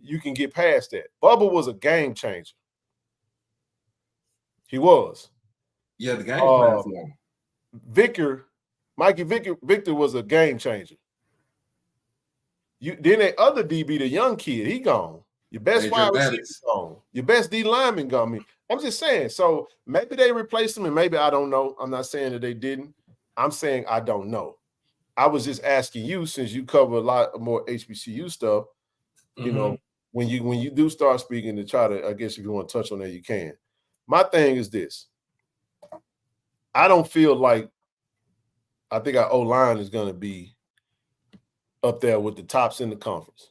you can get past that. Bubba was a game changer. He was. Yeah, the game plan for him. Victor was a game changer. Then that other DB, the young kid, he gone. Your best wide receiver gone. Your best D lineman gone. I mean, I'm just saying. So maybe they replaced him, and maybe I don't know. I'm not saying that they didn't. I'm saying I don't know. I was just asking you, since you cover a lot more HBCU stuff, you know, when you do start speaking, to try to, I guess if you want to touch on that, you can. My thing is this. I don't feel like, I think our O-line is going to be up there with the tops in the conference.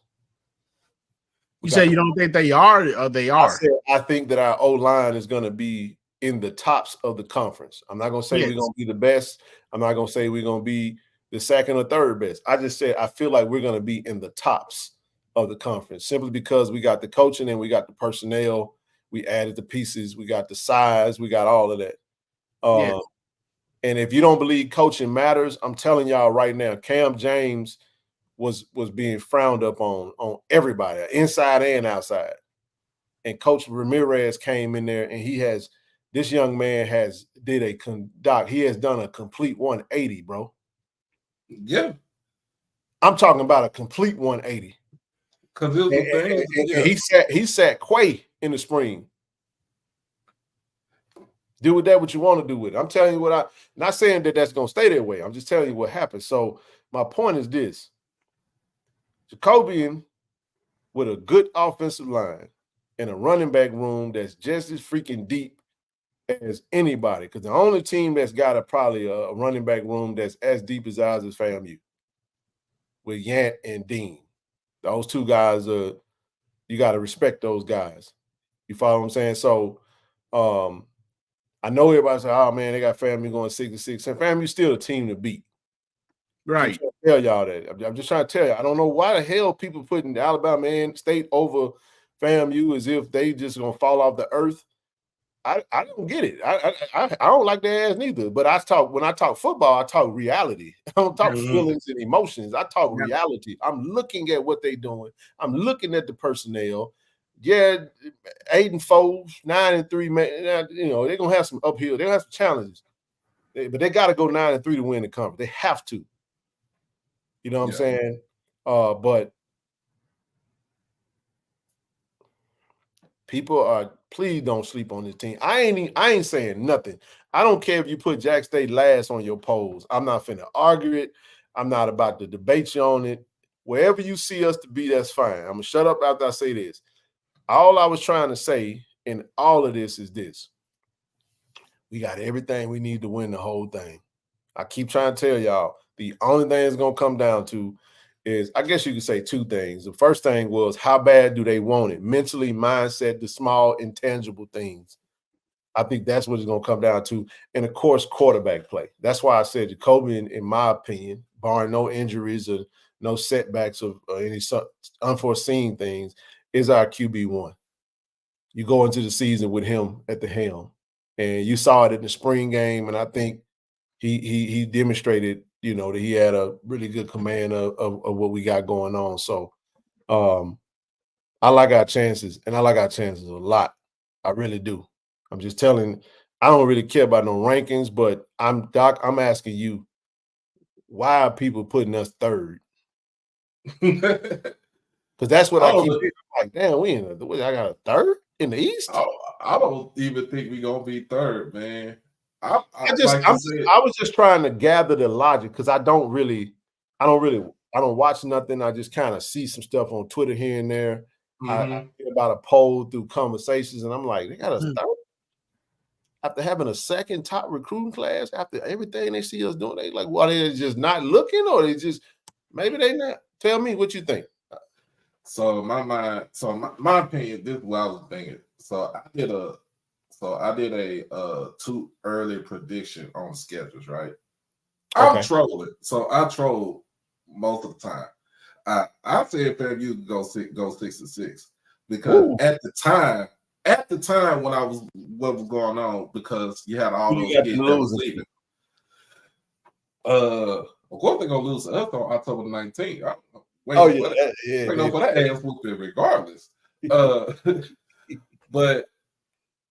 You say you don't think they are, or they are? I think that our O-line is going to be in the tops of the conference. I'm not going to say we're going to be the best. I'm not going to say we're going to be the second or third best. I just said I feel like we're going to be in the tops of the conference, simply because we got the coaching and we got the personnel. We added the pieces. We got the size. We got all of that. And if you don't believe coaching matters, I'm telling y'all right now, Cam James was being frowned up on everybody, inside and outside. And Coach Ramirez came in there, and this young man has done a complete 180, bro. Yeah. I'm talking about a complete 180. He sat Quay in the spring. Do with that what you want to do with it. I'm telling you not saying that that's going to stay that way. I'm just telling you what happened. So my point is this. Jacobian with a good offensive line and a running back room that's just as freaking deep as anybody, because the only team that's got probably a running back room that's as deep as ours is FAMU, with Yant and Dean. Those two guys you got to respect those guys. You follow what I'm saying? So I know everybody say, oh man, they got FAMU going 6-6, and FAMU's still a team to beat. Right. I'm trying to tell y'all that. I'm just trying to tell you. I don't know why the hell people putting Alabama State over FAMU as if they just gonna fall off the earth. I don't get it. I don't like their ass neither. But when I talk football, I talk reality. I don't talk feelings and emotions. I talk reality. I'm looking at what they're doing. I'm looking at the personnel. Yeah, 8-4, 9-3, man. You know, they're gonna have some uphill. They're gonna have some challenges. But they got to go 9-3 to win the conference. They have to. You know what I'm saying? But people please don't sleep on this team. I ain't saying nothing. I don't care if you put Jack State last on your polls. I'm not finna argue it. I'm not about to debate you on it. Wherever you see us to be, that's fine. I'm gonna shut up after I say this. All I was trying to say in all of this is this. We got everything we need to win the whole thing. I keep trying to tell y'all, the only thing it's going to come down to is, I guess you could say two things. The first thing was, how bad do they want it? Mentally, mindset, the small, intangible things. I think that's what it's going to come down to. And, of course, quarterback play. That's why I said Jacoby, in my opinion, barring no injuries or no setbacks or any unforeseen things, is our QB1. You go into the season with him at the helm. And you saw it in the spring game, and I think he demonstrated, you know, that he had a really good command of what we got going on. So I like our chances, and I like our chances a lot. I really do. I'm just telling, I don't really care about no rankings, but I'm asking you, why are people putting us third? Because that's what I keep hearing. I'm like, damn, I got a third in the East? I don't even think we're gonna be third, man. I was just trying to gather the logic, because I don't watch nothing. I just kind of see some stuff on Twitter here and there. I hear about a poll through conversations, and I'm like, they got us third after having a second top recruiting class, after everything they see us doing. They like, well, they just not looking, or they just maybe they not. Tell me what you think. So my opinion, this is what I was thinking. So I did a too early prediction on schedules, right? I'm trolling. So I troll most of the time. I said FAMU go 6-6 because at the time when what was going on, because you had all those kids that was leaving. Of course they're gonna lose to us on October 19th. waiting for that ass whooping regardless. But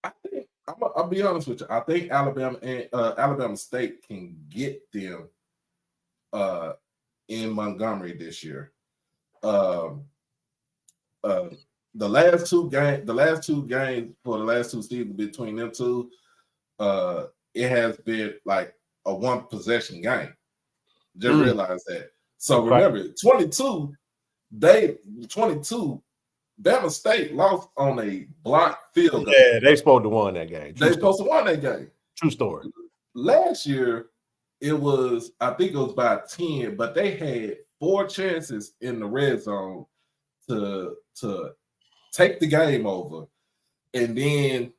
I think I'll be honest with you. I think Alabama and Alabama State can get them in Montgomery this year. The last two games for the last two seasons between them two, it has been like a one possession game. Just realize that. So remember, 22, Bama State lost on a blocked field goal. Yeah, they supposed to won that game. They supposed to won that game. True story. Last year, I think it was by 10, but they had 4 chances in the red zone to take the game over. And then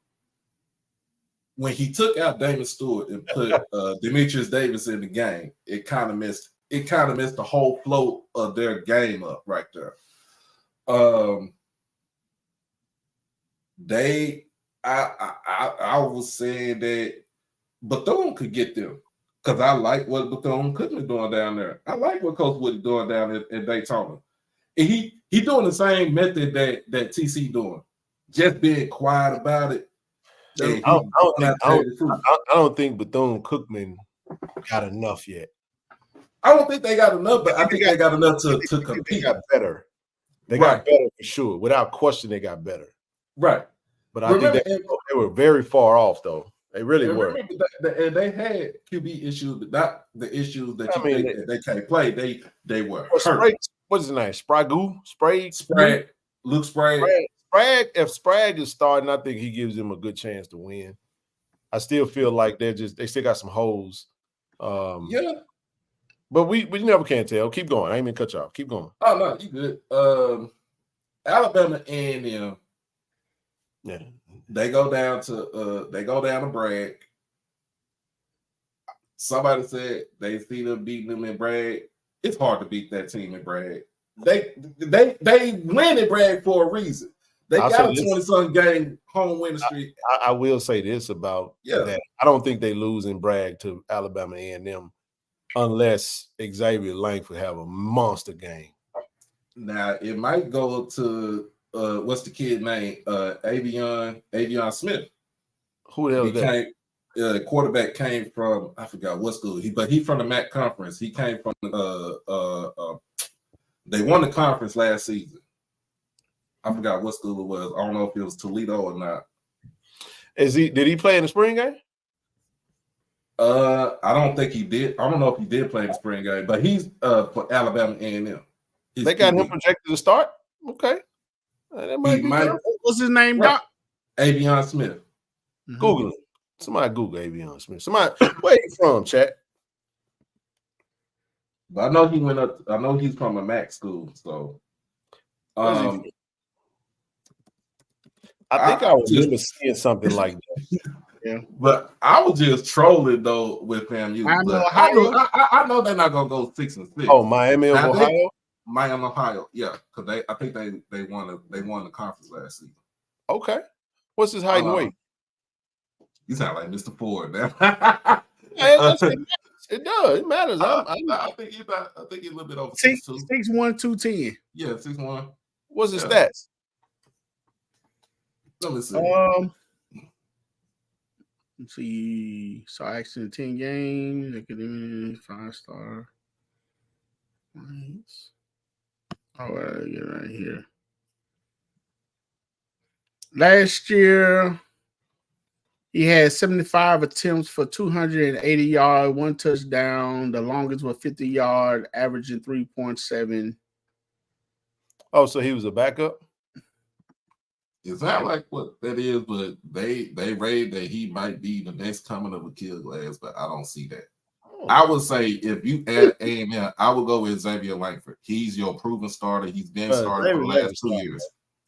when he took out Damon Stewart and put Demetrius Davis in the game, it kind of messed the whole flow of their game up right there. I was saying that Bethune could get them because I like what Bethune-Cookman is doing down there. I like what Coach Woody doing down in Daytona. And he doing the same method that TC doing, just being quiet about it. I don't think Bethune-Cookman got enough yet. I don't think they got enough, but I think they got enough to compete. They got better. They got better for sure. Without question, they got better. Right. But I think they were very far off, though. They really were. And they had QB issues, but not the issues that that they can't play. They were hurt. What's his name? Sprague? Luke Sprague. If Sprague is starting, I think he gives them a good chance to win. I still feel like they still got some holes. Yeah. But we never can tell. Keep going. I ain't even cut you off. Keep going. Oh no, you good. Alabama A&M. Yeah. They go down to Bragg. Somebody said they see them beating them in Bragg. It's hard to beat that team in Bragg. They win in Bragg for a reason. They got a 20-something game home winning streak. I will say this about that. I don't think they lose in Bragg to Alabama A&M unless Xavier Langford have a monster game. Now it might go to what's the kid name? Avion Smith. Who the hell is that? Quarterback came from, I forgot what school, but he from the MAC conference. He came from they won the conference last season. I forgot what school it was. I don't know if it was Toledo or not. Did he play in the spring game? I don't think he did. I don't know if he did play in the spring game, but he's for Alabama A&M. They got him projected to start. Okay, that might be what's his name, Doc? Avion Smith. Google it. Somebody Google Avion Smith. Somebody, where you from, chat? But I know he went up. I know he's from a MAC school. So, I think I remember seeing something like that. Yeah, but I was just trolling though with FAMU. I know they're not gonna go 6-6. Oh, Miami of Ohio. Miami, Ohio. Yeah, because I think they won the conference last season. Okay, what's his height and weight? You sound like Mr. Ford now. It does. It matters. I think he's a little bit over 6'1", 210. Yeah, 6'1". What's his stats? Let me see. Let's see. So action 10 games. Academy 5-star. Points. Oh, I get right here. Last year, he had 75 attempts for 280 yards, 1 touchdown. The longest was 50 yards, averaging 3.7. Oh, so he was a backup? It's not like what that is, but they rated that he might be the next coming of Akil Glass, but I don't see that. I would say if you add A&M, I would go with Xavier Langford. He's your proven starter. He's been starting for the last 2 years.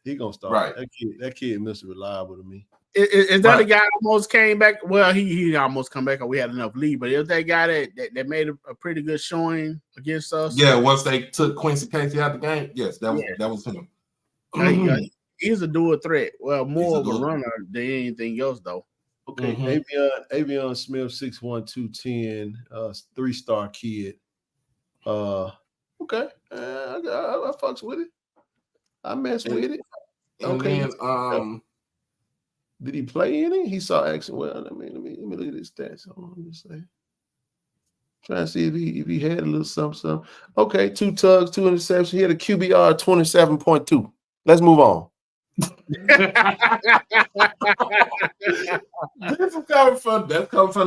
He gonna start. Right. That kid Mr. Reliable to me. Is that a guy almost came back? Well, he almost come back. We had enough lead, but is that guy that made a pretty good showing against us? Yeah, once they took Quincy Casey out the game, yes, that was him. He's a dual threat. Well, more of a runner than anything else, though. Okay, Avion Smith, 6'1", 210, 3-star kid. Okay, I fucks with it. I mess with it. Okay. Then, did he play any? He saw action. Well, let me look at his stats. Hold on, just say. Trying to see if he had a little something. Okay, 2 tugs, 2 interceptions. He had a QBR 27.2. Let's move on. That's coming from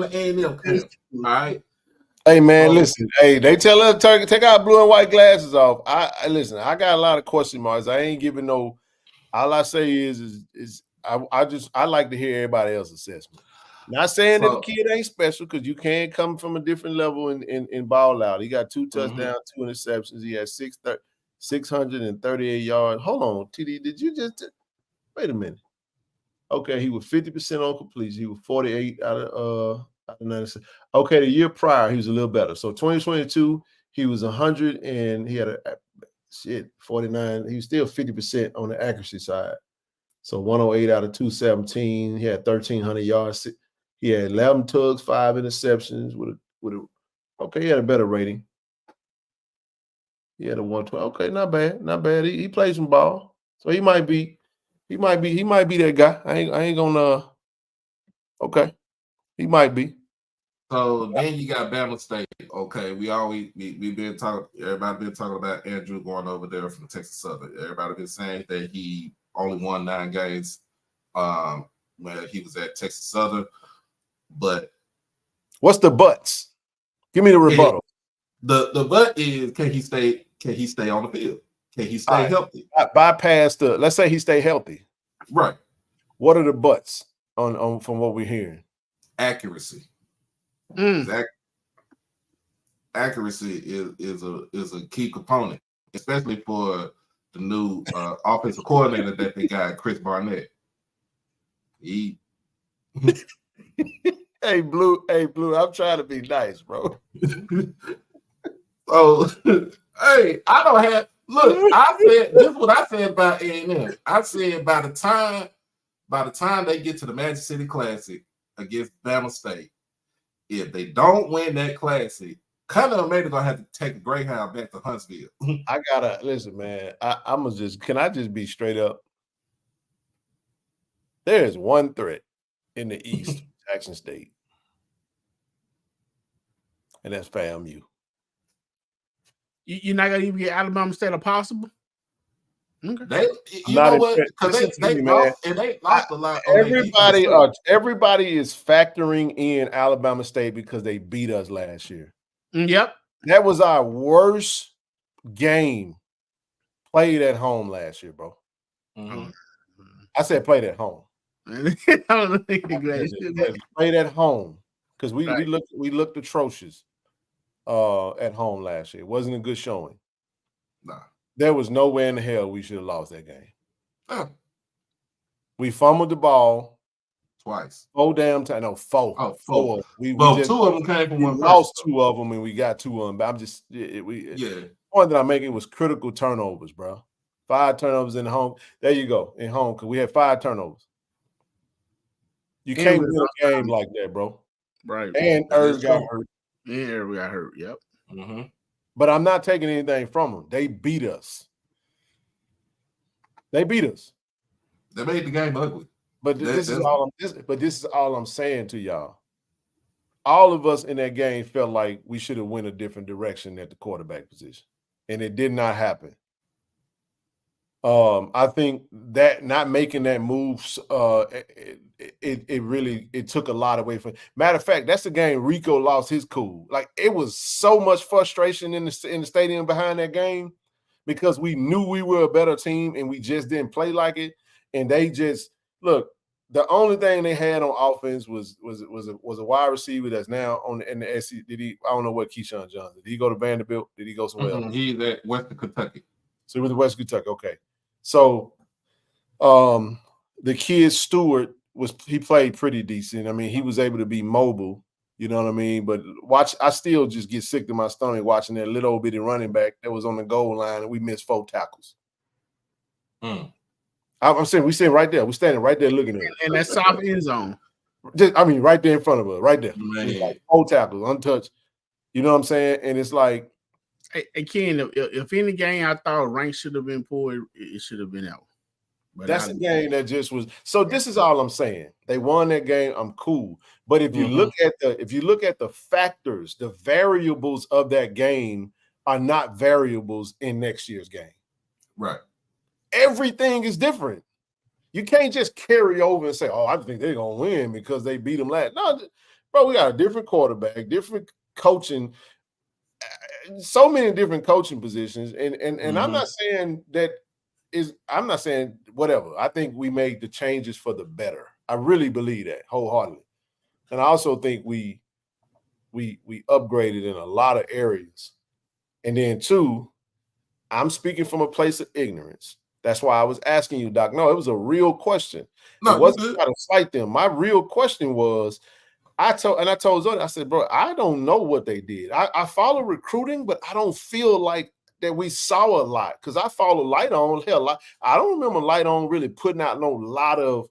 the A&M camp. All right. Hey man, listen. Hey, they tell us to take our blue and white glasses off. I listen. I got a lot of question marks. I ain't giving no. All I say is I like to hear everybody else's assessment. Not saying that the kid ain't special, because you can come from a different level in ball out. He got 2 touchdowns, 2 interceptions. He had 638 yards. Hold on, TD. Did you just wait a minute? Okay, he was 50% on completion. He was 48 out of 96. Okay, the year prior, he was a little better. So 2022, he was 100 and he had 49. He was still 50% on the accuracy side. So 108 out of 217. He had 1,300 yards. He had 11 tugs, 5 interceptions. Okay, he had a better rating. He had a 112. Okay, not bad, not bad. He played some ball, so he might be that guy. I ain't gonna. Okay, he might be. So then you got Bama State. Okay, we've been talking. Everybody been talking about Andrew going over there from Texas Southern. Everybody been saying that he only won 9 games when he was at Texas Southern. But what's the buts? Give me the rebuttal. The but is, can he stay on the field? Can he stay healthy? Bypass let's say he stay healthy. Right. What are the buts on from what we're hearing? Accuracy. Accuracy is a key component, especially for the new offensive coordinator that they got, Chris Barnett. Hey, Blue, I'm trying to be nice, bro. So, hey, I don't have. Look, I said this is what I said about A&M. I said by the time they get to the Magic City Classic against Bama State, if they don't win that classic, Connor maybe gonna have to take a Greyhound back to Huntsville. I gotta listen, man. Can I just be straight up? There is one threat in the East, Jackson State, and that's FAMU. You're not gonna even get Alabama State a possible? Okay. You know what? Because they lost a lot. Everybody is factoring in Alabama State because they beat us last year. Yep. That was our worst game played at home last year, bro. Mm-hmm. I said played at home. Played at home because we looked atrocious at home last year. It wasn't a good showing. Nah. There was nowhere in the hell we should have lost that game. We fumbled the ball twice. 4 damn times. No, 4. Oh, 4. 2 of them came from one. Lost 2 of them and we got 2 of them. But I'm just the point that I'm making was critical turnovers, bro. 5 turnovers in the home. There you go, in home, because we had 5 turnovers. You can't win a game like that, bro. Right. And Irv got hurt. Yeah, Irv got hurt. Yep. Mm-hmm. But I'm not taking anything from them. They beat us. They beat us. They made the game ugly. But this is all I'm saying to y'all. All of us in that game felt like we should have went a different direction at the quarterback position, and it did not happen. I think that not making that move, it really took a lot away from. Matter of fact, that's the game Rico lost his cool. Like, it was so much frustration in the stadium behind that game because we knew we were a better team and we just didn't play like it. And they just look. The only thing they had on offense was a wide receiver that's now in the SEC. I don't know what Keyshawn Johnson. Did he go to Vanderbilt? Did he go somewhere else? He's at Western Kentucky. So he was at Western Kentucky. Okay. So the kid Stewart he played pretty decent. I mean, he was able to be mobile, you know what I mean? But I still just get sick to my stomach watching that little old bitty running back that was on the goal line and we missed 4 tackles. I'm saying we sitting right there. We're standing right there looking at it. In that soft end zone. Right there in front of us, right there. Like 4 tackles, untouched. You know what I'm saying? And it's like, Hey, Ken, if any game I thought rank should have been pulled, it should have been out. But that's a game that just was. So this is all I'm saying. They won that game. I'm cool. But if you look at the factors, the variables of that game are not variables in next year's game. Right. Everything is different. You can't just carry over and say, "Oh, I think they're gonna win because they beat them last." No, bro, we got a different quarterback, different coaching, so many different coaching positions, and I'm not saying that I'm not saying whatever. I think we made the changes for the better. I really believe that wholeheartedly, and I also think we upgraded in a lot of areas. And then two, I'm speaking from a place of ignorance. That's why I was asking you, Doc. No, it was a real question. No, it wasn't trying to fight them. My real question was, I told Zoe, I said, bro, I don't know what they did. I follow recruiting, but I don't feel like that we saw a lot because I follow Light On. Hell, I don't remember Light On really putting out no lot of,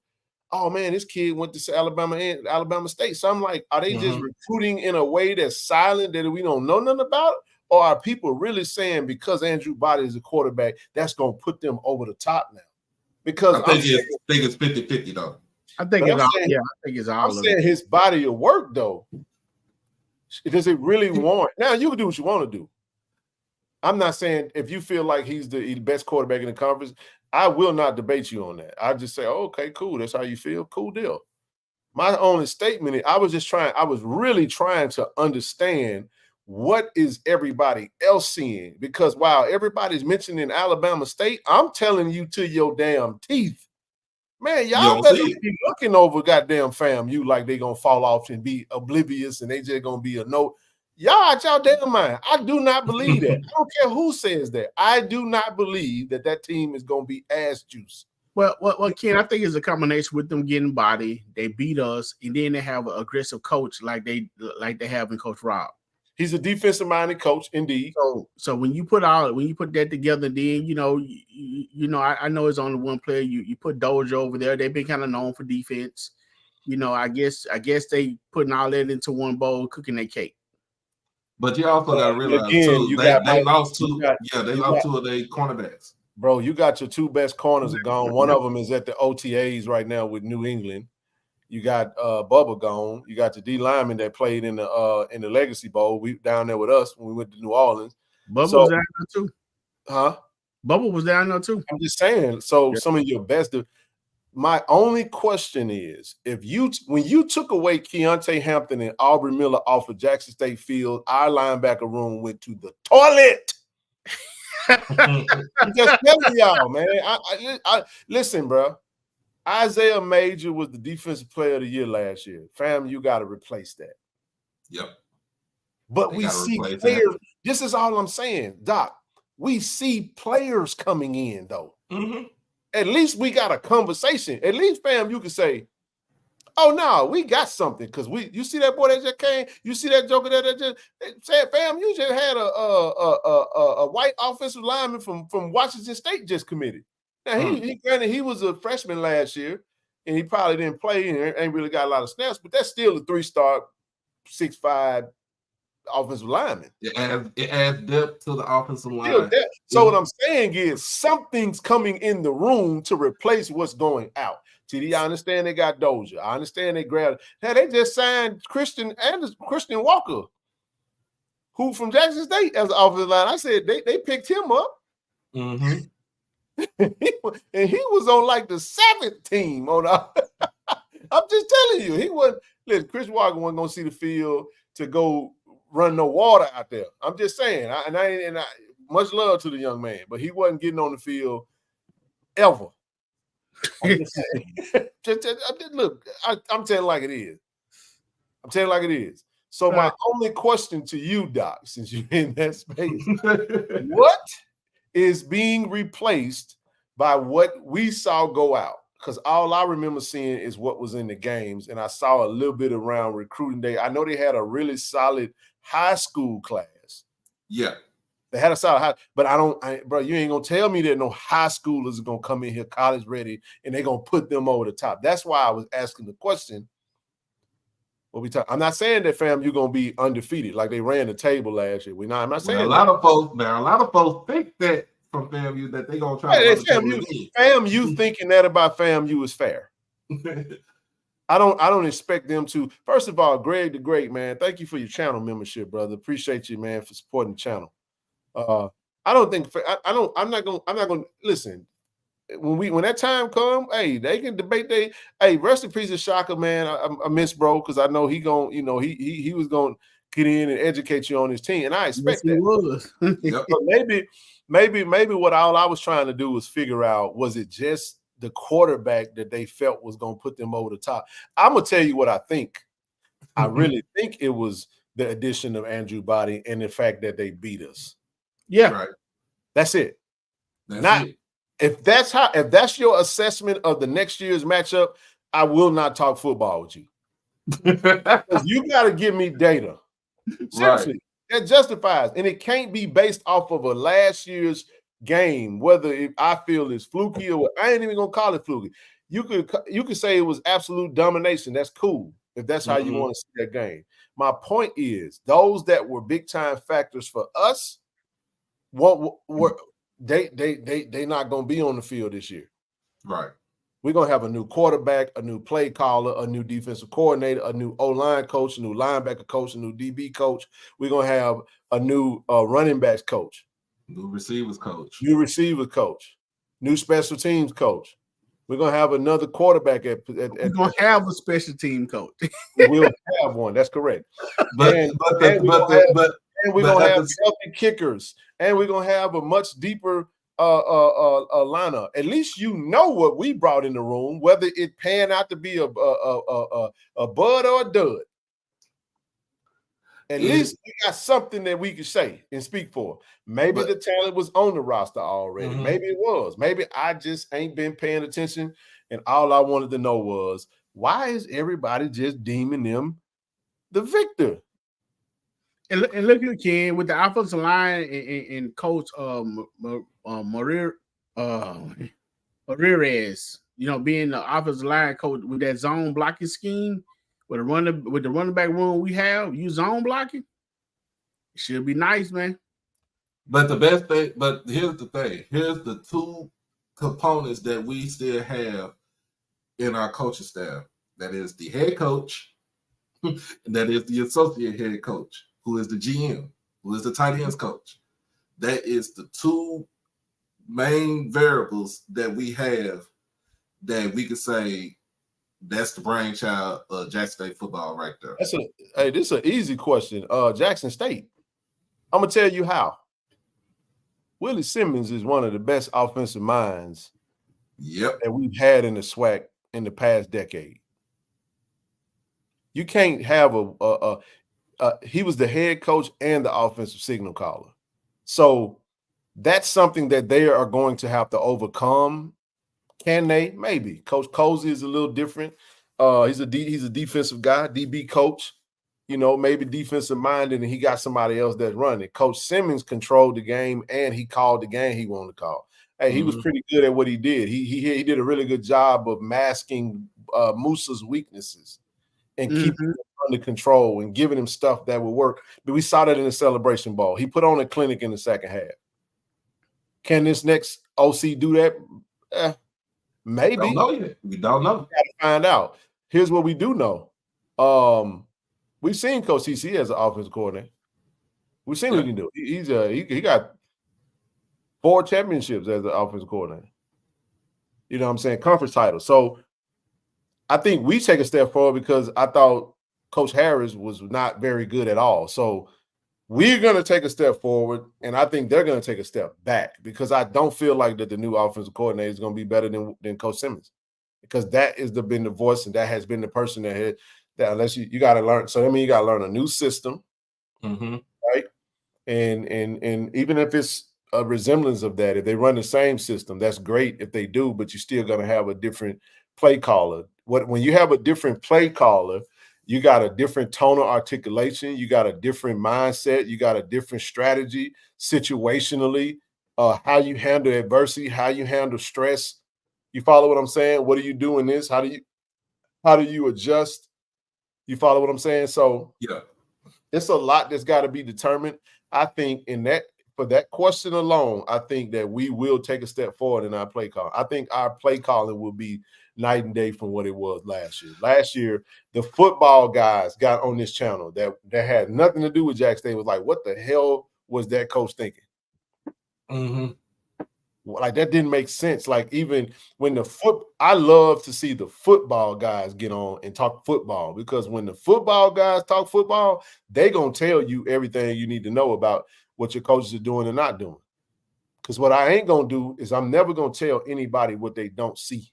oh man, this kid went to Alabama and Alabama State. So I'm like, are they just recruiting in a way that's silent that we don't know nothing about? Or are people really saying because Andrew Body is a quarterback, that's going to put them over the top now? Because I think it's 50-50 though. I think it's all. I'm saying his body of work though. Does it really warrant? Now you can do what you want to do. I'm not saying if you feel like he's the best quarterback in the conference, I will not debate you on that. I just say, oh, okay, cool. That's how you feel. Cool deal. My only statement is I was really trying to understand what is everybody else seeing? Because while everybody's mentioning Alabama State, I'm telling you to your damn teeth, man, y'all better be looking over goddamn FAMU like they gonna fall off and be oblivious and they just gonna be a note. Y'all out y'all damn mind. I do not believe that. I don't care who says that. I do not believe that team is gonna be ass juice. Well, Ken, I think it's a combination with them getting body. They beat us, and then they have an aggressive coach like they have in Coach Rob. He's a defensive-minded coach, indeed. So when you put that together, then I know it's only one player. You put Doja over there. They've been kind of known for defense. I guess they putting all that into one bowl, cooking their cake. But you also got to realize too, they lost two of their cornerbacks. Bro, you got your two best corners are gone. One of them is at the OTAs right now with New England. You got Bubba gone. You got the D lineman that played in the Legacy Bowl. We down there with us when we went to New Orleans. Bubba was down there too. Huh? Bubba was down there too. I'm just saying. So some of your best. My only question is, when you took away Keontae Hampton and Aubrey Miller off of Jackson State Field, our linebacker room went to the toilet. I'm just telling y'all, man. I listen, bro. Isaiah Major was the defensive player of the year last year. Fam, you got to replace that. Yep. But we see players. That. This is all I'm saying, Doc. We see players coming in, though. Mm-hmm. At least we got a conversation. At least, fam, you can say, oh, no, we got something. Because you see that boy that just came? You see that joker that just said, fam, you just had a white offensive lineman from Washington State just committed. Now, he was a freshman last year, and he probably didn't play and ain't really got a lot of snaps, but that's still a 3-star, 6'5" offensive lineman. It adds depth to the offensive line. So what I'm saying is something's coming in the room to replace what's going out. TD, I understand they got Doja. I understand they grabbed. Hey, they just signed Christian Walker, who from Jackson State as an offensive line. I said they picked him up. Mm-hmm. And he was on like the 7th team. I'm just telling you, he wasn't. Listen, Chris Walker wasn't gonna see the field to go run no water out there. I'm just saying, I much love to the young man, but he wasn't getting on the field ever. I'm just saying. Look, I'm telling like it is. I'm telling like it is. So my only question to you, Doc, since you're in that space, what is being replaced by what we saw go out? Because all I remember seeing is what was in the games, and I saw a little bit around recruiting day. I know they had a really solid high school class. Yeah. They had a solid high, but bro, you ain't going to tell me that no high schoolers are going to come in here college ready and they're going to put them over the top. That's why I was asking the question. What we talk? I'm not saying that FAMU gonna be undefeated like they ran the table last year. I'm not saying a lot of folks think that from FAMU that they gonna try to run the table again. FAMU thinking that about FAMU is fair. I don't expect them to. First of all, Greg the Great, man, thank you for your channel membership, brother. Appreciate you, man, for supporting the channel. I'm not gonna listen. When that time come, hey, they can debate. Rest in peace of Shaka, man. I miss bro because I know he was gonna get in and educate you on his team, and I expect that. Was. But maybe what all I was trying to do was figure out, was it just the quarterback that they felt was gonna put them over the top? I'm gonna tell you what I think. I really think it was the addition of Andrew Body and the fact that they beat us. Yeah, right. That's it. That's it. If that's your assessment of the next year's matchup, I will not talk football with you. Because you got to give me data. Seriously, right. That justifies, and it can't be based off of a last year's game, whether I feel it's fluky or I ain't even gonna call it fluky. You could say it was absolute domination. That's cool if that's how you want to see that game. My point is, those that were big time factors for us, they not gonna be on the field this year. Right. We're gonna have a new quarterback, a new play caller, a new defensive coordinator, a new O-line coach, a new linebacker coach, a new DB coach. We're gonna have a new running backs coach, new receivers coach, new special teams coach. We're gonna have another quarterback we're gonna have a special team coach. We'll have one. That's correct. We're gonna have healthy kickers, and we're gonna have a much deeper lineup. At least you know what we brought in the room, whether it pan out to be a bud or a dud. At least we got something that we can say and speak for. Maybe the talent was on the roster already. Maybe it was. Maybe I just ain't been paying attention, and all I wanted to know was, why is everybody just deeming them the victor? And look at Ken with the offensive line and coach Marires, being the offensive line coach with that zone blocking scheme, with the running back room we have, you zone blocking, it should be nice, man. But the best thing, here's the thing. Here's the two components that we still have in our coaching staff. That is the head coach, and that is the associate head coach, who is the GM, who is the tight ends coach. That is the two main variables that we have that we could say that's the brainchild of Jackson State football right there. This is an easy question. Jackson State. I'm gonna tell you how. Willie Simmons is one of the best offensive minds that we've had in the SWAC in the past decade. You can't have he was the head coach and the offensive signal caller. So that's something that they are going to have to overcome. Can they? Maybe. Coach Cozy is a little different. He's a defensive guy, DB coach. Maybe defensive minded, and he got somebody else that's running. Coach Simmons controlled the game, and he called the game he wanted to call. Hey, he was pretty good at what he did. He did a really good job of masking Musa's weaknesses and keeping him under control and giving him stuff that would work. But we saw that in the Celebration Bowl. He put on a clinic in the second half. Can this next OC do that? Maybe. Don't know yet. We don't know. We got to find out. Here's what we do know. We've seen Coach CC as an offensive coordinator. We've seen what he can do. He got 4 championships as an offensive coordinator. You know what I'm saying? Conference title. So I think we take a step forward because I thought Coach Harris was not very good at all. So we're going to take a step forward, and I think they're going to take a step back because I don't feel like that the new offensive coordinator is going to be better than Coach Simmons, because that has been the voice and that has been the person that unless you got to learn. So I mean, you got to learn a new system, right? And even if it's a resemblance of that, if they run the same system, that's great if they do, but you're still going to have a different play caller. When you have a different play caller, you got a different tone of articulation. You got a different mindset. You got a different strategy situationally, how you handle adversity, how you handle stress. You follow what I'm saying? What do you do in this? How do you adjust? You follow what I'm saying? So yeah, it's a lot that's got to be determined. I think for that question alone, I think that we will take a step forward in our play call. I think our play calling will be night and day from what it was last year. Last year, the football guys got on this channel that had nothing to do with Jack State. Was like, what the hell was that coach thinking? Mm-hmm. Like, that didn't make sense. Like, even when I love to see the football guys get on and talk football, because when the football guys talk football, they gonna tell you everything you need to know about what your coaches are doing and not doing. Because what I ain't gonna do is I'm never gonna tell anybody what they don't see.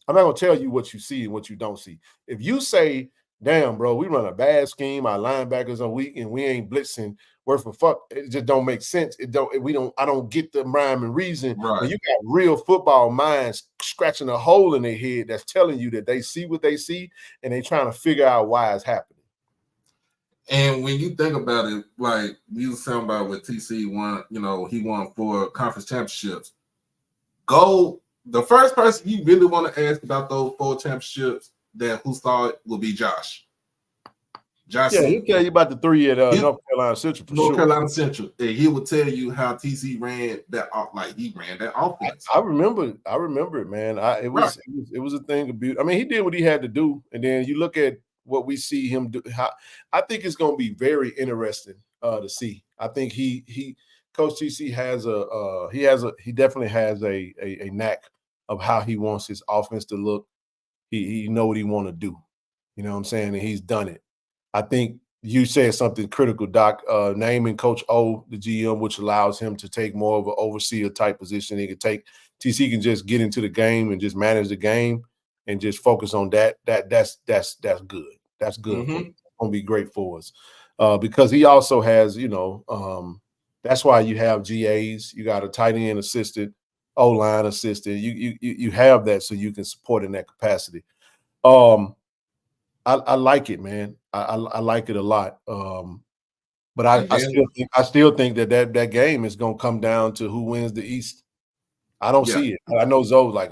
I'm not gonna tell you what you see and what you don't see. If you say, damn, bro, we run a bad scheme, our linebackers are weak, and we ain't blitzing worth for fuck, it just don't make sense. I don't get the rhyme and reason. Right. When you got real football minds scratching a hole in their head that's telling you that they see what they see and they trying to figure out why it's happening. And when you think about it, like you were talking about with TC won, he won 4 conference championships. The first person you really want to ask about those 4 championships who saw it will be Josh. Yeah, he'll tell you about the 3 at North Carolina Central. North Carolina Central, and he will tell you how TC ran that offense. I remember it, man. It was a thing of beauty. I mean, he did what he had to do, and then you look at what we see him do. I think it's going to be very interesting to see. I think Coach TC he definitely has a knack of how he wants his offense to look. He know what he want to do. You know what I'm saying? And he's done it. I think you said something critical, Doc, naming Coach O, the GM, which allows him to take more of an overseer type position. TC can just get into the game and just manage the game and just focus on that. That's good. That's good. Mm-hmm. It's going to be great for us because he also has, that's why you have GAs. You got a tight end assistant, O-line assistant. You have that so you can support in that capacity. I like it, man. I like it a lot. But I still think that game is going to come down to who wins the East. I don't see it. I know Zoe's like,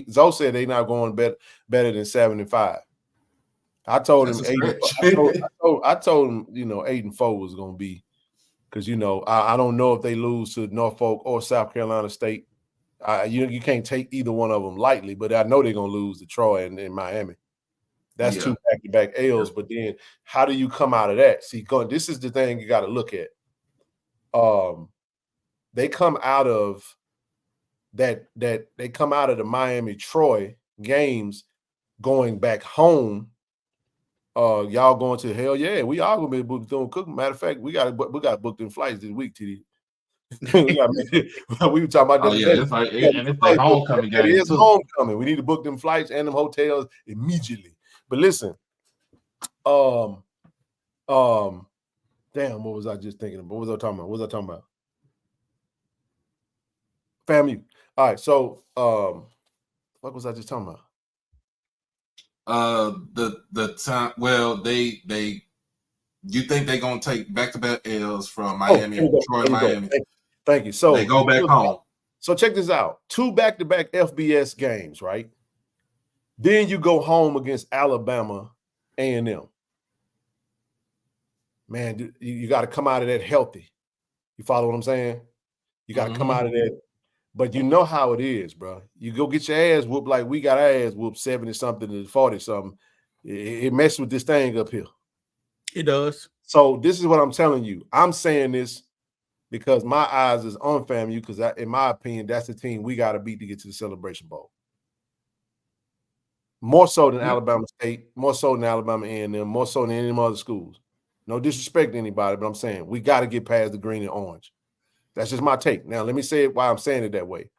Zoe said they're not going better than 7-5. I told him 8. I told him 8-4 was going to be, because I don't know if they lose to Norfolk or South Carolina State. You can't take either one of them lightly, but I know they're going to lose to Troy and Miami. That's 2 back-to-back L's. But then how do you come out of that? See, this is the thing you got to look at. They come out of that they come out of the Miami-Troy games going back home. Y'all going to hell yeah, we are gonna be booked doing cooking. Matter of fact, we got booked in flights this week, TD. we were talking about that. It's like homecoming game. It is homecoming. We need to book them flights and them hotels immediately. But listen, damn, what was I just thinking about? What was I talking about? FAMU. All right, so what was I just talking about? The time. Well, you think they're gonna take back-to-back L's from Miami and Detroit, Miami? Thank you. So they go back home. So check this out: 2 back-to-back FBS games, right? Then you go home against Alabama A&M. Man, you got to come out of that healthy. You follow what I'm saying? You got to come out of that. But you know how it is, bro. You go get your ass whooped like we got our ass whooped 70-something to 40-something. It messes with this thing up here. It does. So this is what I'm telling you. I'm saying this because my eyes is on FAMU, because in my opinion, that's the team we got to beat to get to the Celebration Bowl. More so than Alabama State, more so than Alabama A&M, more so than any of them other schools. No disrespect to anybody, but I'm saying we got to get past the green and orange. That's just my take. Now, let me say it why I'm saying it that way.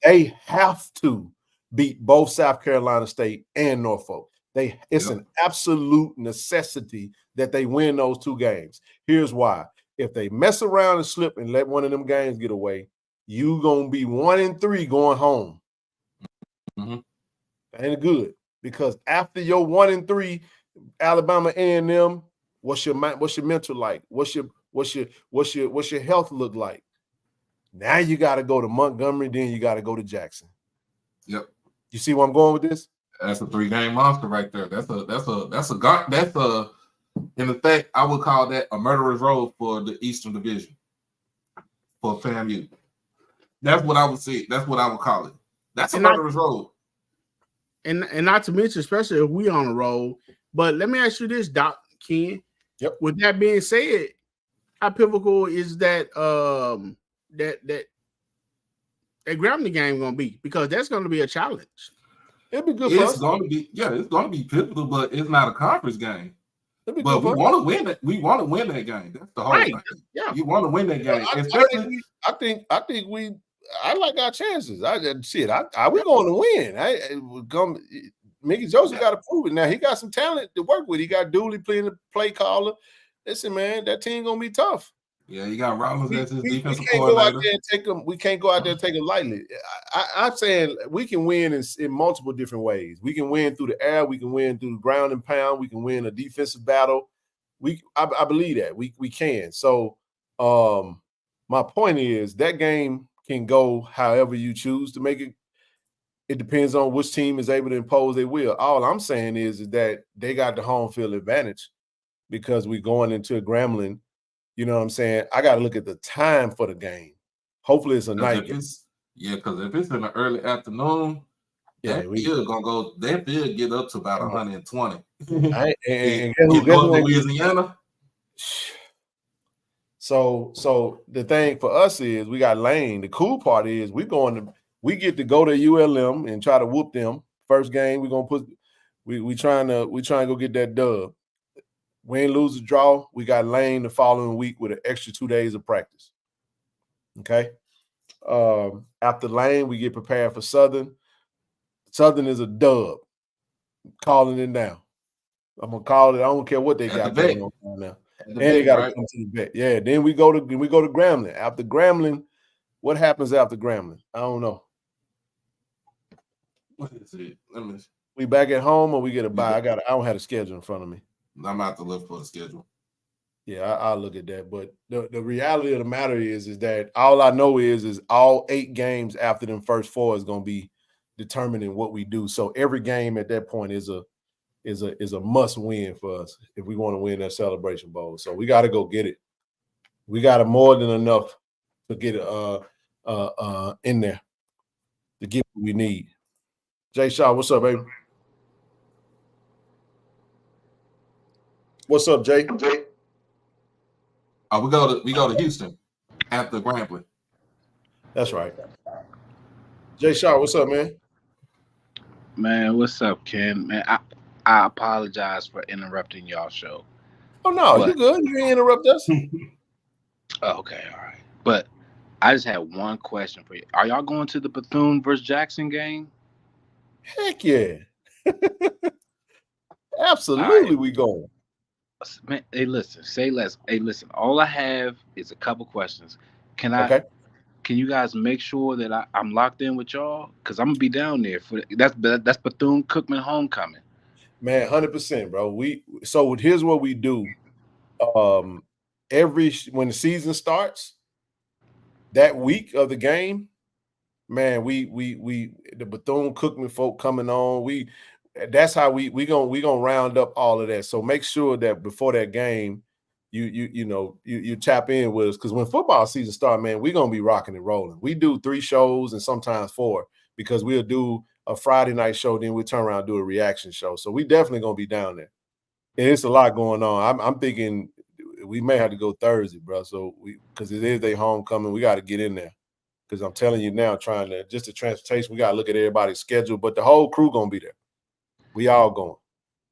They have to beat both South Carolina State and Norfolk. It's an absolute necessity that they win those 2 games. Here's why. If they mess around and slip and let one of them games get away, you going to be 1-3 going home. Mm-hmm. Ain't good, because after your 1-3 Alabama A&M, what's your mental like? What's your health look like? Now you got to go to Montgomery, then you got to go to Jackson. Yep. You see where I'm going with this? That's a 3-game monster right there. That's a in effect, I would call that a murderer's row for the Eastern Division for FAMU. That's what I would say. That's what I would call it. That's a murderer's road. And not to mention, especially if we on a roll. But let me ask you this, Doc Ken. Yep. With that being said, how pivotal is that that Grambling game going to be? Because that's going to be a challenge. It'd be good for us. It's going to be pivotal, but it's not a conference game. But we want to win it. We want to win that game. That's the whole thing. Yeah, you want to win that game. I think I like our chances. We going to win. Mickey Joseph got to prove it. Now he got some talent to work with. He got Dooley playing the play caller. Listen, man, that team gonna be tough. Yeah, you got Rollins as his defensive coordinator. We can't go out there and take it lightly. I'm saying we can win in multiple different ways. We can win through the air. We can win through the ground and pound. We can win a defensive battle. I believe that we can. So my point is that game can go however you choose to make it. It depends on which team is able to impose their will. All I'm saying is that they got the home field advantage because we're going into a Grambling. You know what I'm saying? I got to look at the time for the game. Hopefully it's a night game. Because if it's in the early afternoon, that field gonna go. That field get up to about 120. And Louisiana. So the thing for us is we got Lane. The cool part is we get to go to ULM and try to whoop them. First game, we're gonna put we trying to go get that dub. Win, lose, or draw. We got Lane the following week with an extra 2 days of practice. Okay. After Lane, we get prepared for Southern. Southern is a dub. Calling it down. I'm gonna call it. I don't care what they got going on now. And they got to come to the bet. Yeah. Then we go to Grambling. After Grambling, what happens after Grambling? I don't know. What is it? We back at home or we get a bye? I don't have a schedule in front of me. I'm about to look for the schedule. Yeah, I'll look at that. But the reality of the matter is that all I know is all 8 games after them first 4 is going to be determining what we do. So every game at that point is a must win for us if we want to win that Celebration Bowl. So we got to go get it. We got more than enough to get it in there to get what we need. Jay Shaw, what's up, baby? What's up, Jay? We go to Houston after Grambling. That's right. Jay Shaw, what's up, man? Man, what's up, Ken? Man, I apologize for interrupting y'all show. Oh no, you good. You didn't interrupt us. Okay, all right. But I just had one question for you. Are y'all going to the Bethune versus Jackson game? Heck yeah. Absolutely, we going. Man, hey, listen, say less. Hey, listen, all I have is a couple questions. Can you guys make sure that I'm locked in with y'all? Because I'm gonna be down there for that's Bethune-Cookman homecoming. Man, 100%, bro. Here's what we do. When the season starts, that week of the game, man, we the Bethune-Cookman folk coming on. That's how we gonna round up all of that. So make sure that before that game, you tap in with us, because when football season starts, man, we're gonna be rocking and rolling. We do 3 shows and sometimes 4, because we'll do a Friday night show, then we turn around and do a reaction show. So we definitely gonna be down there. And it's a lot going on. I'm thinking we may have to go Thursday, bro. So because it is their homecoming, we got to get in there. Because I'm telling you now, just the transportation, we got to look at everybody's schedule, but the whole crew gonna be there. We all going.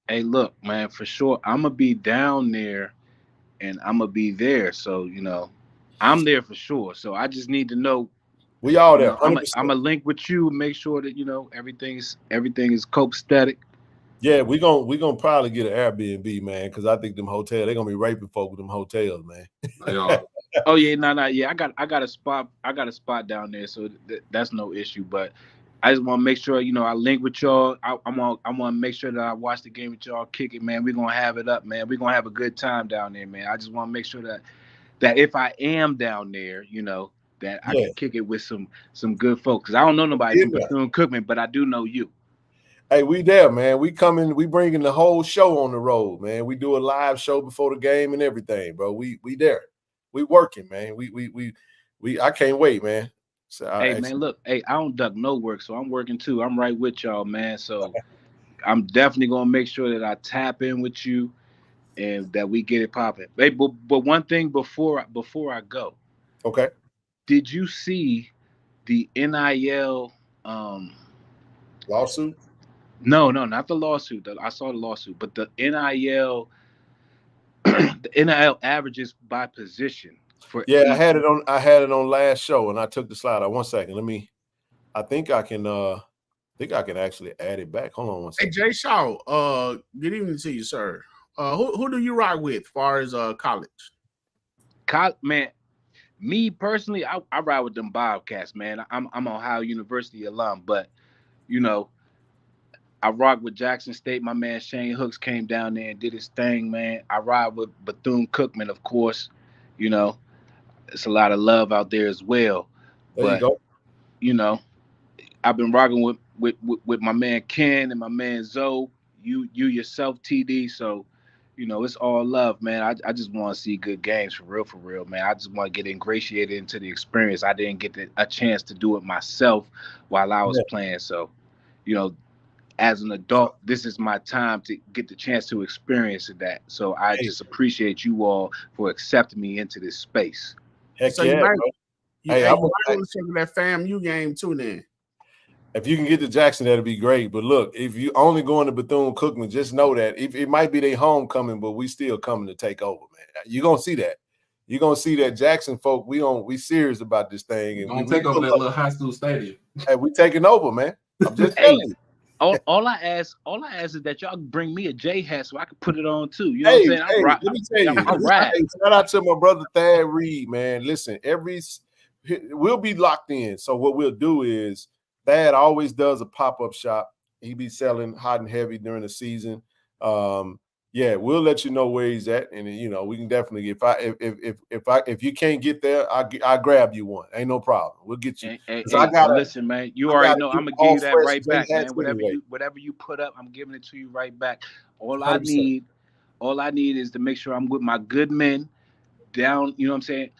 Hey, look, man, for sure, I'm gonna be down there, and I'm gonna be there. So I'm there for sure. So I just need to know. We all there. I'm gonna link with you, make sure that everything is copacetic. Yeah, we gonna probably get an Airbnb, man, because I think them hotels, they're gonna be raping folk with them hotels, man. They are. Oh yeah, no, yeah. I got a spot down there, so that's no issue. But I just want to make sure I link with y'all. I want to make sure that I watch the game with y'all, kick it, man. We're gonna have it up, man. We're gonna have a good time down there, man. I just want to make sure that if I am down there, that I can kick it with some good folks. Because I don't know nobody from Bethune-Cookman, but I do know you. Hey, we there, man. We coming. We bringing the whole show on the road, man. We do a live show before the game and everything, bro. We there. We working, man. We. I can't wait, man. So Hey man, look, hey, I don't duck no work, so I'm working too. I'm right with y'all, man. So I'm definitely gonna make sure that I tap in with you and that we get it popping. Hey, but one thing before I go, okay. did you see the NIL Lawsuit? No, not the lawsuit. I saw the lawsuit, but the NIL the NIL averages by position for Yeah, each. I had it on last show, and I took the slide out. 1 second. Let me. I think I can actually add it back. Hold on 1 second. Hey, Jay Shaw, good evening to you, sir. Who do you rock with as far as college? Man, me personally, I ride with them Bobcats, man. I'm Ohio University alum, but you know, I rock with Jackson State. My man Shane Hooks came down there and did his thing, man. I ride with Bethune-Cookman, of course. You know, it's a lot of love out there as well. There you go. You know, I've been rocking with my man Ken and my man Zoe. You yourself, TD. So, you know, it's all love, man. I just want to see good games for real, man. I just want to get ingratiated into the experience. I didn't get a chance to do it myself while I was playing. So, you know, as an adult, this is my time to get the chance to experience that. So I just appreciate you all for accepting me into this space. Heck so yeah, you might, bro. you might want to check that FAMU game too then. If you can get to Jackson, that'd be great. But look, if you only going to Bethune-Cookman, just know that it might be their homecoming, but we still coming to take over, man. You're gonna see that. You're gonna see that Jackson folk. We serious about this thing, and we take over that little high school stadium. Hey, we taking over, man. I'm just telling you. All I ask is that y'all bring me a J hat so I can put it on too. You know what I'm saying? Let me tell you. Shout out to my brother Thad Reed, man. Listen, we'll be locked in. So what we'll do is Thad always does a pop-up shop. He be selling hot and heavy during the season. Yeah, we'll let you know where he's at, and you know we can definitely. If you can't get there, I grab you one. Ain't no problem. We'll get you. Listen, man. You already know I'm gonna give you that right back, man. Whatever you put up, I'm giving it to you right back. All I need is to make sure I'm with my good men down. You know what I'm saying?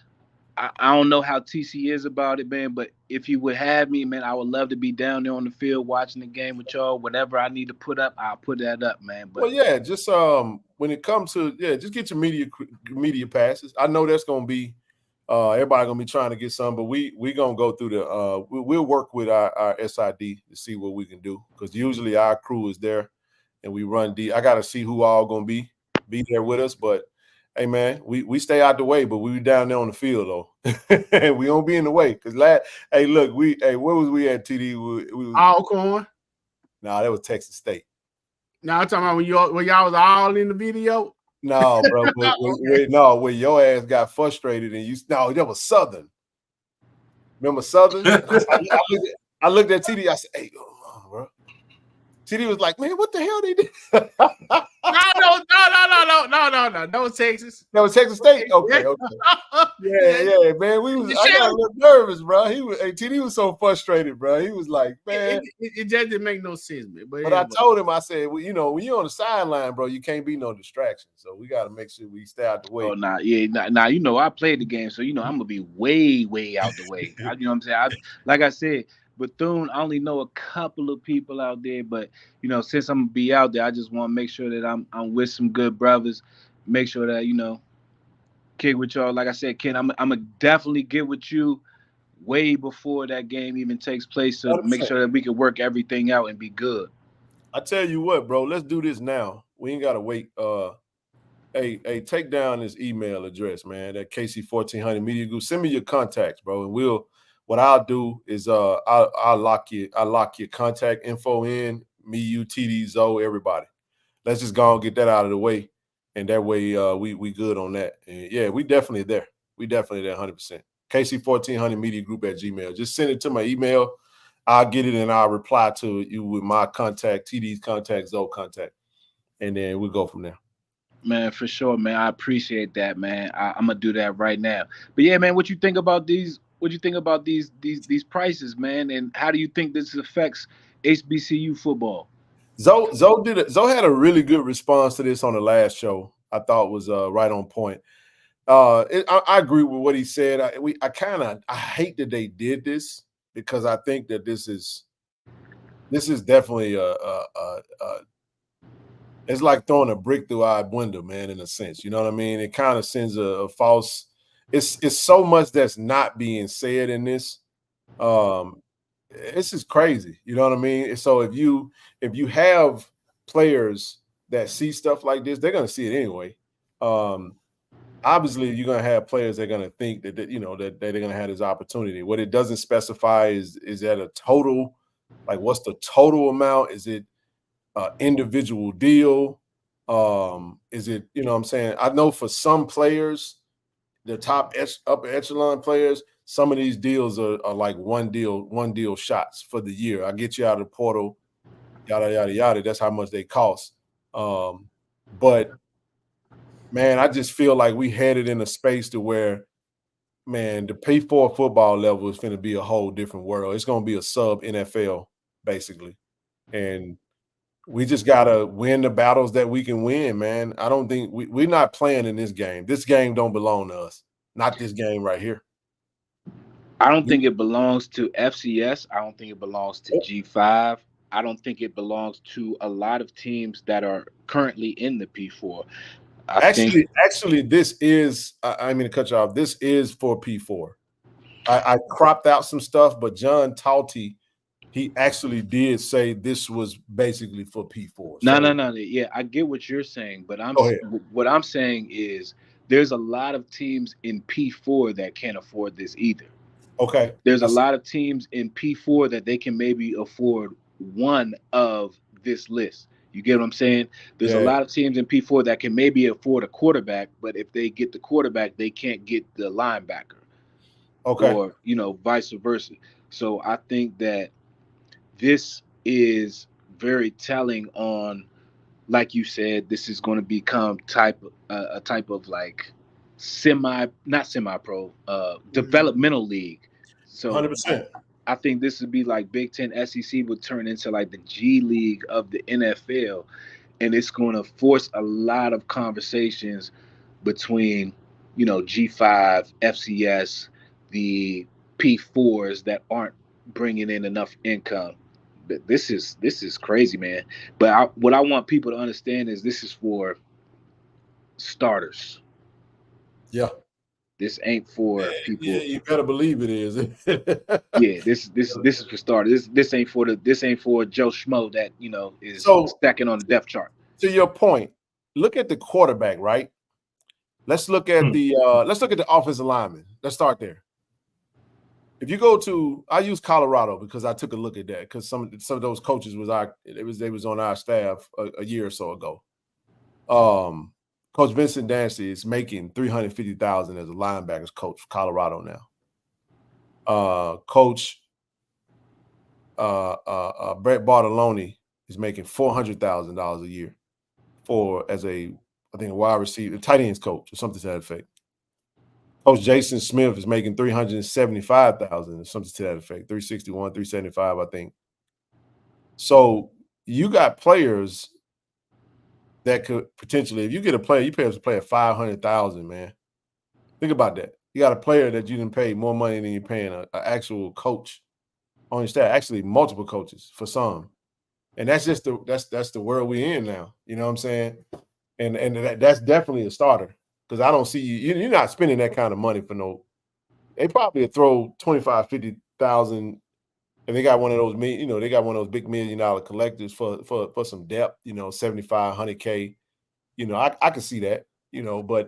I don't know how TC is about it, man, but if you would have me, man, I would love to be down there on the field watching the game with y'all. Whatever I need to put up, I'll put that up, man. But well, yeah, just when it comes to just get your media passes. I know that's gonna be everybody gonna be trying to get some, but we gonna go through the we'll work with our SID to see what we can do, because usually our crew is there and we run deep. I gotta see who all gonna be there with us, but hey man, we stay out the way, but we down there on the field though. We don't be in the way. Cause where was we at, TD? We was Alcorn. Nah, that was Texas State. Now I'm talking about when y'all was all in the video. No, bro. When your ass got frustrated and that was Southern. Remember Southern? I looked at TD. I said, "Hey, bro." TD was like, "Man, what the hell they did?" No. That was Texas. That was Texas State. Okay. Yeah, man. I got a little nervous, bro. TD was so frustrated, bro. He was like, man, it just didn't make no sense, man. But I told him, I said, well, you know, when you're on the sideline, bro, you can't be no distraction. So we got to make sure we stay out the way. Oh, nah, you know, I played the game, so you know I'm gonna be way out the way. You know what I'm saying? Like I said, Bethune, I only know a couple of people out there, but you know, since I'm gonna be out there, I just want to make sure that I'm with some good brothers. Make sure that, you know, kick with y'all. Like I said, Ken, I'm gonna definitely get with you way before that game even takes place to make sure that we can work everything out and be good. I tell you what, bro, let's do this now. We ain't gotta wait. Hey, take down this email address, man. That KC-1400 Media Group. Send me your contacts, bro, and what I'll do is I'll lock your contact info in, me, you, TD, Zoe, everybody. Let's just go and get that out of the way, and that way we good on that. And yeah, we definitely there. We definitely there 100%. KC-1400 Media Group at Gmail. Just send it to my email. I'll get it and I'll reply to you with my contact, TD's contact, Zoe contact, and then we'll go from there. Man, for sure, man. I appreciate that, man. I'm gonna do that right now. But yeah, man, what you think about these? What you think about these prices, man? And how do you think this affects HBCU football? Zoe had a really good response to this on the last show. I thought was right on point. I agree with what he said. I hate that they did this because I think that this is definitely it's like throwing a brick through our window, man, in a sense. You know what I mean? It kind of sends a false. It's so much that's not being said in this. This is crazy. You know what I mean? So if you have players that see stuff like this, they're gonna see it anyway. Obviously, you're gonna have players that are gonna think that that they're gonna have this opportunity. What it doesn't specify is that a total, like what's the total amount? Is it individual deal? Is it, you know what I'm saying? I know for some players, the top upper echelon players, some of these deals are like one deal shots for the year. I get you out of the portal, yada, yada, yada. That's how much they cost. But man, I just feel like we headed in a space to where, man, the P4 football level is going to be a whole different world. It's going to be a sub NFL, basically. And we just got to win the battles that we can win, man. I don't think we're not playing in this game. This game don't belong to us. Not this game right here. I don't think it belongs to FCS. I don't think it belongs to G5. I don't think it belongs to a lot of teams that are currently in the P4. Actually, this is, I mean to cut you off, this is for P4. I cropped out some stuff, but John Talty, he actually did say this was basically for P4. No. Yeah, I get what you're saying, but what I'm saying is there's a lot of teams in P4 that can't afford this either. Okay. There's a lot of teams in P4 that they can maybe afford one of this list. You get what I'm saying? There's a lot of teams in P4 that can maybe afford a quarterback, but if they get the quarterback, they can't get the linebacker. Okay. Or, vice versa. So I think that this is very telling on, like you said, this is going to become a type of like not semi-pro, developmental league. So 100%. I think this would be like Big Ten SEC would turn into like the G League of the NFL, and it's going to force a lot of conversations between, G5, FCS, the P4s that aren't bringing in enough income. But this is crazy, man. But what I want people to understand is this is for starters. Yeah. This ain't for people. Yeah, you better believe it is. Yeah, this is for starters. This ain't for Joe Schmo that is stacking on the depth chart. To your point, look at the quarterback, right? Let's look at the offensive lineman. Let's start there. If you go to, I use Colorado because I took a look at that because some of those coaches they was on our staff a year or so ago. Coach Vincent Dancy is making $350,000 as a linebackers coach for Colorado now. Coach Brett Bartolone is making $400,000 a year as a wide receiver, tight ends coach or something to that effect. Coach Jason Smith is making $375,000 or something to that effect, 361, 375, I think. So you got players that could potentially, if you get a player, you pay a player $500,000, man. Think about that. You got a player that you didn't pay more money than you're paying an actual coach on your staff. Actually, multiple coaches for some, and that's just that's the world we're in now. You know what I'm saying? And that's definitely a starter because I don't see you're not spending that kind of money for no. They probably throw 25, 50,000. And they got one of those, they got one of those big $1 million collectors for some depth, 75, 100K. I can see that, but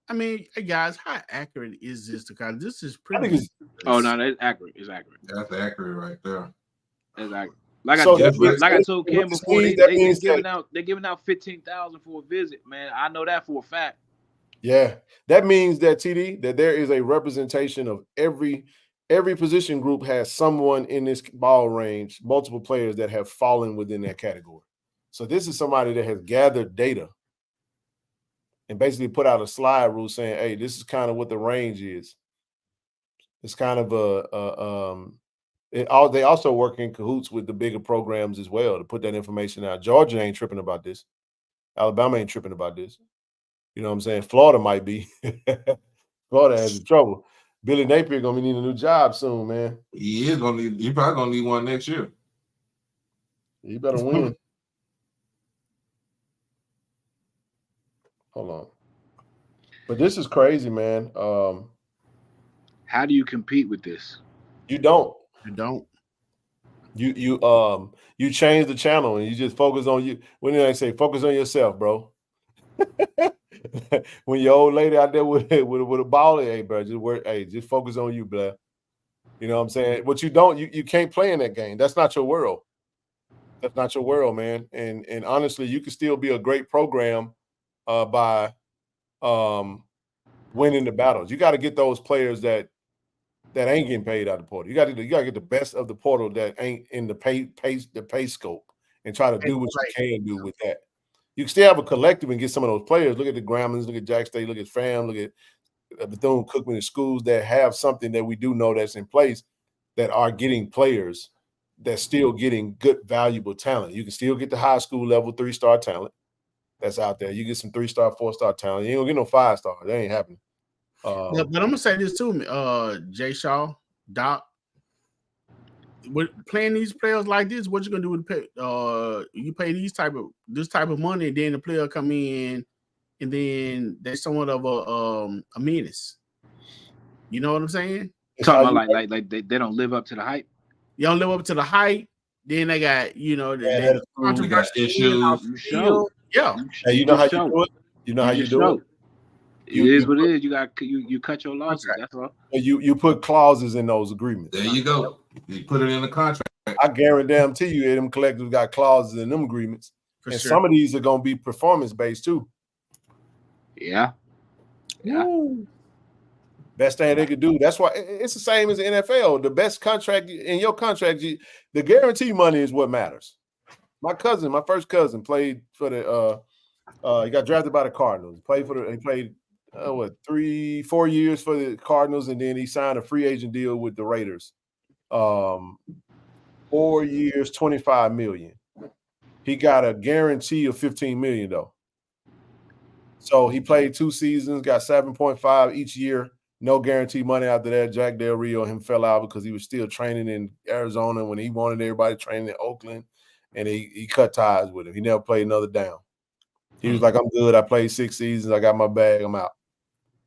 I mean, guys, how accurate is this? Because this is pretty. No, that's accurate. It's accurate. That's accurate right there. It's accurate. Like I told Cam before, they're giving out $15,000 for a visit, man. I know that for a fact. Yeah, that means that TD that there is a representation of every position group has someone in this ball range, multiple players that have fallen within that category. So this is somebody that has gathered data and basically put out a slide rule saying, hey, this is kind of what the range is. It's kind of They also work in cahoots with the bigger programs as well to put that information out. Georgia ain't tripping about this. Alabama ain't tripping about this. You know what I'm saying? Florida might be. Florida has trouble. Billy Napier gonna be needing a new job soon, man. He probably gonna need one next year. You better win. Hold on. But this is crazy, man. How do you compete with this? You don't. You don't. You change the channel and you just focus on you. When did I say focus on yourself, bro? When your old lady out there with a ball, hey, bro, just work. Hey, just focus on you, bro. You know what I'm saying? What you don't, you can't play in that game. That's not your world. That's not your world, man. And honestly, you can still be a great program by winning the battles. You got to get those players that ain't getting paid out of the portal. You got to get the best of the portal that ain't in the pay scope and try to do what you can do with that. You can still have a collective and get some of those players. Look at the Grambling, look at Jack State, look at Fam, look at Bethune-Cookman and schools that have something that we do know that's in place that are getting players that's still getting good, valuable talent. You can still get the high school level 3-star talent that's out there. You get some 3-star, 4-star talent. You ain't gonna get no 5-star. That ain't happening. But I'm gonna say this too, Jay Shaw, Doc. With playing these players like this, what you gonna do with pay? You pay this type of money, and then the player come in, and then they're somewhat of a menace. You know what I'm saying? Talking about like they don't live up to the hype. You don't live up to the hype. Then they got got issues. Yeah. Hey, you know how you do it. You know how you do it. It is what it is. You cut your losses. That's all. You put clauses in those agreements. There you go. You put it in the contract. I guarantee you, them collectives got clauses in them agreements, and some of these are gonna be performance based too. Yeah. Woo. Best thing they could do. That's why it's the same as the NFL. The best contract in your contract, the guarantee money is what matters. My first cousin, played for the. He got drafted by the Cardinals. He played 3-4 years for the Cardinals, and then he signed a free agent deal with the Raiders. 4 years, $25 million. He got a guarantee of $15 million though. So he played 2 seasons, got 7.5 each year. No guarantee money after that. Jack Del Rio, him fell out because he was still training in Arizona when he wanted everybody training in Oakland, and he cut ties with him. He never played another down. He was like, I'm good. I played 6 seasons. I got my bag. I'm out.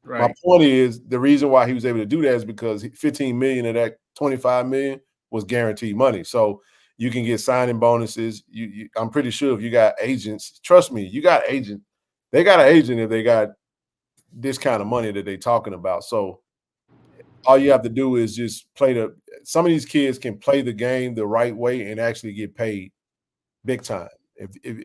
Right. My point is, the reason why he was able to do that is because $15 million of that $25 million was guaranteed money. So you can get signing bonuses. I'm pretty sure if you got agents, trust me, you got agents. They got an agent if they got this kind of money that they're talking about. So all you have to do is just some of these kids can play the game the right way and actually get paid big time. If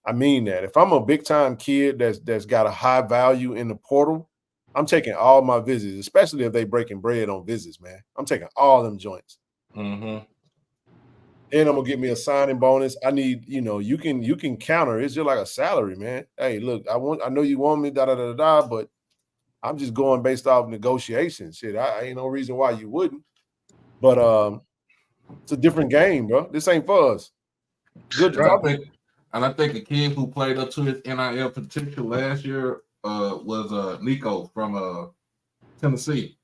I mean that. If I'm a big time kid that's got a high value in the portal, I'm taking all my visits, especially if they breaking bread on visits, man. I'm taking all them joints. Mm-hmm. Then I'm gonna get me a signing bonus. I need, you can counter. It's just like a salary, man. Hey, look, I know you want me, but I'm just going based off negotiations. Shit, I ain't no reason why you wouldn't. But it's a different game, bro. This ain't for us. Good. I think a kid who played up to his NIL potential last year was Nico from Tennessee.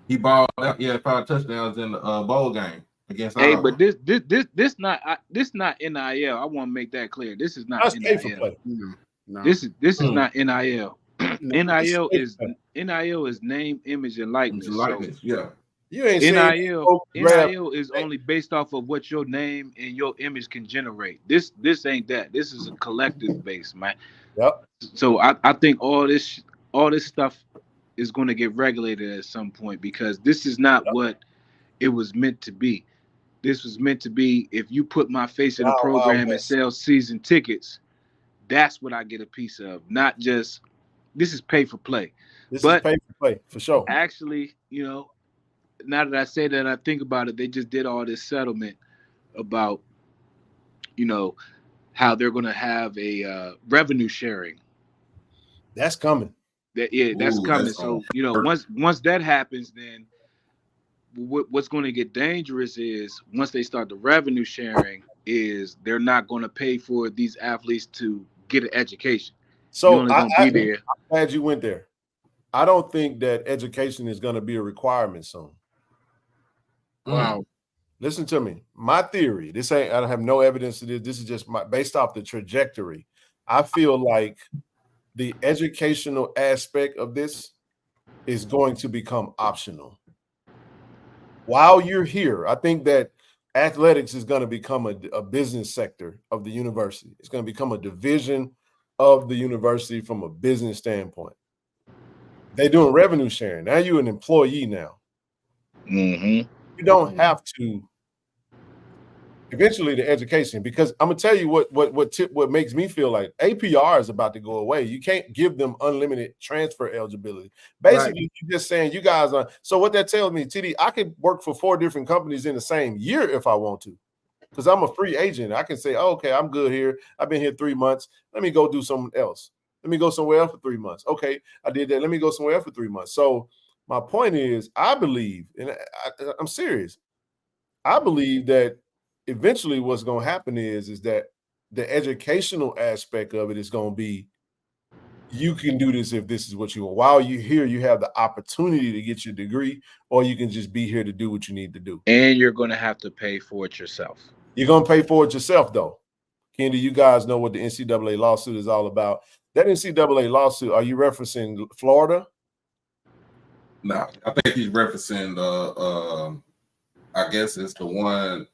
He balled out. He had 5 touchdowns in the bowl game against Iowa. But this not NIL. I want to make that clear. This is not NIL. No. This is not NIL. NIL is name, image, and likeness. Yeah. You ain't NIL is only based off of what your name and your image can generate. This ain't that. This is a collective base, man. Yep. So I think all this stuff is going to get regulated at some point, because this is not what it was meant to be. This was meant to be, if you put my face in a program and sell season tickets, that's what I get a piece of. Not just, this is pay for play. This is pay for play, for sure. Actually, now that I say that, I think about it, they just did all this settlement about, how they're going to have a revenue sharing. That's coming. That's coming. So, once that happens, then what's going to get dangerous is once they start the revenue sharing, is they're not going to pay for these athletes to get an education. You're So only going to be there. I'm glad you went there. I don't think that education is going to be a requirement soon. Wow. Listen to me. My theory, I don't have no evidence to this. This is just based off the trajectory. I feel like the educational aspect of this is going to become optional. While you're here, I think that athletics is going to become a business sector of the university. It's going to become a division of the university from a business standpoint. They're doing revenue sharing. Now you're an employee now. Mm-hmm. You don't have to. Eventually, the education, because I'm gonna tell you what makes me feel like APR is about to go away. You can't give them unlimited transfer eligibility. Basically, You're just saying you guys are. So what that tells me, TD, I could work for 4 different companies in the same year if I want to, because I'm a free agent. I can say, oh, okay, I'm good here. I've been here 3 months. Let me go do something else. Let me go somewhere else for 3 months. Okay, I did that. Let me go somewhere else for 3 months. So my point is, I believe, and I'm serious. I believe that eventually what's going to happen is that the educational aspect of it is going to be, you can do this if this is what you want. While you're here, you have the opportunity to get your degree, or you can just be here to do what you need to do. And you're going to have to pay for it yourself. You're going to pay for it yourself, though. Kendi, you guys know what the NCAA lawsuit is all about. That NCAA lawsuit, are you referencing Florida? No, I think he's referencing I guess it's the one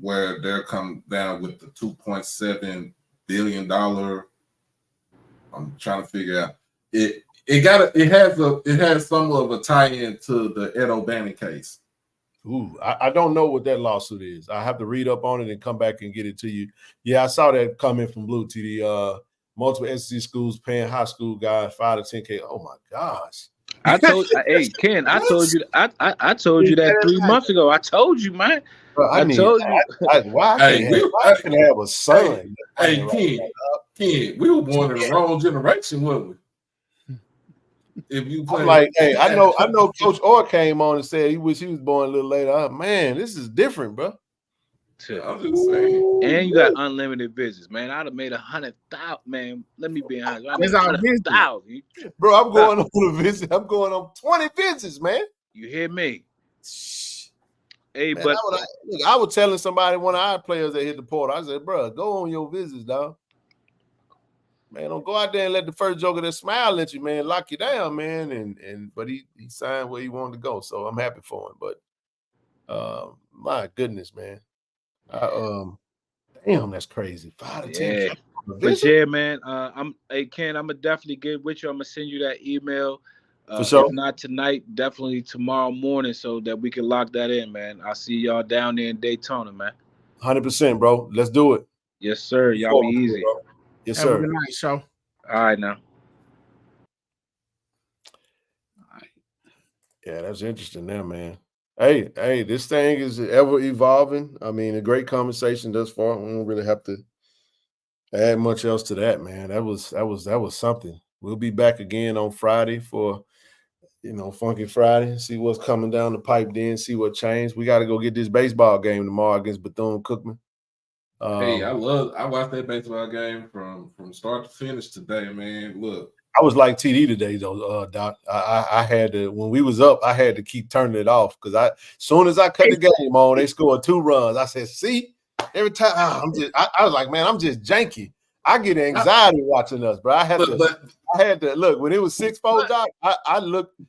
where they're come down with the $2.7 billion. I'm trying to figure out it. It has some of a tie-in to the Ed O'Bannon case. Ooh, I don't know what that lawsuit is. I have to read up on it and come back and get it to you. Yeah, I saw that comment from Blue TD. Multiple SEC schools paying high school guys $5 to $10K. Oh my gosh. I told hey Ken, I told you I told you that 3 months ago. I told you, man. Bro, I told you. Why I can have a son? Ken, we were born in the wrong generation, weren't we? If you play, like, hey, I know Coach Orr came on and said he wish he was born a little later. Man, this is different, bro. I'm just saying. And you got unlimited visits, man. I'd have made 100,000, man. Let me be honest. It's 100,000. Bro, I'm going on a visit. I'm going on 20 visits, man. You hear me? Hey, man, but I was telling somebody, one of our players that hit the portal, I said, bro, go on your visits, dog. Man, don't go out there and let the first joker that smile at you, man, lock you down, man. But he signed where he wanted to go, so I'm happy for him. But my goodness, man. Damn, that's crazy. 5 to 10. Yeah. But yeah, man. Ken, I'm gonna definitely get with you. I'm gonna send you that email. For sure. If not tonight, definitely tomorrow morning, so that we can lock that in, man. I'll see y'all down there in Daytona, man. 100%, bro. Let's do it. Yes, sir. Y'all be easy. Yes, Have sir. a good night, show. All right, now. Yeah, that's interesting there, man. Hey, this thing is ever evolving. I mean, a great conversation thus far. We don't really have to add much else to that, man. That was something. We'll be back again on Friday for, Funky Friday. See what's coming down the pipe then, see what changed. We got to go get this baseball game tomorrow against Bethune-Cookman. Hey, I watched that baseball game from start to finish today, man. Look. I was like TD today, though, Doc. I had to, when we was up, I had to keep turning it off because as soon as I cut the game on, they scored 2 runs. I said, see, every time I was like, man, I'm just janky. I get anxiety watching us, bro. I had to look when it was 6-4, Doc. I looked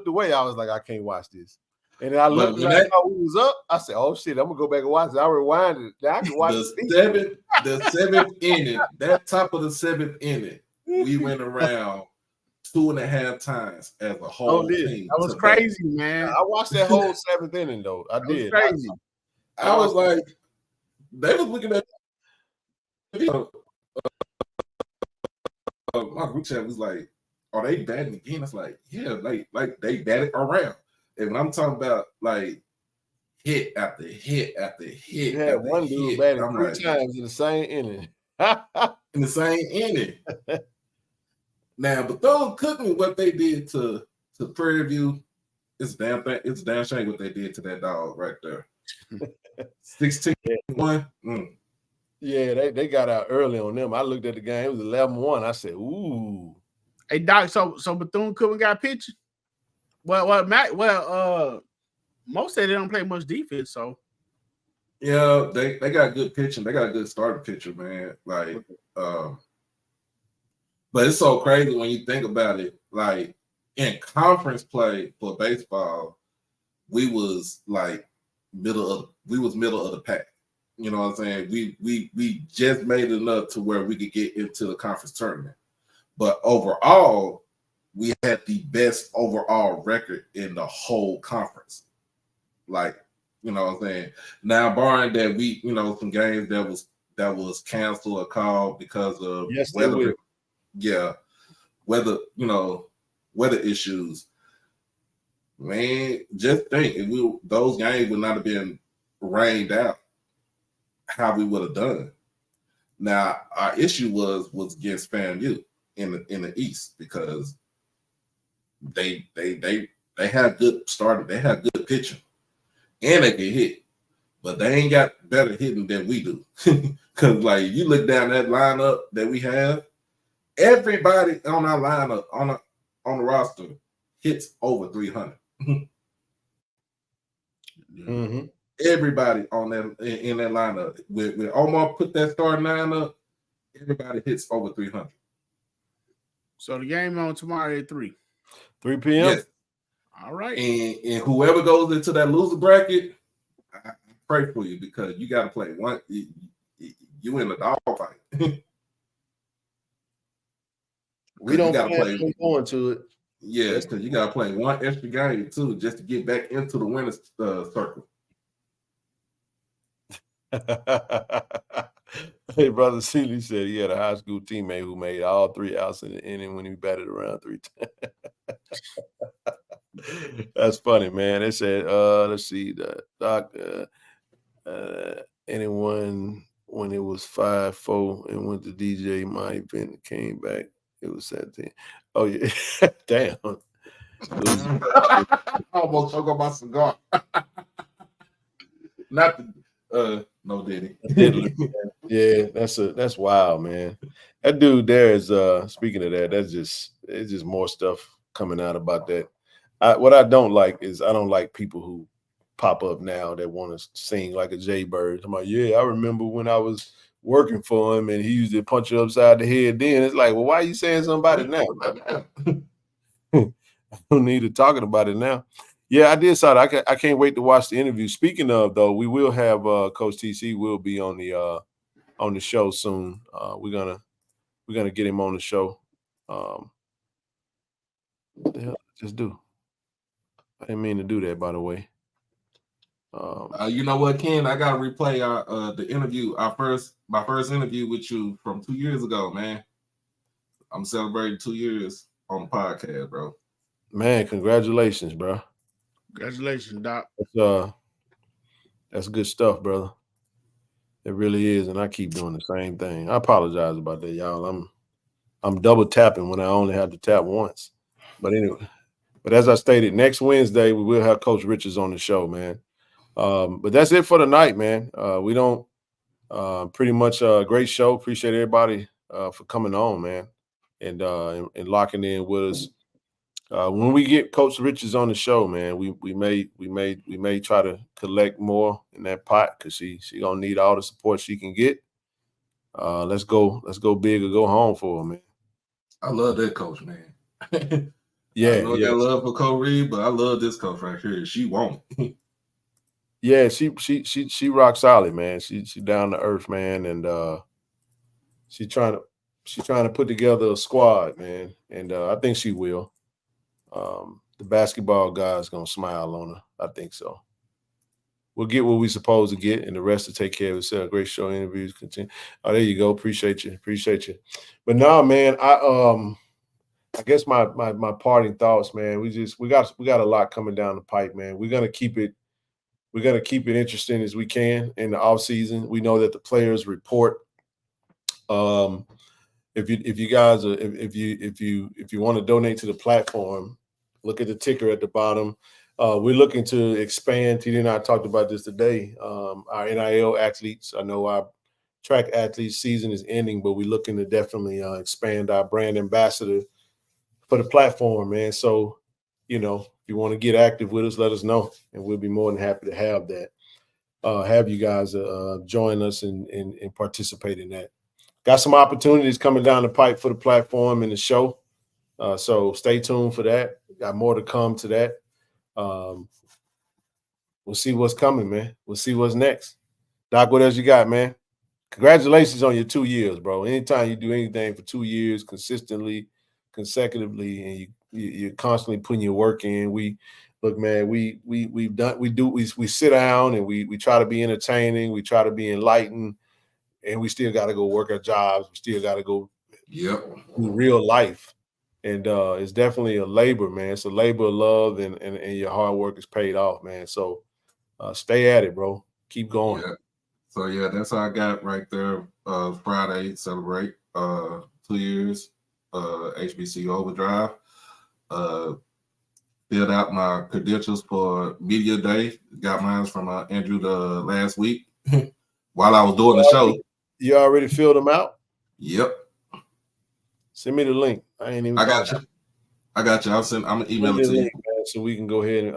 away. I was like, I can't watch this. And then I looked like we was up. I said, oh shit, I'm gonna go back and watch it. I rewinded it. Now I can watch the seventh inning, that top of the 7th inning. We went around 2.5 times as a whole team. That was crazy, man. I watched that whole 7th inning, though. I did. Crazy. I was like, they was looking at my group chat was like, are they batting again? It's like, yeah, like they batted around. And when I'm talking about like hit after hit after hit, you had one dude batting 3 times in the same inning. In the same inning. Now, Bethune-Cookman, what they did to Prairie View, it's damn thing. It's a damn shame what they did to that dog right there. 16-1. Yeah, they got out early on them. I looked at the game. It was 11-1. I said, ooh. Hey, Doc, so Bethune-Cookman got pitching? Most say they don't play much defense, so. Yeah, they got good pitching. They got a good starting pitcher, man. Like, but it's so crazy when you think about it. Like, in conference play for baseball, we was like middle of the pack. You know what I'm saying? We just made it enough to where we could get into the conference tournament. But overall, we had the best overall record in the whole conference. Like, you know what I'm saying? Now, barring that we, some games that was canceled or called because of weather. Yeah, weather issues. Man, just think if those games would not have been rained out, how we would have done. Now, our issue was against FAMU in the East because they had good starting, they had good pitching, and they can hit, but they ain't got better hitting than we do. Because like you look down that lineup that we have, everybody on our lineup on the roster hits over 300. Mm-hmm. Everybody on that in that lineup, when Omar put that starting lineup, everybody hits over 300. So the game on tomorrow at 3 p.m. Yes. All right. And whoever goes into that loser bracket, I pray for you because you got to play one. You in the dog fight. We don't play going to it. Yeah, because you got to play one extra game too, just to get back into the winner's circle. Hey, brother Seeley said he had a high school teammate who made all 3 outs in the inning when he batted around 3 times. That's funny, man. They said, let's see, the Doc, anyone when it was 5-4 and went to DJ my event came back, it was 17. Oh yeah, damn. I almost took on my cigar. Not the no Diddy. Yeah, that's wild, man. That dude there is speaking of that, it's just more stuff coming out about that. What I don't like is I don't like people who pop up now that want to sing like a Jaybird. I'm like, yeah, I remember when I was working for him and he used to punch you upside the head then. It's like, well, why are you saying something about it now? I don't need to talking about it now. Yeah, I did saw that. I can't wait to watch the interview. Speaking of, though, we will have Coach TC will be on the show soon. We're gonna get him on the show. What the hell did I just do? I didn't mean to do that, by the way. You know what, Ken? I gotta replay the interview, my first interview with you from 2 years ago, man. I'm celebrating 2 years on the podcast, bro. Man, congratulations, bro. Congratulations, Doc. That's good stuff, brother. It really is, and I keep doing the same thing. I apologize about that, y'all. I'm double tapping when I only have to tap once. But anyway, as I stated, next Wednesday we will have Coach Richards on the show, man. But that's it for tonight, man. We don't pretty much a great show. Appreciate everybody for coming on, man, and locking in with us. When we get Coach Richards on the show, man, we may try to collect more in that pot because she gonna need all the support she can get. Let's go big or go home for her, man. I love that coach, man. Yeah, I know that love for Coach Reed, but I love this coach right here. She won't. Yeah, she rock solid, man. She down to earth, man, and she's trying to put together a squad, man, and I think she will. The basketball guy's gonna smile on her. I think so. We'll get what we supposed to get, and the rest to take care of itself. Great show, interviews continue. Oh, there you go. Appreciate you. But no, man, I guess my parting thoughts, man. We got a lot coming down the pipe, man. We're gonna keep it interesting as we can in the off season. We know that the players report. If you want to donate to the platform, look at the ticker at the bottom. we're looking to expand. TD and I talked about this today. Our NIL athletes. I know our track athlete season is ending, but we're looking to definitely expand our brand ambassador for the platform, man. So, if you want to get active with us, let us know, and we'll be more than happy to have that. Have you guys join us and participate in that. Got some opportunities coming down the pipe for the platform and the show. So stay tuned for that. Got more to come to that. We'll see what's coming, man. We'll see what's next. Doc, what else you got, man? Congratulations on your 2 years, bro. Anytime you do anything for 2 years consistently, consecutively, and you're constantly putting your work in, we sit down and we try to be entertaining, we try to be enlightened, and we still got to go work our jobs. We still got to go do real life. And it's definitely a labor, man. It's a labor of love, and your hard work is paid off, man. So stay at it, bro. Keep going. Yeah. So yeah, that's how I got right there. Friday, celebrate 2 years, HBCU Overdrive. Filled out my credentials for Media Day. Got mine from Andrew the last week while I was doing the show. You already filled them out? Yep. Send me the link. I ain't even. I got you. I'm gonna email it to you, man, so we can go ahead and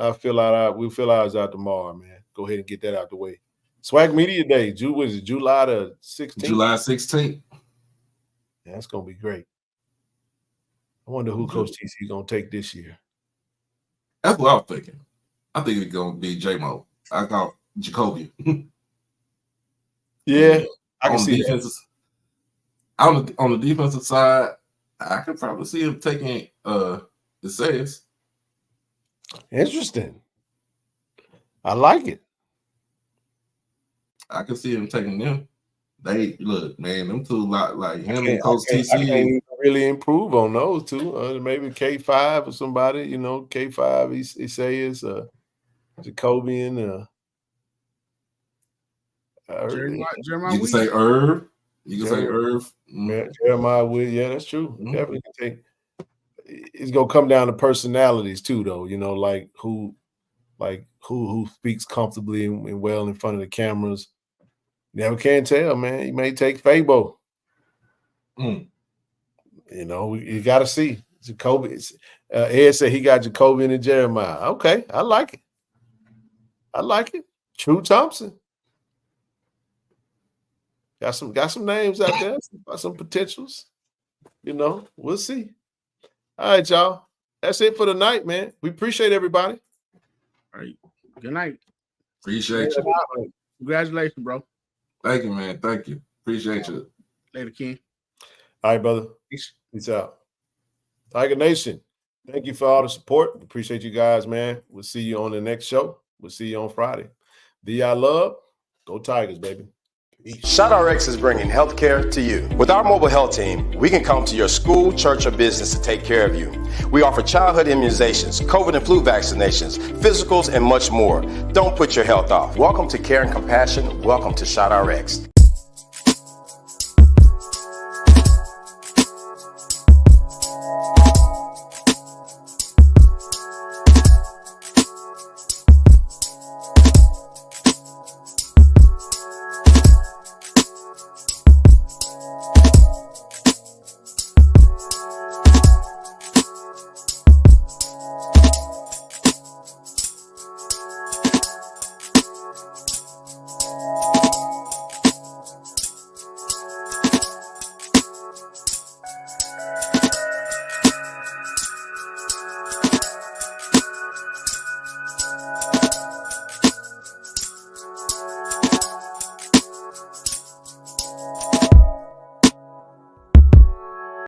we'll fill ours out tomorrow, man. Go ahead and get that out the way. Swag Media Day, was it July the 16th? July 16th. Yeah, that's gonna be great. I wonder who Coach TC gonna take this year. That's what I'm thinking. I think it's gonna be J-Mo. I call Jacoby. Yeah, I can see that. On the defensive side, I could probably see him taking the saves. Interesting. I like it. I can see him taking them. They look, man, them two like him and Coach TC. I can't really improve on those two. Maybe K5 or somebody, K5 he says Jacoby and Jeremiah. You can say Irv. You can say Irv. Jeremiah Wood. Yeah, that's true. Definitely can take. It's gonna come down to personalities too, though. Like who speaks comfortably and well in front of the cameras. Never can tell, man. You may take Fabo. You got to see. Jacoby. Ed said he got Jacoby and Jeremiah. Okay, I like it. True Thompson. Got some names out there. Got some potentials. We'll see. All right, y'all. That's it for the night, man. We appreciate everybody. All right. Good night. Appreciate you. Congratulations, bro. Thank you, man. Thank you. Appreciate you. Later, Ken. All right, brother. Peace out. Tiger Nation, thank you for all the support. Appreciate you guys, man. We'll see you on the next show. We'll see you on Friday. I love. Go Tigers, baby. ShotRx is bringing healthcare to you. With our mobile health team, we can come to your school, church, or business to take care of you. We offer childhood immunizations, COVID and flu vaccinations, physicals, and much more. Don't put your health off. Welcome to Care and Compassion. Welcome to ShotRx.